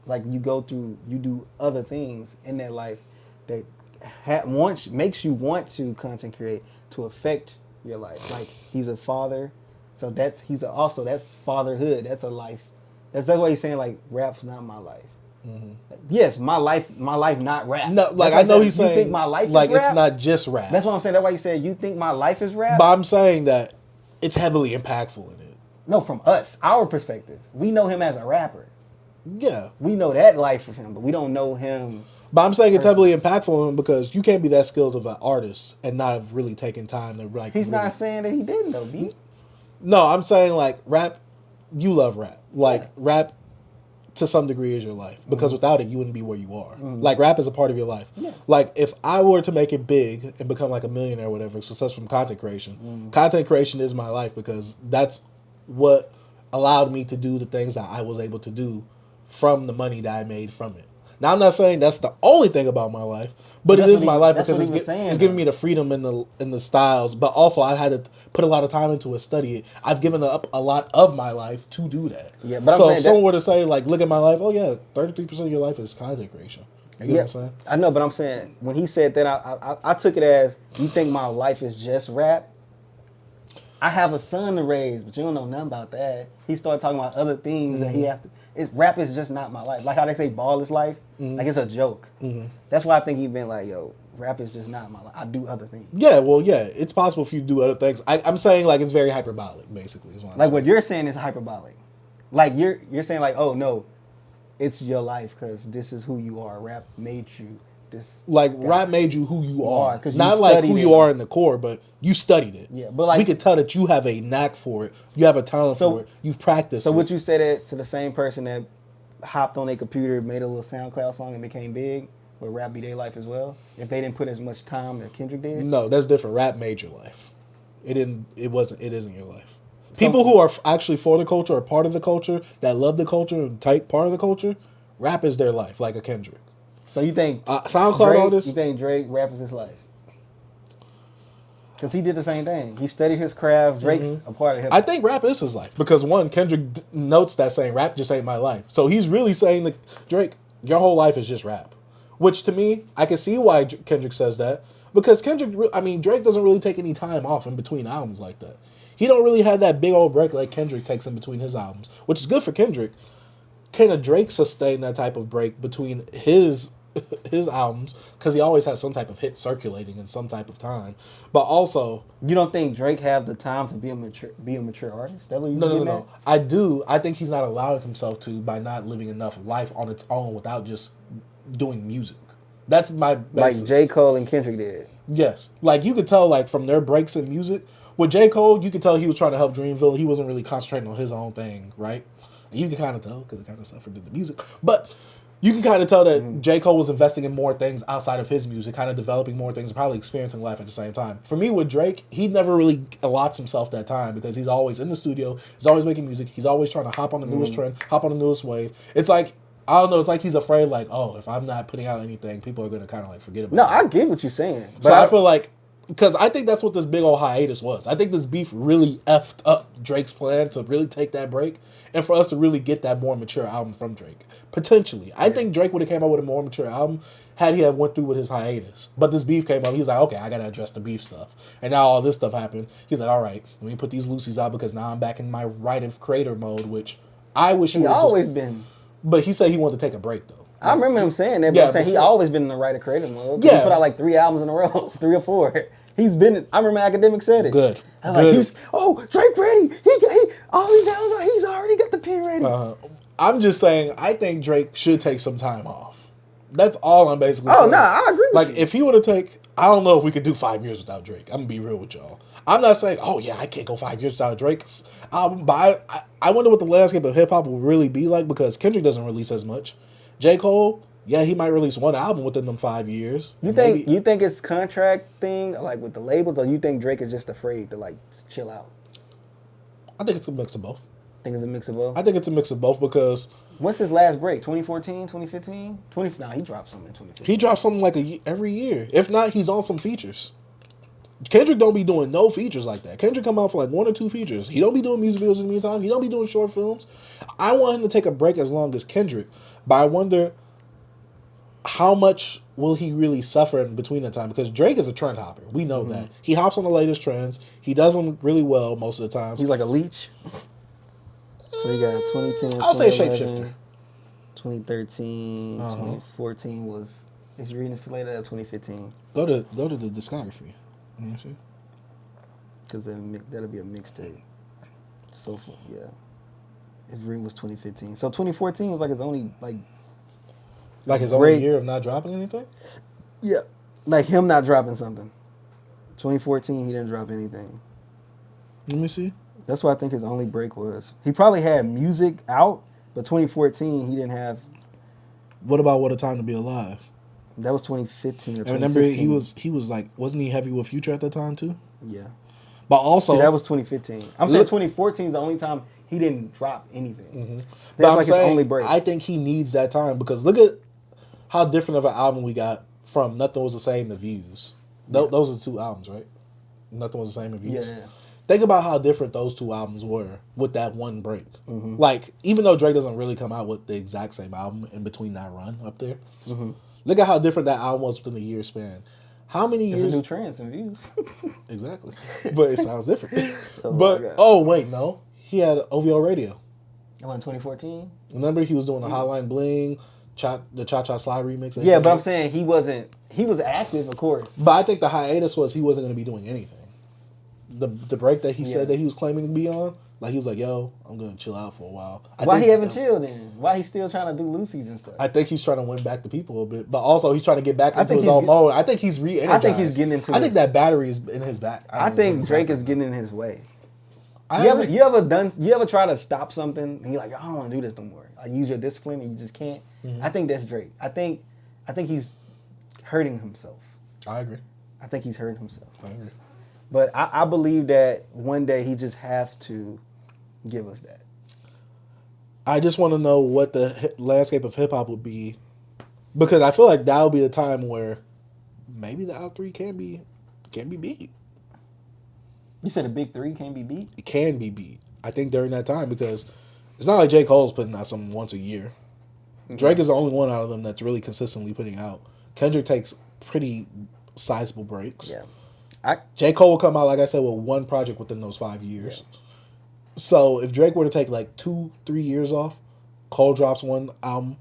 Like you do other things in that life that makes you want to content create to affect your life. Like he's a father, so that's fatherhood. That's a life. That's why he's saying like rap's not my life. Mm-hmm. Yes, my life, not rap. No, like I know he's saying, you think my life like is rap? It's not just rap. That's what I'm saying. That's why you said you think my life is rap. But I'm saying that it's heavily impactful in it. No, from us, our perspective, we know him as a rapper. Yeah, we know that life of him, but we don't know him. But I'm saying it's heavily impactful on him because you can't be that skilled of an artist and not have really taken time to like. He's not saying that he didn't though, B. No, I'm saying like rap. You love rap, like rap. To some degree is your life because without it you wouldn't be where you are. Like rap is a part of your life. Like if I were to make it big and become like a millionaire or whatever, success from content creation, content creation is my life because that's what allowed me to do the things that I was able to do from the money that I made from it. Now I'm not saying that's the only thing about my life, but it is my life because it's giving me the freedom in the styles. But also I had to put a lot of time into it, study it. I've given up a lot of my life to do that. Yeah, but so if someone were to say like, look at my life, oh yeah, 33% of your life is content creation. You know what I'm saying? I know, but I'm saying when he said that, I took it as you think my life is just rap. I have a son to raise, but you don't know nothing about that. He started talking about other things that he has to. Rap is just not my life. Like how they say ball is life. Like it's a joke. That's why I think he been like, yo, rap is just not my life. I do other things. Yeah, well, yeah, it's possible for you to do other things. I'm saying like it's very hyperbolic, basically. Is what I'm Like saying. what you're saying is hyperbolic. Like you're saying like, oh no, it's your life because this is who you are. Rap made you this. Like rap made you who you are, 'cause you not like who studied you it. are in the core, but you studied it. Yeah, but like we could tell that you have a knack for it. You have a talent for it. You've practiced. So it. would you say that to the same person that hopped on a computer, made a little SoundCloud song, and became big? Would rap be their life as well? If they didn't put as much time that Kendrick did? No, that's different. Rap made your life. It didn't. It wasn't. It isn't your life. People who are actually for the culture or part of the culture that love the culture and take part of the culture, rap is their life, like a Kendrick. So you think SoundCloud artists? You think Drake rap is his life? Because he did the same thing. He studied his craft. Drake's a part of hip hop. I think rap is his life because one, Kendrick notes that saying rap just ain't my life. So he's really saying that Drake, your whole life is just rap. Which to me, I can see why Kendrick says that because Drake doesn't really take any time off in between albums like that. He don't really have that big old break like Kendrick takes in between his albums, which is good for Kendrick. Can a Drake sustain that type of break between his albums because he always has some type of hit circulating in some type of time, but also you don't think Drake have the time to be a mature artist? That what you no. I do. I think he's not allowing himself to by not living enough life on its own without just doing music. That's my basis. Like J. Cole and Kendrick did. Yes, like you could tell like from their breaks in music with J. Cole, you could tell he was trying to help Dreamville. He wasn't really concentrating on his own thing, right? And you can kind of tell because it kind of suffered in the music, but. You can kind of tell that J. Cole was investing in more things outside of his music, kind of developing more things, probably experiencing life at the same time. For me, with Drake, he never really allots himself that time because he's always in the studio, he's always making music, he's always trying to hop on the newest trend, hop on the newest wave. It's like, I don't know, it's like he's afraid like, oh, if I'm not putting out anything, people are going to kind of like forget about it. No, I get what you're saying. But So I feel like, because I think that's what this big old hiatus was. I think this beef really effed up Drake's plan to really take that break and for us to really get that more mature album from Drake. Potentially. I think Drake would have came out with a more mature album had he have went through with his hiatus. But this beef came up. He was like, okay, I got to address the beef stuff. And now all this stuff happened. He's like, all right, let me put these Lucy's out because now I'm back in my write-of creator mode, which I wish he would have always been. But he said he wanted to take a break, though. I remember him saying that, but I'm saying he always been in the writer creator mode. Yeah. He put out like 3 albums in a row, 3 or 4. He's been. I remember Academic said it. Good. I was like, Drake ready. He all these albums. He's already got the pen ready. I'm just saying, I think Drake should take some time off. That's all I'm basically saying. Oh, no, I agree with like, you. if he would have I don't know if we could do 5 years without Drake. I'm going to be real with y'all. I'm not saying, oh, yeah, I can't go 5 years without Drake's album, but I wonder what the landscape of hip-hop will really be like because Kendrick doesn't release as much. J. Cole, yeah, he might release 1 album within them 5 years. You think it's contract thing, like with the labels, or you think Drake is just afraid to, like, chill out? I think it's a mix of both. Think it's a mix of both? I think it's a mix of both because... What's his last break? 2014, 2015? He dropped something in 2015. He drops something like every year. If not, he's on some features. Kendrick don't be doing no features like that. Kendrick come out for like 1 or 2 features. He don't be doing music videos in the meantime. He don't be doing short films. I want him to take a break as long as Kendrick, but I wonder how much will he really suffer in between that time? Because Drake is a trend hopper. We know that. He hops on the latest trends. He does them really well most of the time. He's like a leech. So you got 2010, I'll say shapeshifter. 2013, 2014 was... Is Reading Laila 2015? Go to the discography. Let me see. Because that'll be a mixtape. So, yeah. If Reading was 2015. So 2014 was like his only, Like his only year of not dropping anything? Yeah. Like him not dropping something. 2014, he didn't drop anything. Let me see. That's what I think his only break was. He probably had music out, but 2014, he didn't have... What about What a Time to Be Alive? That was 2015 or 2016. I remember he was like, wasn't he heavy with Future at that time too? Yeah. But also... See, that was 2015. I'm saying 2014 is the only time he didn't drop anything. Mm-hmm. That's like his only break. I think he needs that time because look at how different of an album we got from Nothing Was the Same to Views. Those are the 2 albums, right? Nothing Was the Same to Views. Yeah. Think about how different those 2 albums were with that one break. Mm-hmm. Like, even though Drake doesn't really come out with the exact same album in between that run up there, look at how different that album was within a year span. How many years? There's a new trends and views. Exactly. But it sounds different. Oh my But, God. oh, wait, no. He had OVO Radio. Oh, in 2014? Remember he was doing the Hotline Bling, the Cha-Cha Slide remix? Yeah, but I'm saying he was active, of course. But I think the hiatus was he wasn't going to be doing anything. The break that he said that he was claiming to be on, like he was like, yo, I'm going to chill out for a while. Why he haven't chilled then? Why he still trying to do Lucy's and stuff? I think he's trying to win back the people a bit, but also he's trying to get back into his think own he's- mode. I think he's re-energized. I think he's getting into I think his- that battery is in his back. I think Drake is getting in his way. I You ever try to stop something and you're like, I don't want to do this no more. Like use your discipline and you just can't. I think that's Drake. I think he's hurting himself. I agree. I think he's hurting himself. I agree. But I believe that one day he just have to give us that. I just want to know what the landscape of hip hop would be, because I feel like that will be the time where maybe the out three can be beat. You said the big three can't be beat? It can be beat. I think during that time, because it's not like J. Cole's putting out something once a year. Drake is the only one out of them that's really consistently putting out. Kendrick takes pretty sizable breaks. Yeah. J. Cole will come out, like I said, with one project within those 5 years. Yeah. So if Drake were to take like 2-3 years off, Cole drops one album,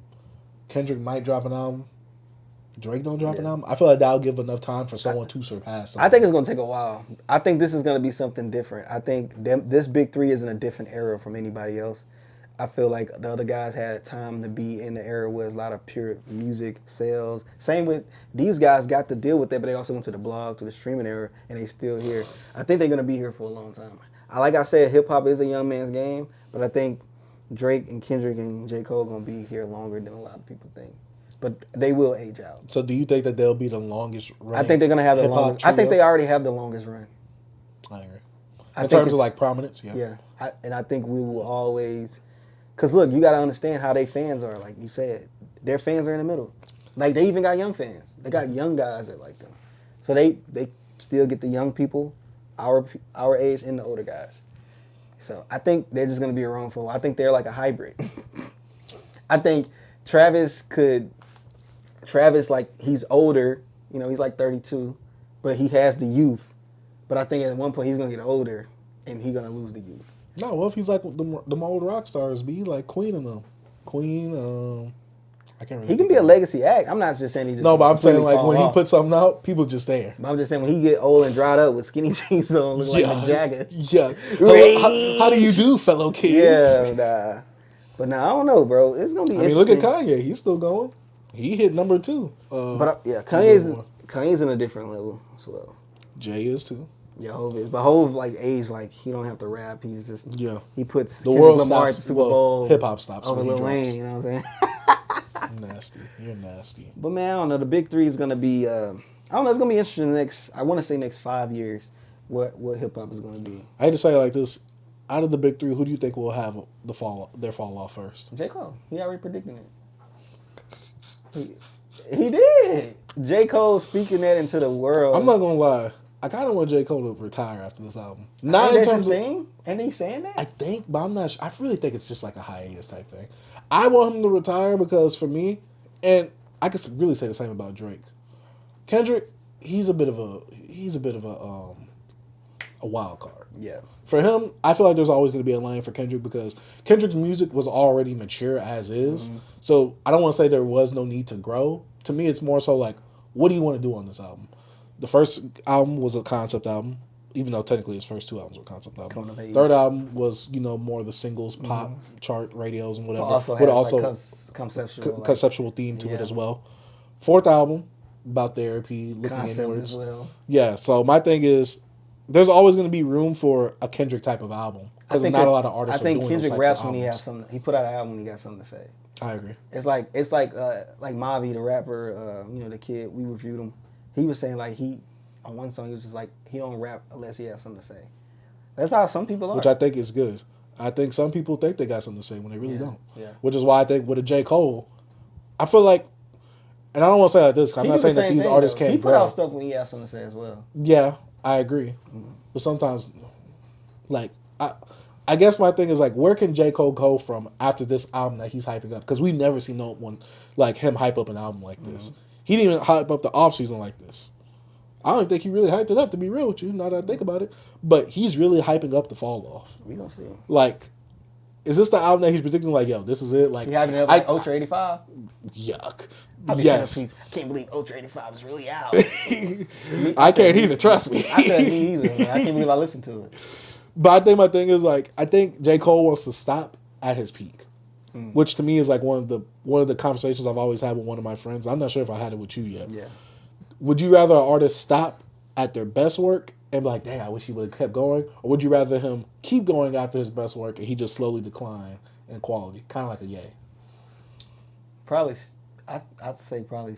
Kendrick might drop an album, Drake don't drop an album, I feel like that'll give enough time for someone to surpass something. I think it's going to take a while. I think this is going to be something different. I think this big three is in a different era from anybody else. I feel like the other guys had time to be in the era where there's a lot of pure music sales. Same with these guys got to deal with that, but they also went to the blog, to the streaming era, and they still here. I think they're going to be here for a long time. Like I said, hip-hop is a young man's game, but I think Drake and Kendrick and J. Cole going to be here longer than a lot of people think. But they will age out. So do you think that they'll be the longest run? I think they're going to have the hip-hop longest. I think trio? they already have the longest run. I agree. I In think terms of it's- like prominence, yeah. Yeah, and I think we will always, because look, you got to understand how they fans are. Like you said, their fans are in the middle. Like they even got young fans. They got young guys that like them. So they still get the young people, our age, and the older guys. So I think they're just going to be around for a while. I think they're like a hybrid. I think Travis, like, he's older. You know, he's like 32, but he has the youth. But I think at one point he's going to get older, and he's going to lose the youth. No, what if he's like the old rock stars be like Queen and them? Queen, I can't really. He can be a legacy act. I'm not just saying he just. No, but I'm saying completely like when fall he off. puts something out, people just there. But I'm just saying when he get old and dried up with skinny jeans on, look like a Jagger. Yeah. How do you do, fellow kids? Yeah, nah. But now I don't know, bro. It's gonna be. I mean, look at interesting. Kanye. He's still going. He hit number 2. But Kanye's in a different level as well. Jay is too. Yeah, Hov is. But Hov like age, like he don't have to rap. He's just he puts The Kendrick world Lamar at stops. the Super Bowl. Hip hop stops over when he Lil drops. Wayne. You know what I'm saying? Nasty. You're nasty. But man, I don't know. The big three is gonna be. I don't know. It's gonna be interesting. I want to say next 5 years. What hip hop is gonna be? I hate to say it like this. Out of the big three, who do you think will have their fall off first? J. Cole. He already predicted it. He did. J. Cole speaking that into the world. I'm not gonna lie. I kind of want J. Cole to retire after this album. Ain't Not in that terms his of. thing? And he saying that? I think, but I'm not. I really think it's just like a hiatus type thing. I want him to retire because for me, and I could really say the same about Drake. Kendrick, he's a bit of a wild card. Yeah. For him, I feel like there's always going to be a lane for Kendrick because Kendrick's music was already mature as is. So I don't want to say there was no need to grow. To me, it's more so like, what do you want to do on this album? The first album was a concept album, even though technically his first 2 albums were concept albums. Third album was, more the singles, pop, chart, radios, and whatever. But also has conceptual theme to it as well. Fourth album, about therapy, looking concept inwards. as well. Yeah, so my thing is, there's always going to be room for a Kendrick type of album because not a lot of artists. I think are doing Kendrick those raps types when of he has albums. something. He put out an album when he got something to say. I agree. It's like Mavi, the rapper. The kid we reviewed him. He was saying like on one song he was just like he don't rap unless he has something to say. That's how some people are. Which I think is good. I think some people think they got something to say when they really don't. Yeah. Which is why I think with a J. Cole, I feel like, and I don't want to say like this. 'Cause I'm He not do the saying that same these thing, artists though. can't He put grow. out stuff when he has something to say as well. Yeah, I agree. But sometimes, like, I guess my thing is like, where can J. Cole go from after this album that he's hyping up? Because we've never seen no one like him hype up an album like this. He didn't even hype up the off season like this. I don't think he really hyped it up, to be real with you, now that I think about it. But he's really hyping up the fall off. We gonna see. Like, is this the album that he's predicting? Like, yo, this is it? Like, He hyping it up like Ultra 85? Yuck. I can't believe Ultra 85 is really out. I can't either, trust me. I said me either, man. I can't believe I listened to it. But I think my thing is, like, I think J. Cole wants to stop at his peak. Which to me is like one of the conversations I've always had with one of my friends. I'm not sure if I had it with you yet. Yeah. Would you rather an artist stop at their best work and be like, dang, I wish he would have kept going? Or would you rather him keep going after his best work and he just slowly decline in quality? Kind of like a Ye. Probably, I'd say probably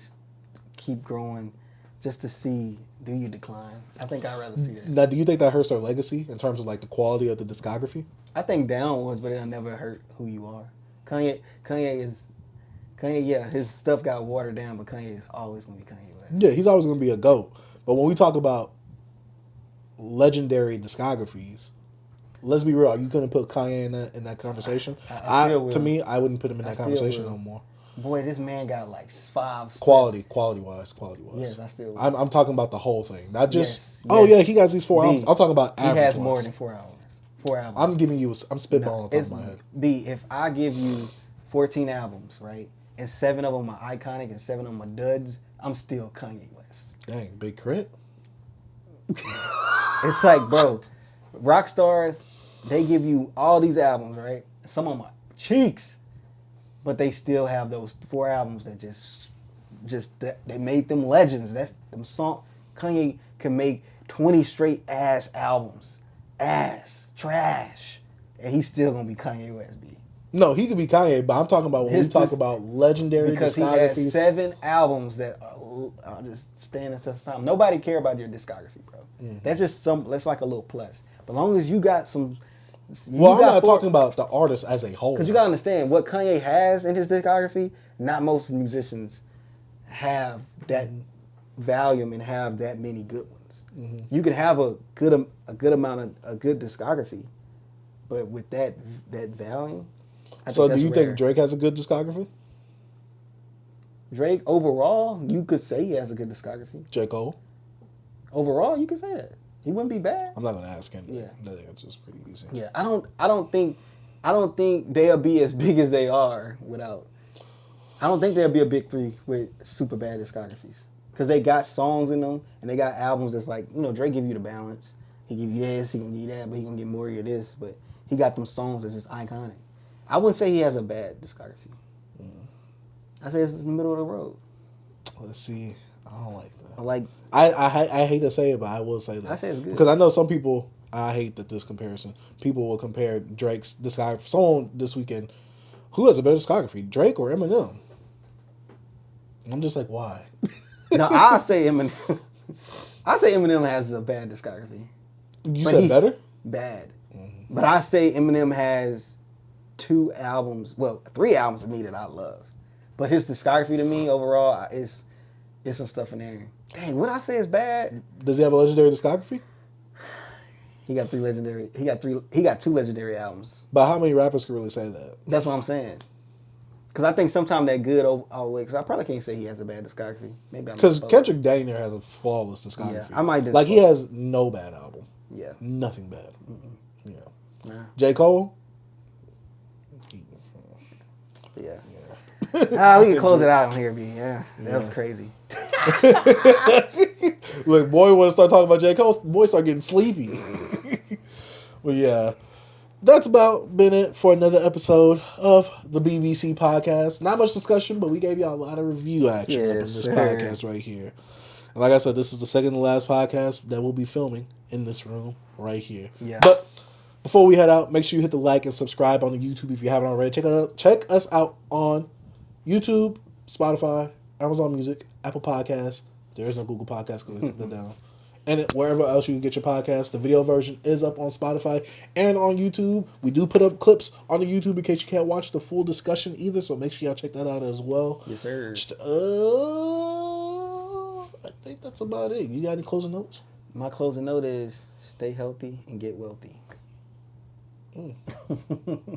keep growing just to see, do you decline? I think I'd rather see that. Now, do you think that hurts their legacy in terms of like the quality of the discography? I think downwards, but it'll never hurt who you are. Kanye, yeah, his stuff got watered down, but Kanye is always going to be Kanye West. Yeah, he's always going to be a GOAT. But when we talk about legendary discographies, let's be real, are you going to put Kanye in that conversation? To me, I wouldn't put him in that conversation no more. Boy, this man got like 5... Quality-wise. Yes, I still would. I'm talking about the whole thing. Not just, yes. He got these 4 albums. I'm talking about average. He has more than 4 albums. 4 albums. I'm spitballing on top of my head. B, if I give you 14 albums, right, and 7 of them are iconic and 7 of them are duds, I'm still Kanye West. Dang, big crit. It's like, bro, rock stars, they give you all these albums, right? Some of them are cheeks, but they still have those 4 albums that they made them legends. That's them song. Kanye can make 20 straight ass albums, trash, and he's still gonna be Kanye West. B. No, he could be Kanye, but I'm talking about when we talk about legendary because he has 7 albums that are just standing the test of time. Nobody care about your discography, bro. Mm-hmm. That's like a little plus. But long as you got some. I'm not talking about the artist as a whole. Because you gotta understand what Kanye has in his discography. Not most musicians have that volume and have that many good ones. Mm-hmm. You can have a good amount of a good discography, but with that volume. So do you think Drake has a good discography? Drake overall, you could say he has a good discography. J. Cole? Overall, you could say that. He wouldn't be bad. I'm not gonna ask him. Yeah. I think it's just pretty easy. Yeah. I don't think they'll be as big as they are without. I don't think there'll be a big 3 with super bad discographies. Because they got songs in them and they got albums that's like, Drake give you the balance. He give you this, he gonna give you that, but he gonna get more of your this. But he got them songs that's just iconic. I wouldn't say he has a bad discography. I say it's in the middle of the road. Let's see. I don't like that. I hate to say it, but I will say that. I say it's good. Because I know some people, I hate that this comparison. People will compare Drake's discography. Someone this weekend, who has a better discography, Drake or Eminem? I'm just like, why? No, I say Eminem. I say Eminem has a bad discography. You said better? Bad. Mm-hmm. But I say Eminem has 2 albums, 3 albums to me that I love. But his discography to me overall is some stuff in there. Dang, what I say is bad? Does he have a legendary discography? He got 2 legendary albums. But how many rappers can really say that? That's what I'm saying. Because I think sometimes that good outweighs. Because I probably can't say he has a bad discography. Maybe because Kendrick Lamar has a flawless discography. Yeah, I might just he has no bad album. Yeah, nothing bad. Yeah. Nah. J. Cole. Yeah. We can close it out on here, B. Yeah, that was crazy. Look, boy, want to start talking about J. Cole. Boy, start getting sleepy. But yeah. That's about been it for another episode of the BBC podcast. Not much discussion, but we gave y'all a lot of review action up in this podcast right here. And like I said, this is the second to last podcast that we'll be filming in this room right here. Yeah. But before we head out, make sure you hit the like and subscribe on the YouTube if you haven't already. Check us out on YouTube, Spotify, Amazon Music, Apple Podcasts. There is no Google Podcasts because they took that down. And wherever else you can get your podcast. The video version is up on Spotify and on YouTube. We do put up clips on the YouTube in case you can't watch the full discussion either, so make sure y'all check that out as well. Yes, sir. I think that's about it. You got any closing notes? My closing note is stay healthy and get wealthy.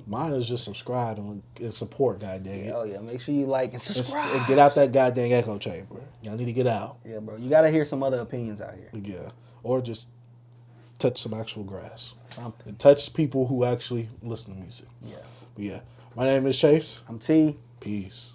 Mine is just subscribe and support, goddamn it. Oh yeah, make sure you like and subscribe. And get out that goddamn echo chamber. Y'all need to get out. Yeah, bro. You gotta hear some other opinions out here. Yeah. Or just touch some actual grass. Something. And touch people who actually listen to music. Yeah. But yeah. My name is Chase. I'm T. Peace.